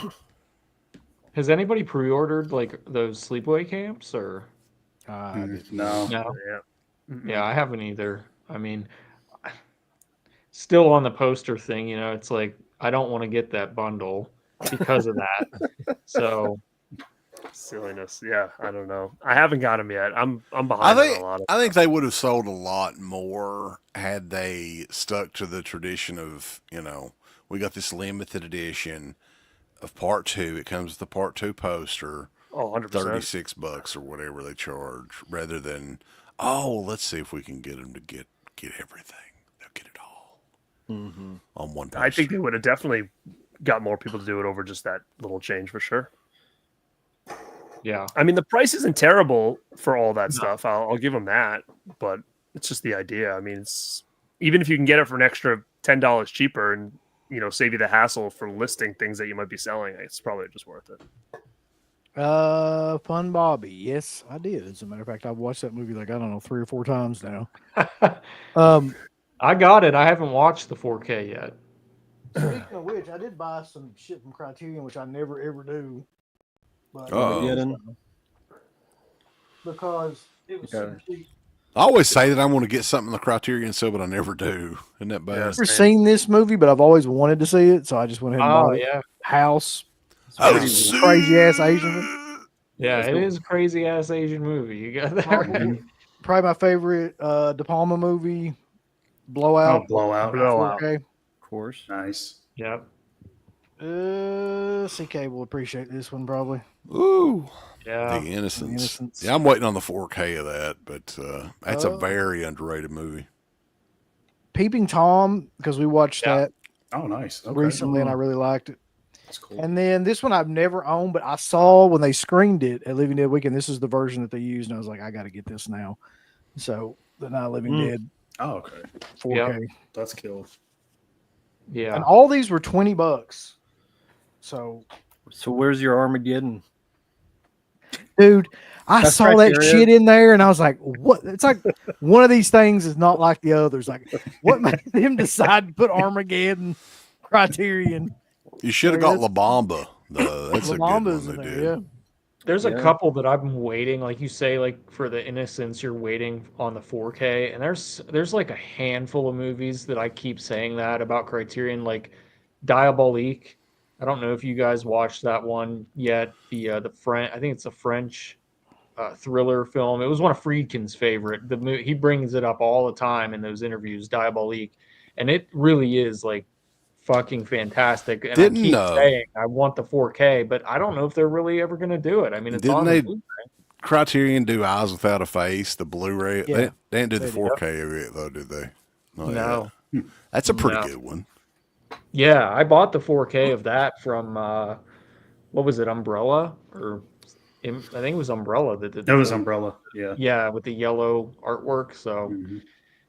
Has anybody pre-ordered like those sleepaway camps or? No. No. yeah. Mm-mm. Yeah, I haven't either. I mean, still on the poster thing, you know, it's like I don't want to get that bundle because of that. So Silliness. Yeah, I don't know. I haven't got them yet. I'm I behind on think a lot of. I think they would have sold a lot more had they stuck to the tradition of, you know, we got this limited edition of part 2. It comes with the part 2 poster, Oh, 100%. $36 or whatever they charge, rather than, oh, let's see if we can get them to get everything. They'll get it all on one poster. I think they would have definitely got more people to do it over just that little change for sure. yeah, I mean, the price isn't terrible for all that stuff. I'll give them that, but it's just the idea. I mean, it's even if you can get it for an extra $10 cheaper and save you the hassle for listing things that you might be selling, it's probably just worth it. Fun Bobby. Yes, I did. As a matter of fact, I've watched that movie like, I don't know, 3 or 4 times now. I got it. I haven't watched the 4K yet. Speaking of which, I did buy some shit from Criterion, which I never ever do. But Uh-oh. because it was super cheap. I always say that I want to get something in the Criterion sale, but I never do. Isn't that bad? Yeah. I've never seen this movie, but I've always wanted to see it, so I just went ahead and Oh bought it. yeah, House. Oh, Crazy ass Asian. yeah. It is a crazy ass Asian movie. You got that. Probably my favorite De Palma movie, Oh, Blowout. Blowout. 4K. Of course. Nice. Yep. CK will appreciate this one probably. Ooh, Yeah. The Innocents. Innocents. Yeah, I'm waiting on the 4K of that, but that's a Oh. very underrated movie. Peeping Tom, because we watched Yeah. that Oh, nice. Okay. recently and I really liked it. That's cool. And then this one I've never owned, but I saw when they screened it at Living Dead Weekend. This is the version that they used, and I was like, I got to get this now. So the Night of the Living Dead Oh, okay. 4K. That's killed. Yeah. And all these were $20. So, So where's your Armageddon? dude, I That's saw that Criterion. shit in there, and I was like, "What?" It's like one of these things is not like the others. Like, what made them decide to put Armageddon Criterion? You should have got La Bamba, though. That's La a good one Bamba's they in there, did. yeah. There's a Yeah. couple that I've been waiting, like you say, like for the Innocents, you're waiting on the 4K, and there's like a handful of movies that I keep saying that about Criterion, like Diabolique. I don't know if you guys watched that one yet. The French, I think it's a French thriller film. It was one of Friedkin's favorite. He brings it up all the time in those interviews, Diabolique, and it really is like fucking fantastic. And I keep saying I want the 4K, but I don't know if they're really ever going to do it. I mean, it's Didn't on they- the Criterion do Eyes Without a Face, the Blu-ray? Yeah. They didn't do the They did. 4K of it, though, did they? Oh, No. yeah. That's a pretty No. good one. Yeah, I bought the 4K of that from what was it, Umbrella? Or I think it was Umbrella that did That was the- Umbrella. Yeah. Yeah, with the yellow artwork. So Mhm.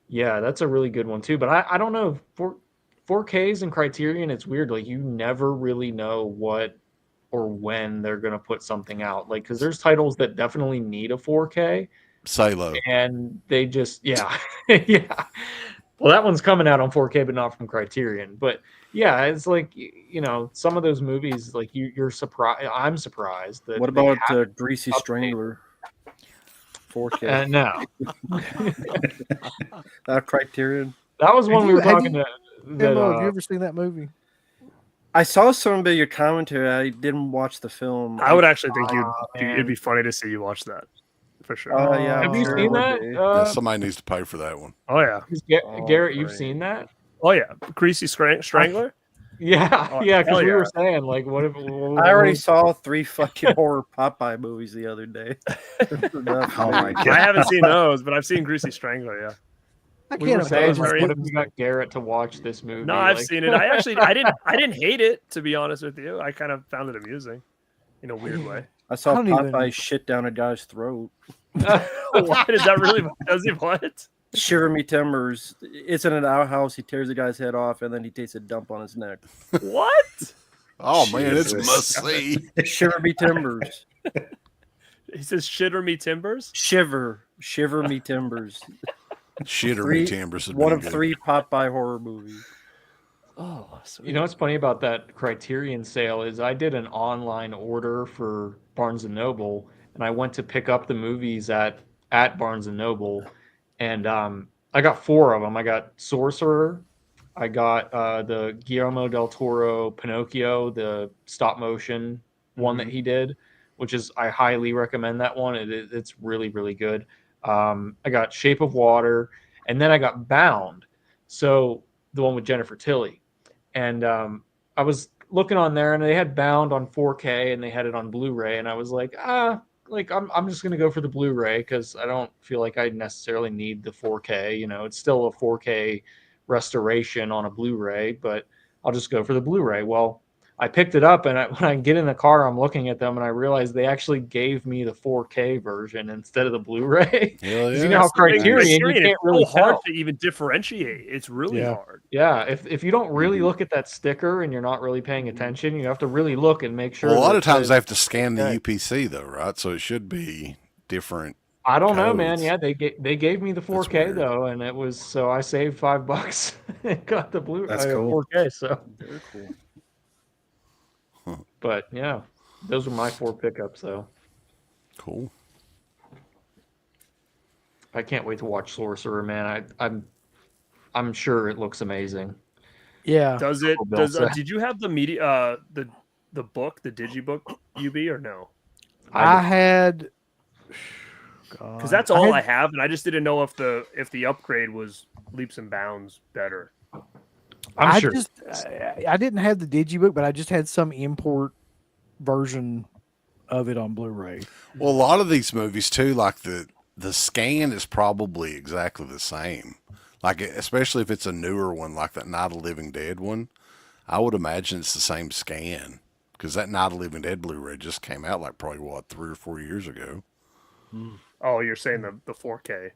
yeah, that's a really good one too. But I don't know, 4Ks and Criterion, it's weird. Like you never really know what or when they're gonna put something out. Like because there's titles that definitely need a 4K Salo. and they just yeah. Yeah. Well, that one's coming out on 4K, but not from Criterion. But yeah, it's like some of those movies, like you're surprised. I'm surprised that. What they about haven't Greasy updated. Strangler? 4K. No, Criterion. that was one we were talking to. Emma, have you ever seen that movie? I saw some of your commentary. I didn't watch the film. I would actually think man. it'd be funny to see you watch that for sure. Oh yeah. Have I'm you sure seen it would that? be. Yeah, somebody needs to pay for that one. Oh yeah, Garrett, you've great. seen that? oh yeah. Greasy Strangler. Yeah, Oh, yeah. Because hell we were yeah. saying like, what if I already saw 3 fucking horror Popeye movies the other day. Oh my god. I haven't seen those, but I've seen Greasy Strangler. Yeah. I We can't were saying, imagine. like, what if we got Garrett to watch this movie? No, I've Like- seen it. I didn't hate it, to be honest with you. I kind of found it amusing in a weird way. I saw I don't even- Popeye shit down a guy's throat. What is that really? Does he what? Shiver me timbers. It's in an outhouse. He tears the guy's head off, and then he takes a dump on his neck. What? Oh, man, it's Jesus. must see. Shiver me timbers. He says shitter me timbers. Shiver me timbers. Shitter Three- me timbers. One of 3 Popeye horror movies. Oh, sweet. You know what's funny about that Criterion sale is I did an online order for Barnes and Noble, and I went to pick up the movies at Barnes and Noble, and I got 4 of them. I got Sorcerer, I got the Guillermo del Toro Pinocchio, the stop motion one that he did, which is I highly recommend that one. It's really really good. I got Shape of Water, and then I got Bound, so the one with Jennifer Tilly. And I was looking on there, and they had Bound on 4K, and they had it on Blu-ray, and I was like, I'm just gonna go for the Blu-ray because I don't feel like I necessarily need the 4K. It's still a 4K restoration on a Blu-ray, but I'll just go for the Blu-ray. Well, I picked it up, and when I get in the car, I'm looking at them, and I realize they actually gave me the 4K version instead of the Blu-ray. Hell 'Cause yeah. you know how Criterion, you Criterion, can't it's really so hard tell. to even differentiate. It's really Yeah. hard. Yeah, if you don't really look at that sticker and you're not really paying attention, you have to really look and make sure. Well, a lot that of times it they have to scan the okay. UPC, though, right? So it should be different. I don't know, man. codes. Yeah, they gave me the 4K weird. though, and it was so I saved $5 and got the blue. That's cool. 4K. So, Very cool. but yeah, those were my 4 pickups. So Cool. I can't wait to watch Sorcerer, man. I'm sure it looks amazing. Yeah. Does it? Bill Does said. did you have the media? The book, the digibook, UB or no? I had. Because that's all I have, and I just didn't know if the upgrade was leaps and bounds better. I'm sure. I didn't have the digibook, but I just had some import version of it on Blu-ray. Well, a lot of these movies too, like the scan is probably exactly the same. Like especially if it's a newer one, like that Night of the Living Dead one, I would imagine it's the same scan because that Night of the Living Dead Blu-ray just came out like probably what 3 or 4 years ago. Oh, you're saying the 4K.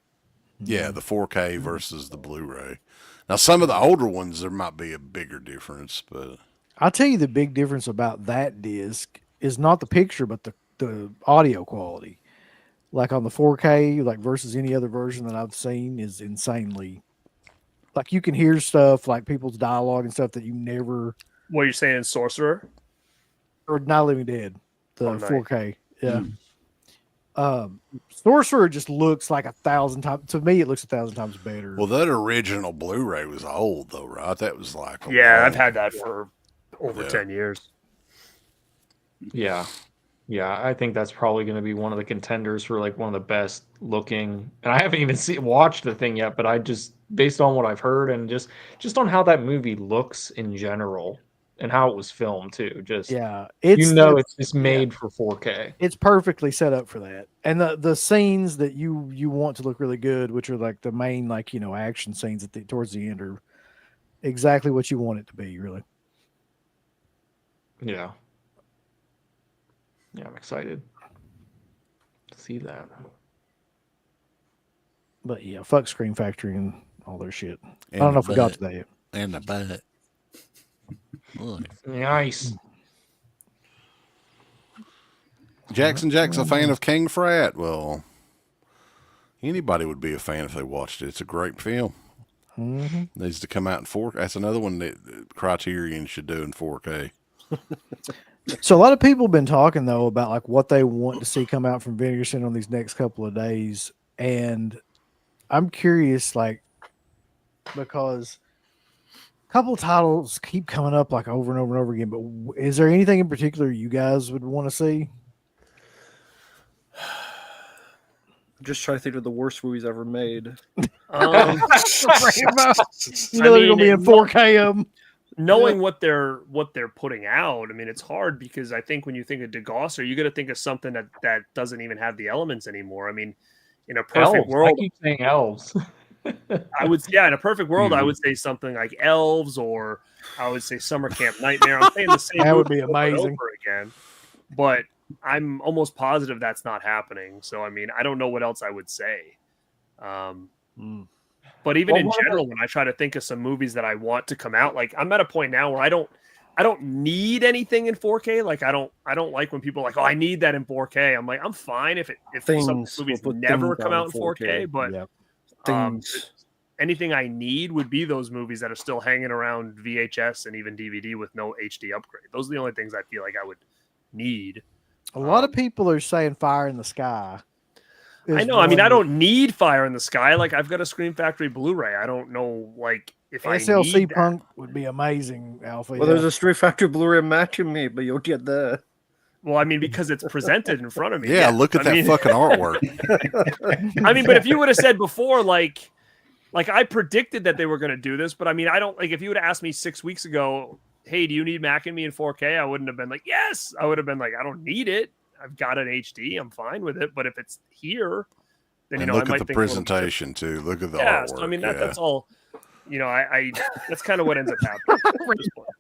Yeah, the 4K versus the Blu-ray. Now, some of the older ones there might be a bigger difference, but I'll tell you the big difference about that disc is not the picture, but the audio quality. Like on the 4K, like versus any other version that I've seen is insanely. Like you can hear stuff like people's dialogue and stuff that you never. What you're saying, Sorcerer? Or Not Living Dead, the Oh, nice. 4K. Yeah. Sorcerer just looks like 1,000 times. To me, it looks 1,000 times better. well, that original Blu-ray was old though, right? That was like Yeah, I've had that for over Yeah. 10 years. Yeah. Yeah, I think that's probably going to be one of the contenders for like one of the best looking. And I haven't even watched the thing yet, but I just based on what I've heard and just on how that movie looks in general and how it was filmed too. Just yeah, it's just made for 4K. It's perfectly set up for that. And the scenes that you want to look really good, which are like the main action scenes towards the end, are exactly what you want it to be, really. Yeah. Yeah, I'm excited to see that. But yeah, fuck Scream Factory and all their shit. And I don't know the if we got butt. to that yet. And the butt. Look. Nice. Jack's a fan of King Frat. Well, anybody would be a fan if they watched it. It's a great film. Mm-hmm. Needs to come out in 4K. That's another one that Criterion should do in 4K. So a lot of people have been talking though about like what they want to see come out from Vinegar Syndrome on these next couple of days, and I'm curious, like, because a couple of titles keep coming up like over and over and over again. But is there anything in particular you guys would want to see? Just try to think of the worst movies ever made. You know they're gonna be in 4K of them. Knowing what they're putting out, I mean, it's hard because I think when you think of DeGosser, you got to think of something that doesn't even have the elements anymore. I mean, in a perfect Elves. world, I keep saying elves. I would, in a perfect world, I would say something like Elves, or I would say Summer Camp Nightmare. I'm saying the same. That would be movie over and amazing. over again, but I'm almost positive that's not happening. So I mean, I don't know what else I would say. But even in general, when I try to think of some movies that I want to come out, like I'm at a point now where I don't need anything in 4K. Like I don't like when people are like, oh, I need that in 4K. I'm like, I'm fine if some movies never come out in 4K, but anything I need would be those movies that are still hanging around VHS and even DVD with no HD upgrade. Those are the only things I feel like I would need. A lot of people are saying Fire in the Sky. I know. I mean, I don't need Fire in the Sky. Like, I've got a Scream Factory Blu-ray. I don't know, like, if SLC I need Punk would be amazing, Alpha. Well, there's a Street Factory Blu-ray matching me, but you'll get that. Well, I mean, because it's presented in front of me. Yeah, look at that fucking artwork. I mean, but if you would have said before, like I predicted that they were going to do this, but I mean, I don't, like, if you would have asked me 6 weeks ago, hey, do you need Mac and Me in 4K? I wouldn't have been like, yes. I would have been like, I don't need it. I've got an HD. I'm fine with it. But if it's here, then, and I look might at the think presentation too. Look at the artwork. artwork. So, I mean, that's all, I that's kind of what ends up happening.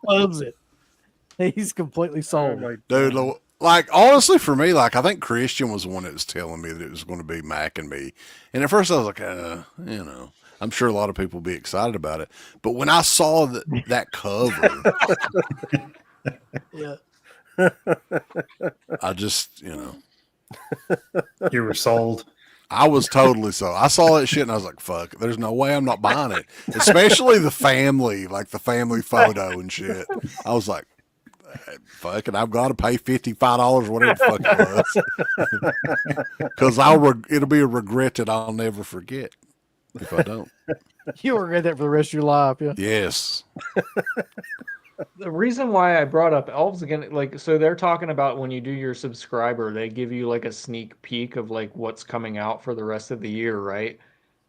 Loves it. He's completely sold. Dude, like, honestly, for me, like, I think Christian was the one that was telling me that it was going to be Mac and Me. And at first I was like, I'm sure a lot of people will be excited about it. But when I saw that cover, Yeah. I just, You were sold. I was totally sold. I saw that shit and I was like, fuck, there's no way I'm not buying it. Especially the family photo and shit. I was like, fuck it, I've got to pay $55 or whatever the fuck it was. Because it'll be a regret that I'll never forget if I don't. You'll regret that for the rest of your life, yeah. Yes. The reason why I brought up elves again, like, so they're talking about when you do your subscriber, they give you like a sneak peek of like what's coming out for the rest of the year, right?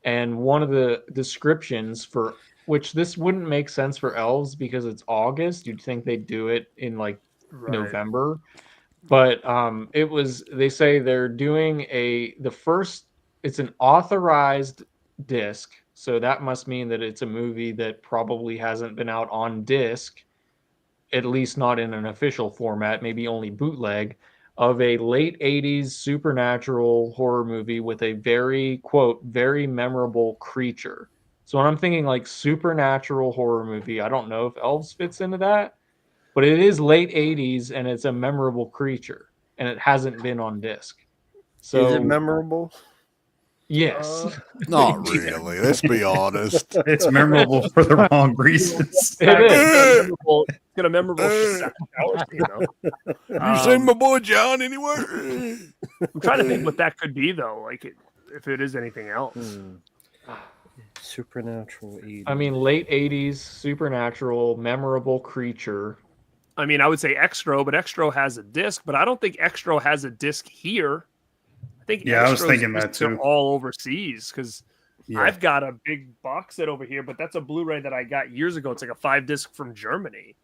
And one of the descriptions for which this wouldn't make sense for elves because it's August. You'd think they'd do it in like Right. November. But it was, they say they're doing it's an authorized disc. So that must mean that it's a movie that probably hasn't been out on disc, at least not in an official format, maybe only bootleg, of a late 80s supernatural horror movie with a very, quote, very memorable creature. So when I'm thinking like supernatural horror movie, I don't know if elves fits into that, but it is late 80s and it's a memorable creature and it hasn't been on disc. So Is it memorable? yes. Not really. Let's be honest. It's memorable for the wrong reasons. It is. It's got a memorable shower scene, though. You seen my boy John anywhere? I'm trying to think what that could be, though. Like, if it is anything else. Supernatural 80s. I mean, late 80s supernatural memorable creature. I mean, I would say Extro, but Extro has a disc, but I don't think Extro has a disc here. I think Yeah, I was Extro's thinking that discs are too. all overseas because Yeah. I've got a big box set over here, but that's a Blu-ray that I got years ago. It's like a 5-disc from Germany.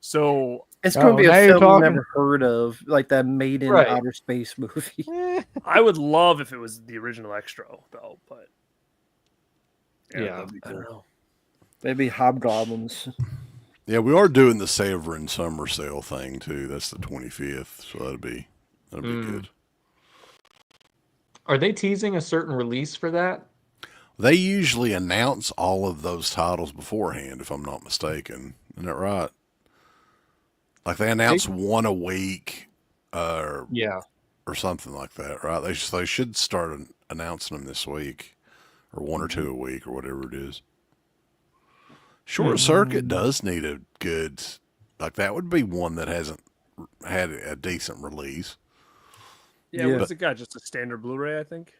So It's going to be now a you're film you've talking. never heard of, like that Made in Right. Outer Space movie. I would love if it was the original Extro, though. But Yeah. that'd be cool. I don't know. Maybe Hobgoblins. Yeah, we are doing the Severin summer sale thing too. That's the 25th, so that'd be good. Are they teasing a certain release for that? They usually announce all of those titles beforehand, if I'm not mistaken. Isn't that right? Like they announce one a week, Yeah. or something like that, right? They should start announcing them this week, or one or two a week, or whatever it is. Short Circuit does need a good, like that would be one that hasn't had a decent release. Yeah, Yeah. what's it got? Just a standard Blu-ray, I think.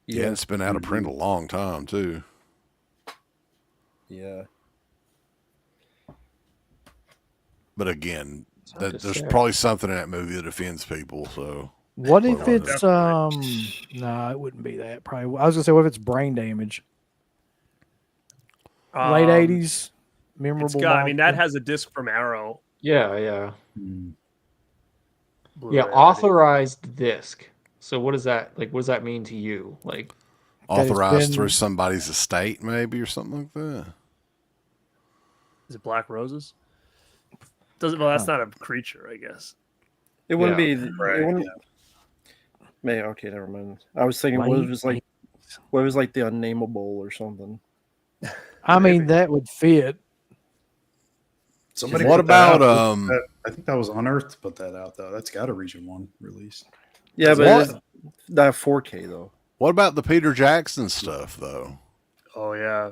Yeah, it's been out of print a long time too. Yeah. But again, hard to there's say. probably something in that movie that offends people. So What if Well, it's no, it wouldn't be that. Probably. I was gonna say, what if it's brain damage? Late '80s, memorable. It's got, I mean, that monster? has a disc from Arrow. Yeah, yeah. Blu-ray, Yeah, I think. authorized disc. So what does that like? What does that mean to you? Like, it's authorized been- through somebody's estate, maybe, or something like that. Is it Black Roses? Doesn't. Well, that's not a creature, I guess. It wouldn't Yeah, be. right, It wouldn't, Maybe, okay, never mind. I was thinking what it was like the Unnameable or something. I mean, that would fit. Somebody What put that about, out. I think that was Unearthed put that out though. That's got a Region 1 release. Yeah, but What? it's not 4K though. What about the Peter Jackson stuff, though? Oh yeah,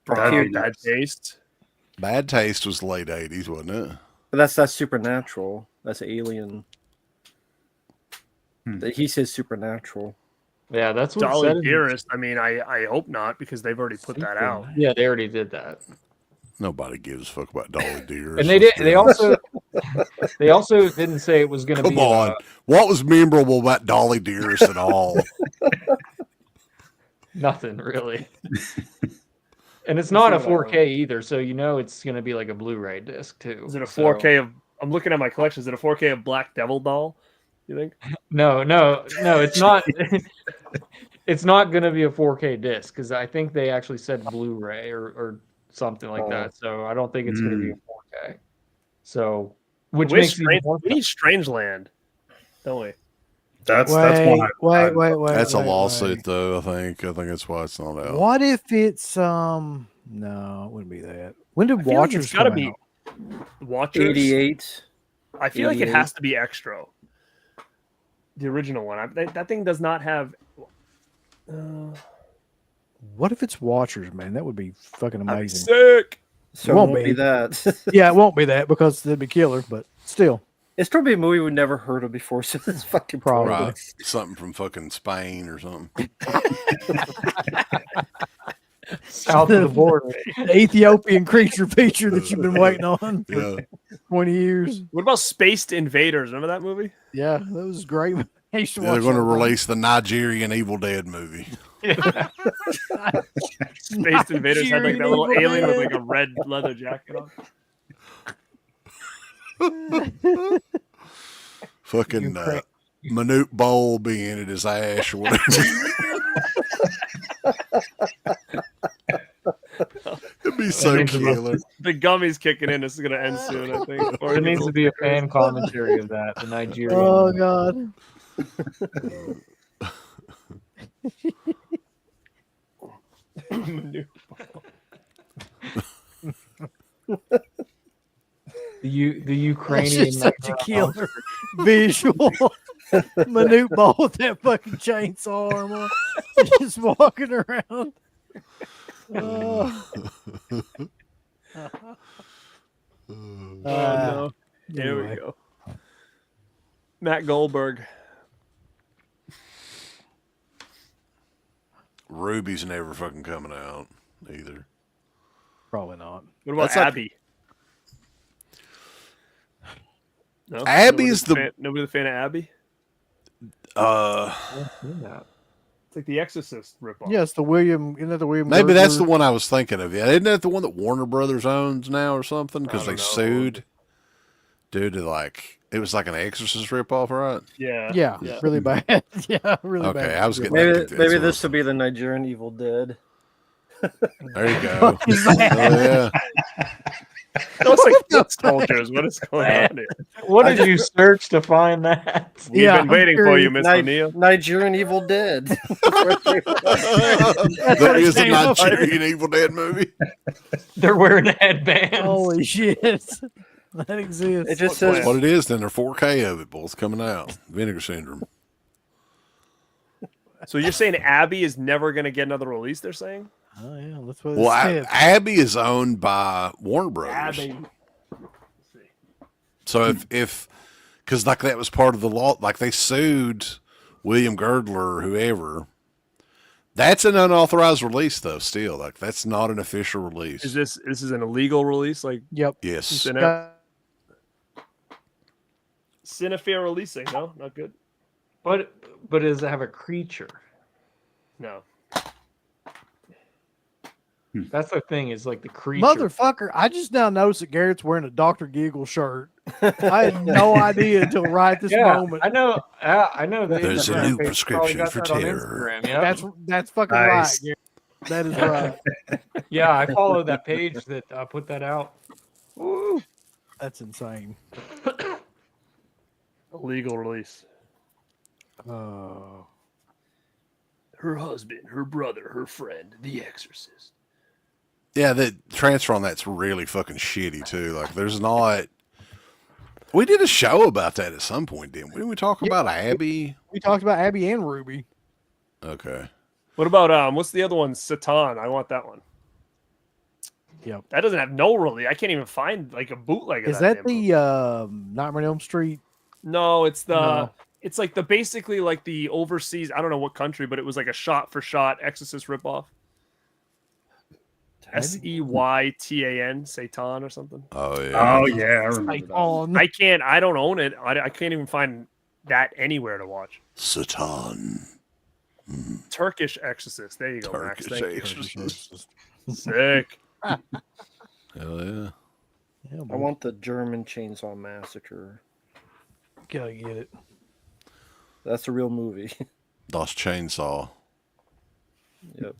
That'd be Bad nice. Taste. Bad Taste was late 80s, wasn't it? But that's Supernatural. That's Alien. He says Supernatural. yeah, that's what it Dolly said in the- Dearest. I mean, I hope not because they've already put that out. Yeah, they already did that. Nobody gives a fuck about Dolly Deer. And they did. They also didn't say it was going to Come be. on. What was memorable about Dolly Dearest at all? Nothing really. And it's not a 4K either, so you know it's going to be like a Blu-ray disc too. Is it a So- 4K of? I'm looking at my collection. Is it a 4K of Black Devil doll? You think? No, it's not. It's not going to be a 4K disc because I think they actually said Blu-ray or something like that. So I don't think it's going to be a 4K. So, which We makes it even more. need Strangeland, don't we? That's Wait, one. wait. That's a wait, lawsuit, wait. though. I think that's why it's not out. What if it's No, it wouldn't be that. When did I feel like Watchers it's got to come be out? Watchers. 88. I feel like it 88. has to be Extra. The original one. That thing does not have. What if it's Watchers, man? That would be fucking I'd be amazing. sick. So It it won't won't be be. that. Yeah, it won't be that because that'd be killer, but still. It's probably a movie we've never heard of before, so it's fucking Probably. Right. Something from fucking Spain or something. South of the border. The Ethiopian creature feature that you've been waiting on for Yeah. 20 years. What about Spaced Invaders? Remember that movie? Yeah, that was great. I used to They're watch going to that one. release the Nigerian Evil Dead movie. Space Invaders had like that little Nigerian alien with evil like a red leather jacket on. Fucking Ukraine. Manute Bowl being at his ass or whatever. It'd be so needs to be- killer. The gummies kicking in. This is gonna end soon, I think. Or There it gets needs a to be a little fan commentary of that. The Nigerian. Oh God. crazy. The That's Ukrainian. just such a killer visual. Manute Ball with that fucking chainsaw arm on, just walking around. Oh. Oh no. Here we anyway. go. Matt Goldberg. Ruby's never fucking coming out either. Probably not. What about That's like- Abby? No? Abby's Nobody a fan of Abby? Yeah. It's like the Exorcist ripoff. Yes, the William. Isn't that the William? maybe that's the Gertler? one I was thinking of. Yeah, isn't that the one that Warner Brothers owns now or something? Because I they don't know. sued due to like it was like an Exorcist ripoff, right? Yeah. Yeah, Yeah. really bad. Yeah, really bad. Okay, I was getting Maybe that confused. maybe this will be the Nigerian Evil Dead. There you go. Is Oh, that- yeah. Those like foot soldiers. What is going on here? What did you search to find that? We've Yeah, been waiting for you, Miss Ni- O'Neill. Nigerian Evil Dead. That is a came up with. Nigerian Evil Dead movie. They're wearing headbands. Holy shit, that exists. It just What says What it is, then they're 4K of it, both coming out. Vinegar Syndrome. So you're saying Abby is never going to get another release? They're saying Oh yeah, that's what Well, it said. Abby is owned by Warner Brothers. Abby. So if because like that was part of the law, like they sued William Girdler or whoever. That's an unauthorized release, though. Still, like that's not an official release. Is this is an illegal release? Like Yep. Yes. Cinefear releasing? No, not good. But does it have a creature? No. That's the thing. Is like the creature. Motherfucker, I just now noticed that Garrett's wearing a Dr. Giggle shirt. I had no idea until right this Yeah, moment. I know. I know. The There's a Instagram new page prescription probably got for that on terror. Instagram, yeah. That's fucking Nice. right. Garrett. That is right. Yeah, I followed that page that put that out. Woo. That's insane. Illegal release. Oh. Her husband, her brother, her friend, The Exorcist. Yeah, the transfer on that's really fucking shitty too. Like, there's not. We did a show about that at some point, didn't we? Didn't we talk about Abby? We talked about Abby and Ruby. Okay. What about what's the other one? Satan. I want that one. Yep. That doesn't have no release. I can't even find like a bootleg of Is that. that damn movie. the Nightmare on Elm Street? No, it's the No. it's like the basically like the overseas, I don't know what country, but it was like a shot for shot Exorcist ripoff. Seytan, Satan or something. Oh yeah. Oh yeah, I remember Like that. on. I don't own it. I can't even find that anywhere to watch. Satan. Turkish Exorcist. There you go, Turkish Max. Thank you. Exorcist. Sick. Hell yeah. Yeah, I boy. want the German Chainsaw Massacre. Gotta get it. That's a real movie. Das Chainsaw. Yep.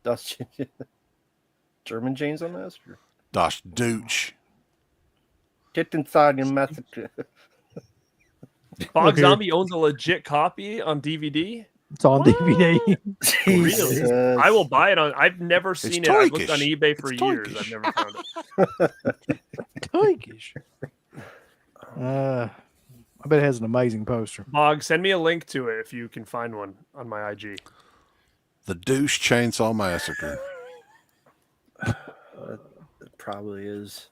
That's German Chainsaw Massacre. Das Dooch. Get inside your massacre. Bog Okay. Zombie owns a legit copy on DVD. It's on DVD. Really? Jesus. I will buy it on. I've never seen it. I've looked on Turkish. eBay for It's years. Turkish. I've never found it. Turkish. I bet it has an amazing poster. Bog, send me a link to it if you can find one on my IG. The Douche Chainsaw Massacre. It probably is.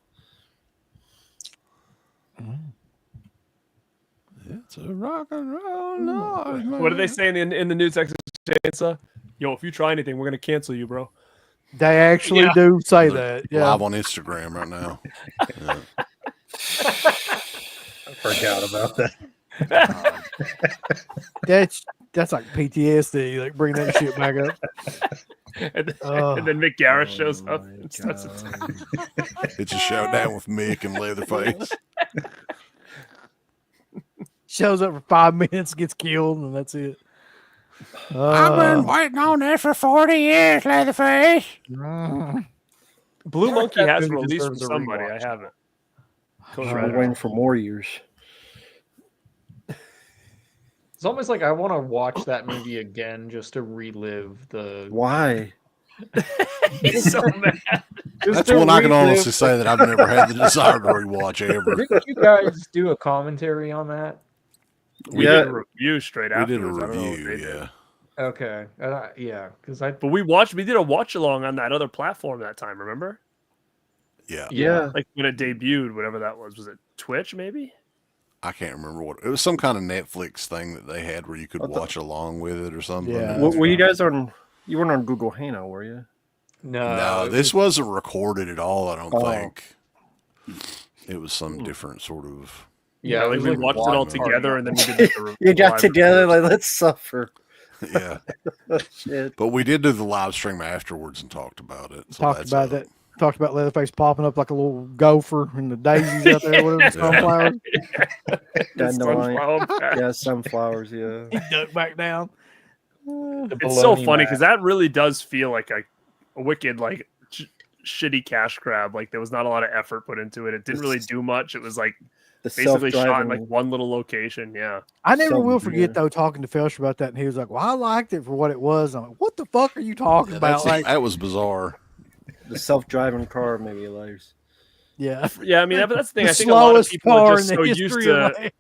It's a rock and roll noise, man. What do they say in the new Texas Chainsaw? Yo, if you try anything, we're gonna cancel you, bro. They actually Yeah. do say They're that. Yeah. Live on Instagram right now. Yeah. I forgot about that. That's That's like PTSD. Like bring that shit back up. And then Mick Garris shows Oh up my and starts God. attacking. It's a showdown with Mick and Leatherface. Shows up for 5 minutes, gets killed, and that's it. I've been waiting on this for 40 years, Leatherface. Blue Monkey That has movie released from deserves a somebody. I rewatch. haven't. Coast I'm Rider. waiting for more years. It's almost like I want to watch that movie again just to relive the. Why? He's so mad. just That's to one I can relive honestly say that I've never had the desire to rewatch ever. Didn't you guys do a commentary on that? We Yeah. did a review straight We did a afterwards. I don't know what review, they did. yeah. Okay, yeah, because I But we did a watch along on that other platform that time, remember? Yeah. Yeah. Like when it debuted, whatever that was. Was it Twitch maybe? I can't remember what it was. Some kind of Netflix thing that they had where you could I thought- watch along with it or something. Yeah. Were you guys on? You weren't on Google Hangout, were you? No, it this was- wasn't recorded at all. I don't Oh. think it was some different sort of. yeah, like it we was watched it one all party. together and then we did the You got live together review. like let's suffer. Yeah, Shit. but we did do the live stream afterwards and talked about it. So Talked that's about that. Talked about Leatherface popping up like a little gopher and the daisies out there, whatever the sunflowers. The Dandelion. sunflower patch. Yeah, sunflowers. Yeah. He ducked back down. The It's so baloney funny mask. because that really does feel like a wicked, like shitty cash grab. Like there was not a lot of effort put into it. It didn't really do much. It was like The basically shot in self-driving. like one little location. Yeah. I never will Something, forget yeah. though talking to Felcher about that, and he was like, "Well, I liked it for what it was." I'm like, "What the fuck are you talking Yeah, about?" Like, that was bizarre. The self-driving car maybe liars. yeah, Yeah. I mean, that's the thing. the I think a lot of slowest people are car just in so the used history to of life.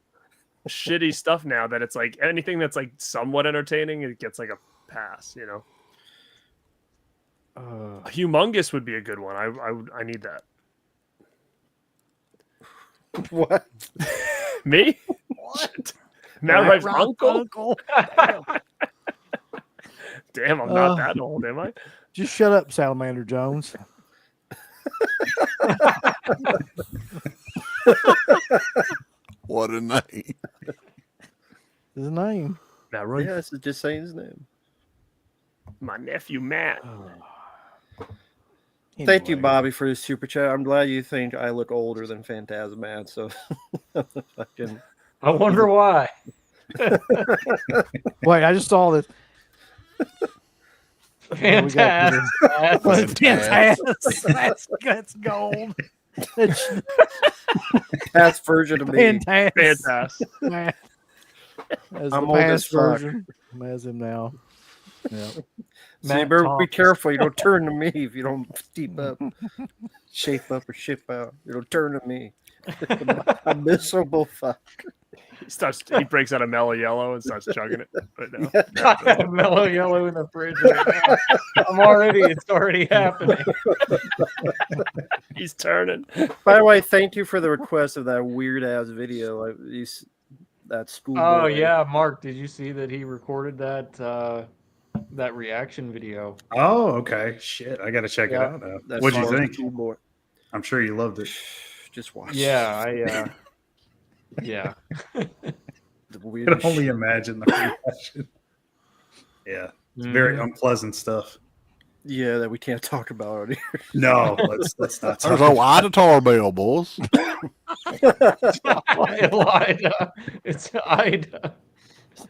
shitty stuff now that it's like anything that's like somewhat entertaining, it gets like a pass, you know. Humongous would be a good one. I need that. What? Me? What? Matt Ripe's uncle? Damn, I'm not that old, am I? Just shut up, Salamander Jones. What a name! His name. Matt Ripe. Yeah, this is just saying his name. My nephew Matt. Thank you, Anyway. Bobby, for the super chat. I'm glad you think I look older than Phantasmat. So, fucking I wonder why. Wait, I just saw this. Fantastic. That's gold. That's past version of me. fantastic. Fantastic. Man. As I'm the old as past fuck. version. As him now. Yeah. So you better be careful. You don't turn to me if you don't steep up, shape up, or ship out. You don't turn to me. A miserable fuck. He breaks out a mellow yellow and starts chugging it right now. I have mellow yellow in the fridge right now. It's already happening. He's turning. By the way, thank you for the request of that weird ass video. That school. Oh yeah, Mark, did you see that he recorded that that reaction video? Oh, okay. Shit, I got to check it out now. What'd you think? Boy. I'm sure you loved it. Just watch. Yeah, yeah. The I weirdest can only shit. imagine the reaction. Yeah, it's very unpleasant stuff. Yeah, that we can't talk about out here. No, let's not There's talk. no Ida Bell, boys. Ida. It's Ida.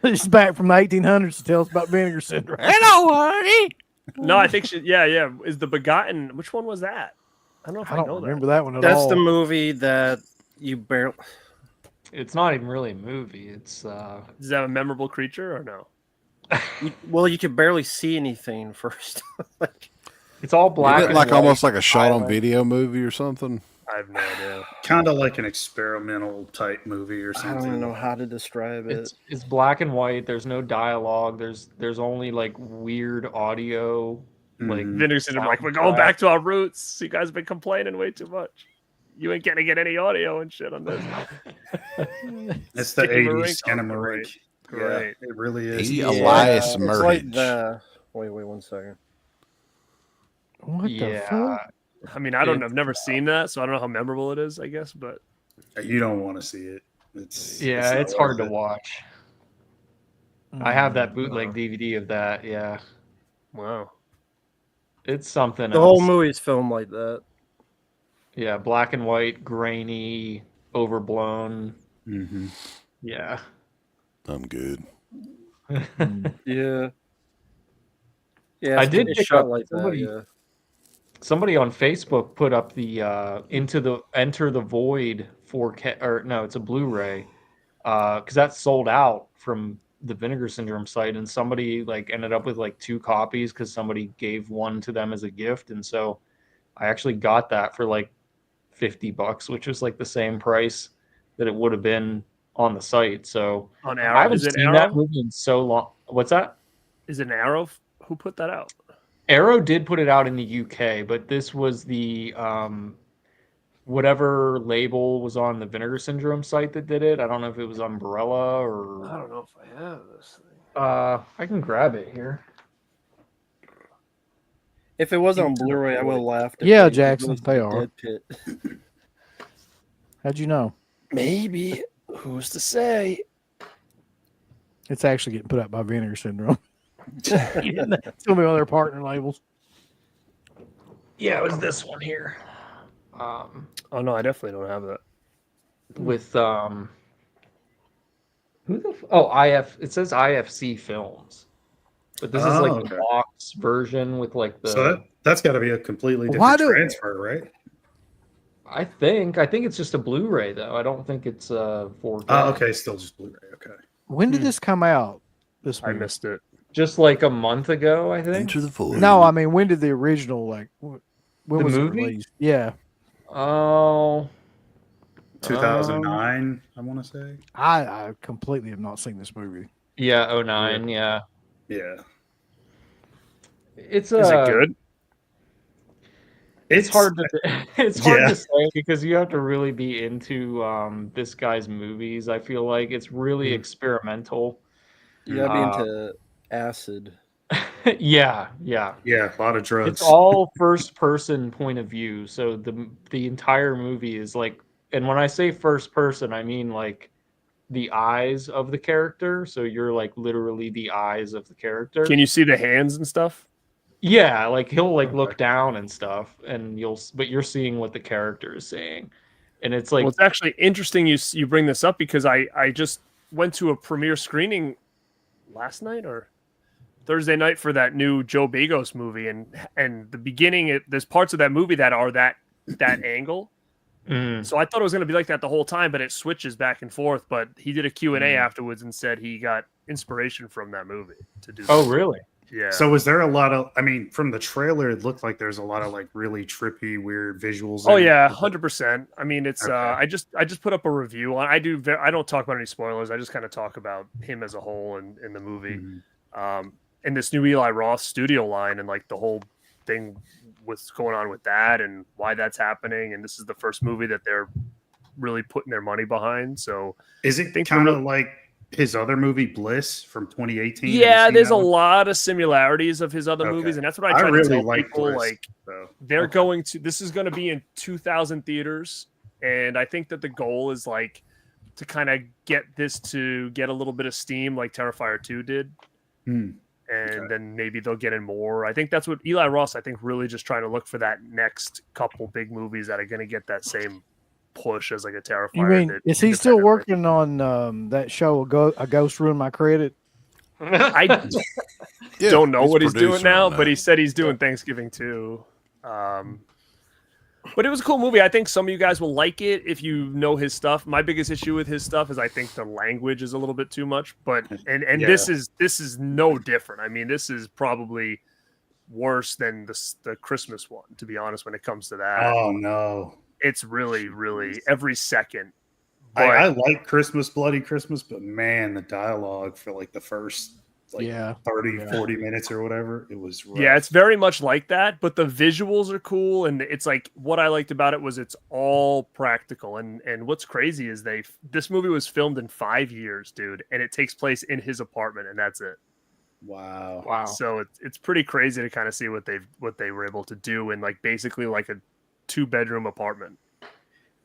He's back from the 1800s to tell us about vinegar syndrome. Hello, honey. No, I think yeah. Is the Begotten? Which one was that? I don't know if I I, don't know remember that one at That's all. the movie that you barely. It's not even really a movie. It's that. Does that have a memorable creature or no? Well, you could barely see anything first. it's all black. Is it and like white, almost like a shot on silent. video movie or something? I have no idea. Kind of like an experimental type movie or I something. don't even know how to describe it. It's black and white. There's no dialogue. There's only like weird audio. Like Mhm. Vinegar Syndrome, like, we're going back to our roots. You guys have been complaining way too much. You ain't gonna get any audio and shit on this. It's the Skinnamarink. 80s Skinnamarink. Yeah, Great. it really is. Yeah. Yeah, Elias it's Murray. like the. Wait 1 second. What the yeah. fuck? I mean, I've never seen that, so I don't know how memorable it is, I guess, but You don't want to see it. It's Yeah, not it's hard to worth it. watch. I have that bootleg DVD of that. Yeah, Wow. it's something The else. whole movie's filmed like that. Yeah, black and white, grainy, overblown. Mm-hmm. Yeah. I'm good. Yeah. Yeah, I it's did it's pick shot up like that. Yeah. somebody on Facebook put up the Enter the Void 4K, or no, it's a Blu-ray, because that's sold out from the Vinegar Syndrome site, and somebody like ended up with like 2 copies because somebody gave one to them as a gift, and so I actually got that for like $50, which was like the same price that it would have been on the site. So On I Arrow, haven't is it seen that Arrow? movie in so long. What's that? Is it an Arrow? Who put that out? Arrow did put it out in the UK, but this was the whatever label was on the Vinegar Syndrome site that did it. I don't know if it was Umbrella I or don't know if I have this thing. I can grab it here. If it was on Blu-ray, I would have laughed. If Yeah, they Jackson, released they the are. Dead Pit. How'd you know? Maybe. Who's to say? It's actually getting put out by Vinegar Syndrome. It's gonna be on their partner labels. Yeah, it was this one here. Oh no, I definitely don't have that. With who the IF, it says IFC Films. But this is like the okay. box version with like the So that's got to be a completely Why different do- transfer, right? I think it's just a Blu-ray though. I don't think it's a 4K. Oh, okay, still just Blu-ray. Okay. When did this come out? This I movie? missed it. Just like a month ago, I think. Enter the Void. No, I mean, when did the original when The was movie? it released? Yeah, Oh, 2009, I want to say. I completely have not seen this movie. yeah, 09, yeah. Yeah. It's Is it good? It's hard to it's hard Yeah. to say because you have to really be into this guy's movies. I feel like it's really experimental. You gotta be into acid. Yeah. Yeah, a lot of drugs. It's all first person point of view. So the entire movie is like, and when I say first person, I mean like the eyes of the character. So you're like literally the eyes of the character. Can you see the hands and stuff? Yeah, like he'll like look down and stuff, and but you're seeing what the character is saying, and it's like Well, it's actually interesting you bring this up because I just went to a premiere screening last night or Thursday night for that new Joe Bagos movie, and the beginning, there's parts of that movie that are that angle. So I thought it was going to be like that the whole time, but it switches back and forth. But he did a Q&A afterwards and said he got inspiration from that movie to do. Oh, really? Yeah. So was there a lot of? I mean, from the trailer, it looked like there's a lot of like really trippy, weird visuals. Oh in it. yeah, 100%. I mean, it's Okay. I just put up a review on. I don't talk about any spoilers. I just kind of talk about him as a whole in the movie. Mhm. And this new Eli Roth studio line and like the whole thing, what's going on with that and why that's happening. And this is the first movie that they're really putting their money behind. So Is it think kind they're of like his other movie Bliss from 2018? Have you yeah, seen there's that a one? lot of similarities of his other Okay. movies, and that's what I I try to really tell like people. Bliss, Like so. they're Okay. going to this is going to be in 2,000 theaters, and I think that the goal is like to kind of get this to get a little bit of steam like Terrifier 2 did. Hmm. And then maybe they'll get in more. I think that's what Eli Ross, I think, really just trying to look for that next couple big movies that are going to get that same push as like a Terrifier. You mean that is he still independently- working on that show? A Ghost Ruined My Credit. I Yeah, don't know what he's doing producer now, on but that. he said he's doing Thanksgiving too. But it was a cool movie. I think some of you guys will like it if you know his stuff. My biggest issue with his stuff is I think the language is a little bit too much. But and Yeah. this is no different. I mean, this is probably worse than the Christmas one, to be honest. When it comes to that, Oh no. it's really every second. I like Bloody Christmas, but man, the dialogue for like the first like Yeah. 30, 40 minutes or whatever, it was rough. Yeah, it's very much like that, but the visuals are cool, and it's like what I liked about it was it's all practical. And what's crazy is this movie was filmed in 5 years, dude, and it takes place in his apartment, and that's it. Wow. Wow. So it's pretty crazy to kind of see what they were able to do in like basically like a 2-bedroom apartment.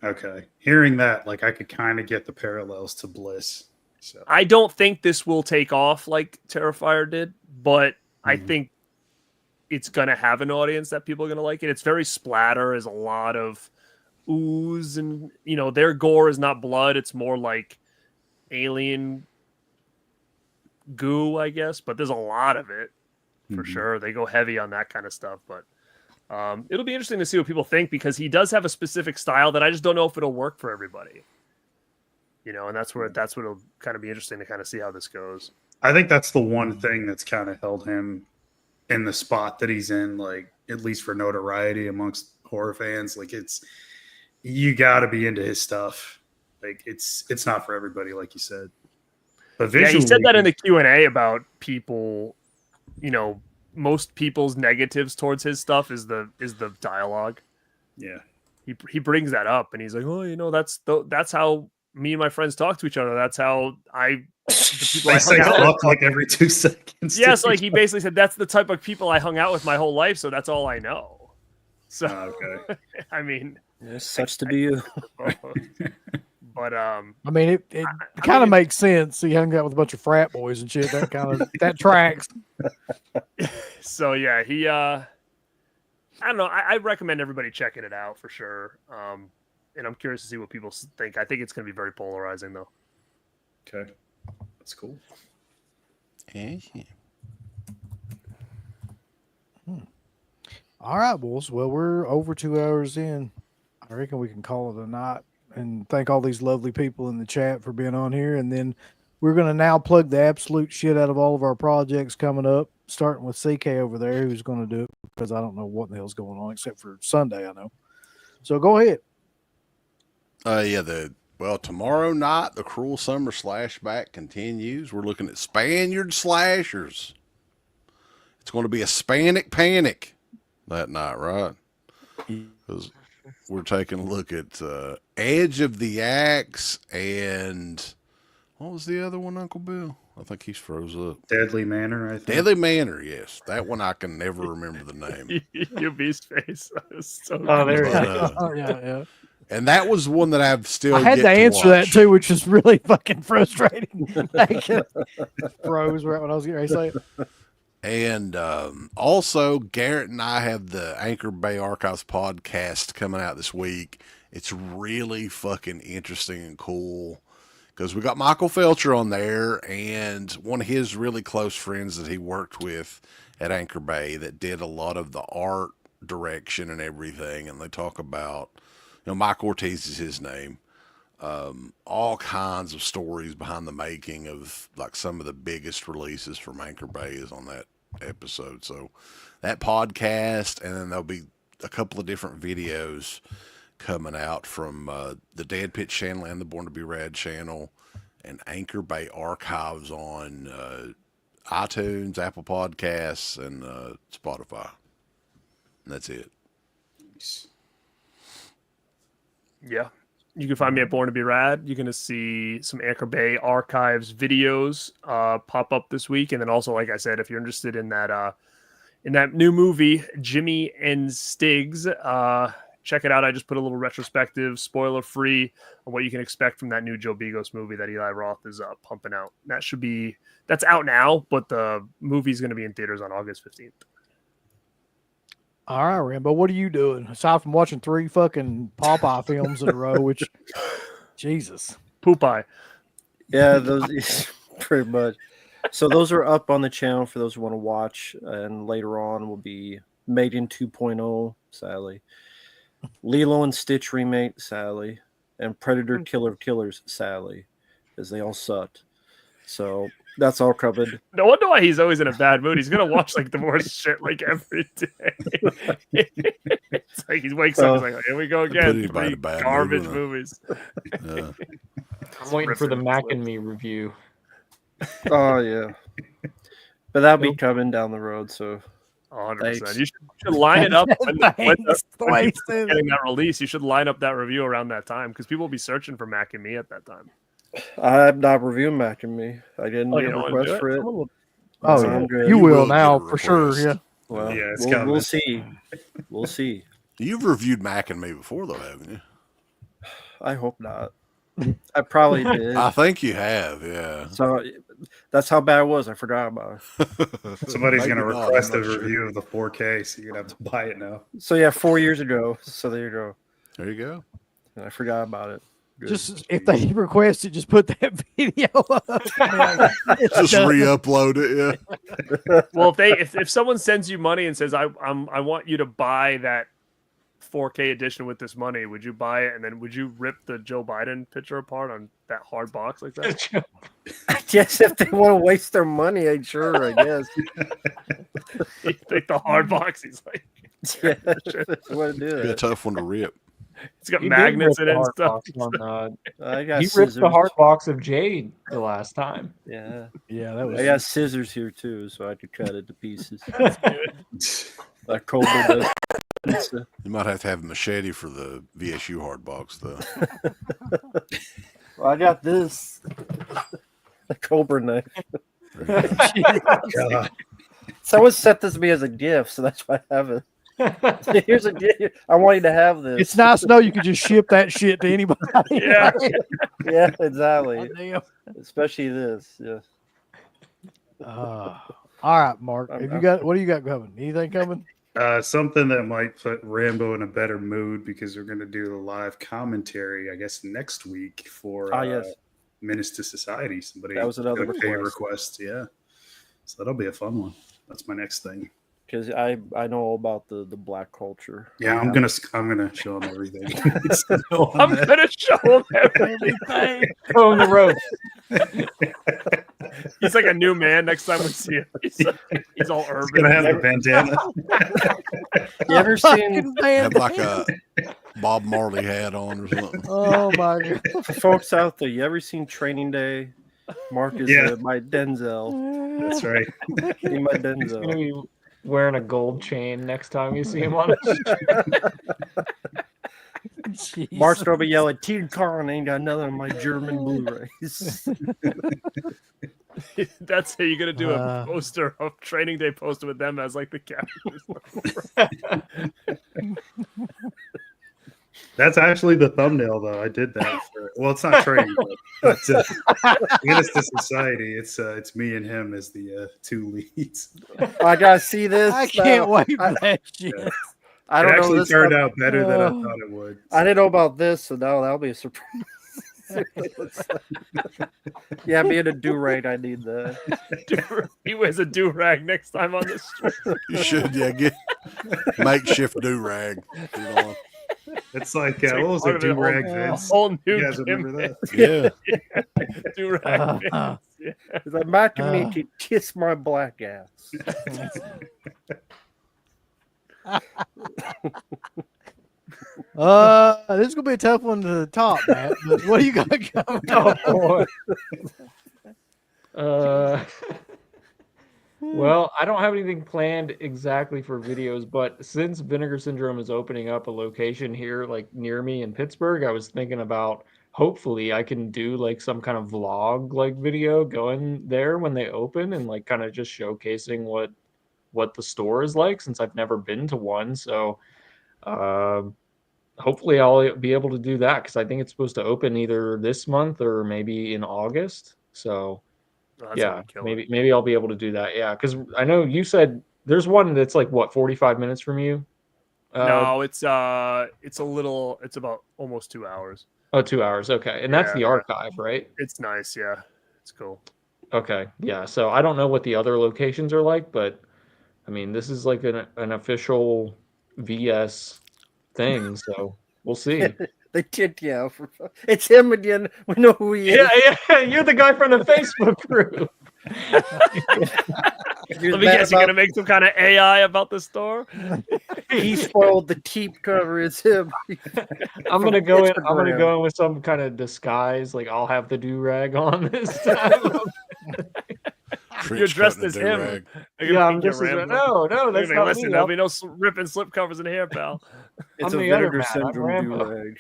Okay. Hearing that, like I could kind of get the parallels to Bliss. So I don't think this will take off like Terrifier did, but I think it's going to have an audience that people are going to like it. It's very splatter. There's a lot of ooze and, their gore is not blood. It's more like alien goo, I guess, but there's a lot of it for sure. They go heavy on that kind of stuff, but it'll be interesting to see what people think because he does have a specific style that I just don't know if it'll work for everybody. And that's what it'll kind of be interesting to kind of see how this goes. I think that's the one thing that's kind of held him in the spot that he's in, like at least for notoriety amongst horror fans. Like you got to be into his stuff. Like it's not for everybody, like you said. But visually, he said that in the Q&A about people. Most people's negatives towards his stuff is the dialogue. Yeah, he brings that up, and he's like, "Oh, that's how me and my friends talk to each other. That's how the people I hung out with like every 2 seconds." Yes, like he basically said that's the type of people I hung out with my whole life, so that's all I know. So okay. I mean, it sucks to be you. But I mean, it kind of makes sense. He hung out with a bunch of frat boys and shit. That tracks. So yeah, he I don't know. I recommend everybody checking it out for sure. And I'm curious to see what people think. I think it's going to be very polarizing, though. Okay, that's cool. All right, Bulls. Well, we're over 2 hours in. I reckon we can call it a night and thank all these lovely people in the chat for being on here. And then we're going to now plug the absolute shit out of all of our projects coming up, starting with CK over there, who's going to do it because I don't know what the hell's going on except for Sunday, I know. So go ahead. Tomorrow night, the Cruel Summer Slashback continues. We're looking at Spaniard slashers. It's going to be a Spanic panic that night, right? Because we're taking a look at Edge of the Axe and what was the other one, Uncle Bill? I think he's froze up. Deadly Manor, I think. Deadly Manor, yes. That one I can never remember the name. UB's face. So there you go. Yeah. And that was one that I've still I had to answer that too, which is really fucking frustrating. Froze right when I was getting ready to say it. And also, Garrett and I have the Anchor Bay Archives podcast coming out this week. It's really fucking interesting and cool because we got Michael Felcher on there and one of his really close friends that he worked with at Anchor Bay that did a lot of the art direction and everything. And they talk about, Mike Ortiz is his name. All kinds of stories behind the making of like some of the biggest releases from Anchor Bay is on that episode. So that podcast, and then there'll be a couple of different videos coming out from the Deadpit channel and the Born to Be Rad channel and Anchor Bay Archives on iTunes, Apple Podcasts, and Spotify. And that's it. Yeah. You can find me at Born to Be Rad. You're going to see some Anchor Bay Archives videos pop up this week. And then also, like I said, if you're interested in that new movie, Jimmy and Stiggs, check it out. I just put a little retrospective, spoiler-free, on what you can expect from that new Joe Begos movie that Eli Roth is pumping out. That's out now, but the movie's going to be in theaters on August 15th. All right, Rambo, what are you doing? Aside from watching 3 fucking Popeye films in a row, which, Jesus. Poopeye. Yeah, those pretty much. So those are up on the channel for those who want to watch. And later on will be Maiden 2.0, sadly. Lilo and Stitch remake, sadly. And Predator Killer of Killers, sadly. Because they all sucked. So that's all covered. No wonder why he's always in a bad mood. He's gonna watch like the worst shit like every day. It's like he wakes up, he's like, "Here we go again." 3 garbage movies. Yeah. I'm waiting for the Mac and Me review. Oh yeah, but that'll be coming down the road. So 100%. You should line it up when getting Thanks. that release. You should line up that review around that time because people will be searching for Mac and Me at that time. I'm not reviewing Mac and Me. I didn't get a request for it. Oh, yeah. you will now get a for sure. request. Yeah. Well, Yeah, it's we'll see. We'll see. You've reviewed Mac and Me before, though, haven't you? I hope not. I probably did. I think you have, yeah. So that's how bad it was. I forgot about it. Somebody's going to Maybe not, request I'm a not sure. review of the 4K, so you're going to have to buy it now. So yeah, 4 years ago. So there you go. There you go. And I forgot about it. Good. Just if they request it, just put that video up. Just re-upload it, yeah. Well, if someone sends you money and says I want you to buy that 4K edition with this money, would you buy it? And then would you rip the Joe Biden picture apart on that hard box like that? I guess if they want to waste their money, I guess. Like the hard box, he's like, Yeah, want to do Be a it. tough one to rip. it's got He did magnets rip in the it and hard stuff. box on, I got he scissors. ripped the hard box of Jade the last time. Yeah, Yeah, that was. I got scissors here too, so I could cut it to pieces. Like Cobra does. Pizza. You might have to have a machete for the VSU hard box, though. Well, I got this. A Cobra knife. God. Someone sent this to me as a gift, so that's why I have it. Here's a gift. I want you to have this. It's nice to know you can just ship that shit to anybody. Yeah. Yeah, exactly. Damn. Especially this. Yeah. All right, Mark. Have you got what do you got coming? Anything coming? Something that might put Rambo in a better mood because we're going to do the live commentary, I guess, next week for Yes. Menace to Society. Somebody That was another put a request. yeah. So that'll be a fun one. That's my next thing. Because I know all about the black culture. Yeah, I'm gonna show them everything. I'm gonna show him everything. Go on the road. He's like a new man next time we see him. He's all urban. He's gonna have the bandana. You ever seen Fucking man. Have like a Bob Marley hat on or something. Oh my god. folks out there? You ever seen Training Day? Mark is Yeah. my Denzel. That's right. Be my He's gonna Denzel. be wearing a gold chain next time you see him on the Jeez. Mark's gonna be yelling, "Teen Khan ain't got nothing on my German Blu-rays." That's how you're gonna do Uh. a poster of Training Day poster with them as like the characters. That's actually the thumbnail, though. I did that. Well, it's not training, but Menace to Society. It's me and him as the two leads. I gotta see this. I can't now. wait for that shit. Yeah. I It don't know actually this. turned out better than I Oh. thought it would. I didn't know about this, so now that'll be a surprise. Yeah, me and a do-rag. I need that. He wears a do rag next time on the street. You should, yeah, get makeshift do rag. It's like, It's like what was part it, of it, do-rag a Vince? whole new You guys remember gimmick. that? Yeah. Do rag. Yeah. It's like Matt to me to kiss my black ass. This is gonna be a tough one to top, Matt. But what do you got coming? Oh, boy. Well, I don't have anything planned exactly for videos, but since Vinegar Syndrome is opening up a location here, like near me in Pittsburgh, I was thinking about hopefully I can do like some kind of vlog like video going there when they open and like kind of just showcasing what the store is like since I've never been to one. So hopefully I'll be able to do that because I think it's supposed to open either this month or maybe in August. So Oh, that's yeah, gonna kill it. maybe I'll be able to do that. Yeah, because I know you said there's one that's like what 45 minutes from you. No, it's about almost 2 hours. Oh, 2 hours. Okay, and that's Yeah. the archive, right? It's nice, yeah. It's cool. Okay, yeah. So I don't know what the other locations are like, but I mean, this is like an official VS thing, so we'll see. They kicked you out. It's him again. We know who he is. Yeah, you're the guy from the Facebook group. You're Let me mad guess, you're about- gonna make some kind of AI about the store? He spoiled the teep cover. It's him. I'm gonna go in. I'm gonna Instagram. go in with some kind of disguise. Like I'll have the do rag on this time. You're dressed as him. Do-rag. They're gonna Yeah, I'm think you're just as, Rambo. no, They're that's gonna not listen. me. There'll be no rip and slip covers in here, pal. It's I'm a the other Vinegar Matt, I'm Syndrome Rambo. do-rag.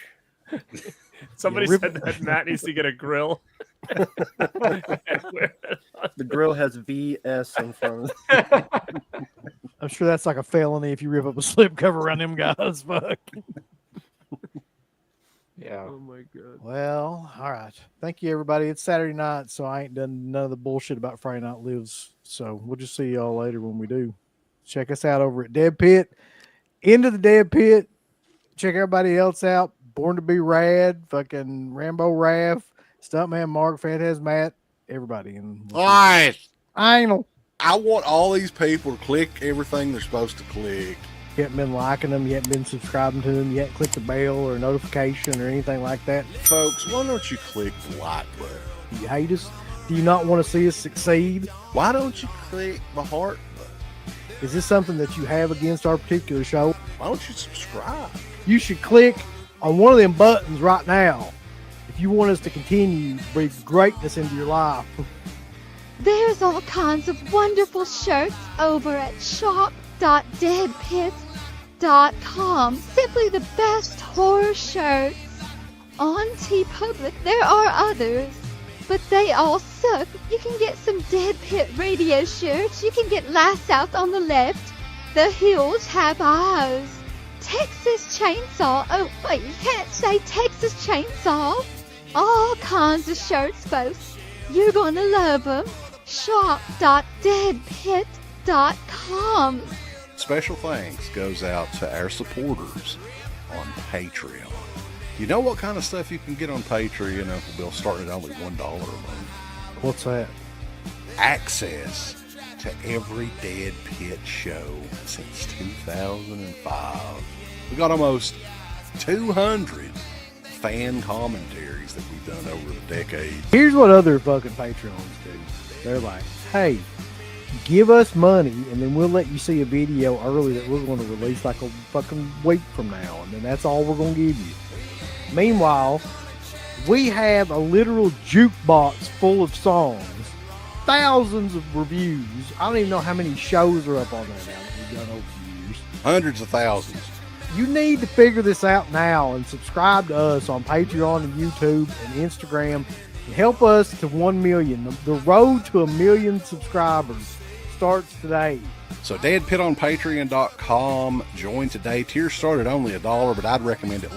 Somebody rip- said that Matt needs to get a grill. And wear it on. The grill has VS in front of it. I'm sure that's like a felony if you rip up a slip cover around them guys. Fuck. Yeah. Oh my god. Well, all right. Thank you, everybody. It's Saturday night, so I ain't done none of the bullshit about Friday Night Lives. So we'll just see y'all later when we do. Check us out over at Deadpit. Into the Deadpit. Check everybody else out. Born to Be Rad, fucking Rambo Raff, Stuntman Mark, Fantas Matt, everybody. And All right. Anal. I want all these people to click everything they're supposed to click. You haven't been liking them, you haven't been subscribing to them, you haven't clicked the bell or notification or anything like that. Folks, why don't you click the like button? You hate us? Do you not want to see us succeed? Why don't you click the heart button? Is this something that you have against our particular show? Why don't you subscribe? You should click on one of them buttons right now if you want us to continue to breathe greatness into your life. There's all kinds of wonderful shirts over at shop.deadpit.com. Simply the best horror shirts. On TeePublic, there are others, but they all suck. You can get some Dead Pit radio shirts. You can get Last South on the left. The Hills Have Eyes. Texas Chainsaw. Oh, wait, you can't say Texas Chainsaw. All kinds of shirts, folks. You're gonna love them. Shop.deadpit.com. Special thanks goes out to our supporters on Patreon. You know what kind of stuff you can get on Patreon, Uncle Bill, starting at only $1 a month? What's that? Access to every Dead Pit show since 2005. We got almost 200 fan commentaries that we've done over the decades. Here's what other fucking Patreons do. They're like, hey, give us money and then we'll let you see a video early that we're going to release like a fucking week from now, and then that's all we're going to give you. Meanwhile, we have a literal jukebox full of songs, thousands of reviews. I don't even know how many shows are up on there now that we've done over the years. Hundreds of thousands. You need to figure this out now and subscribe to us on Patreon and YouTube and Instagram. And help us to 1 million. The road to 1 million subscribers starts today. So Deadpit on Patreon.com. Join today. Tiers start at only $1, but I'd recommend it.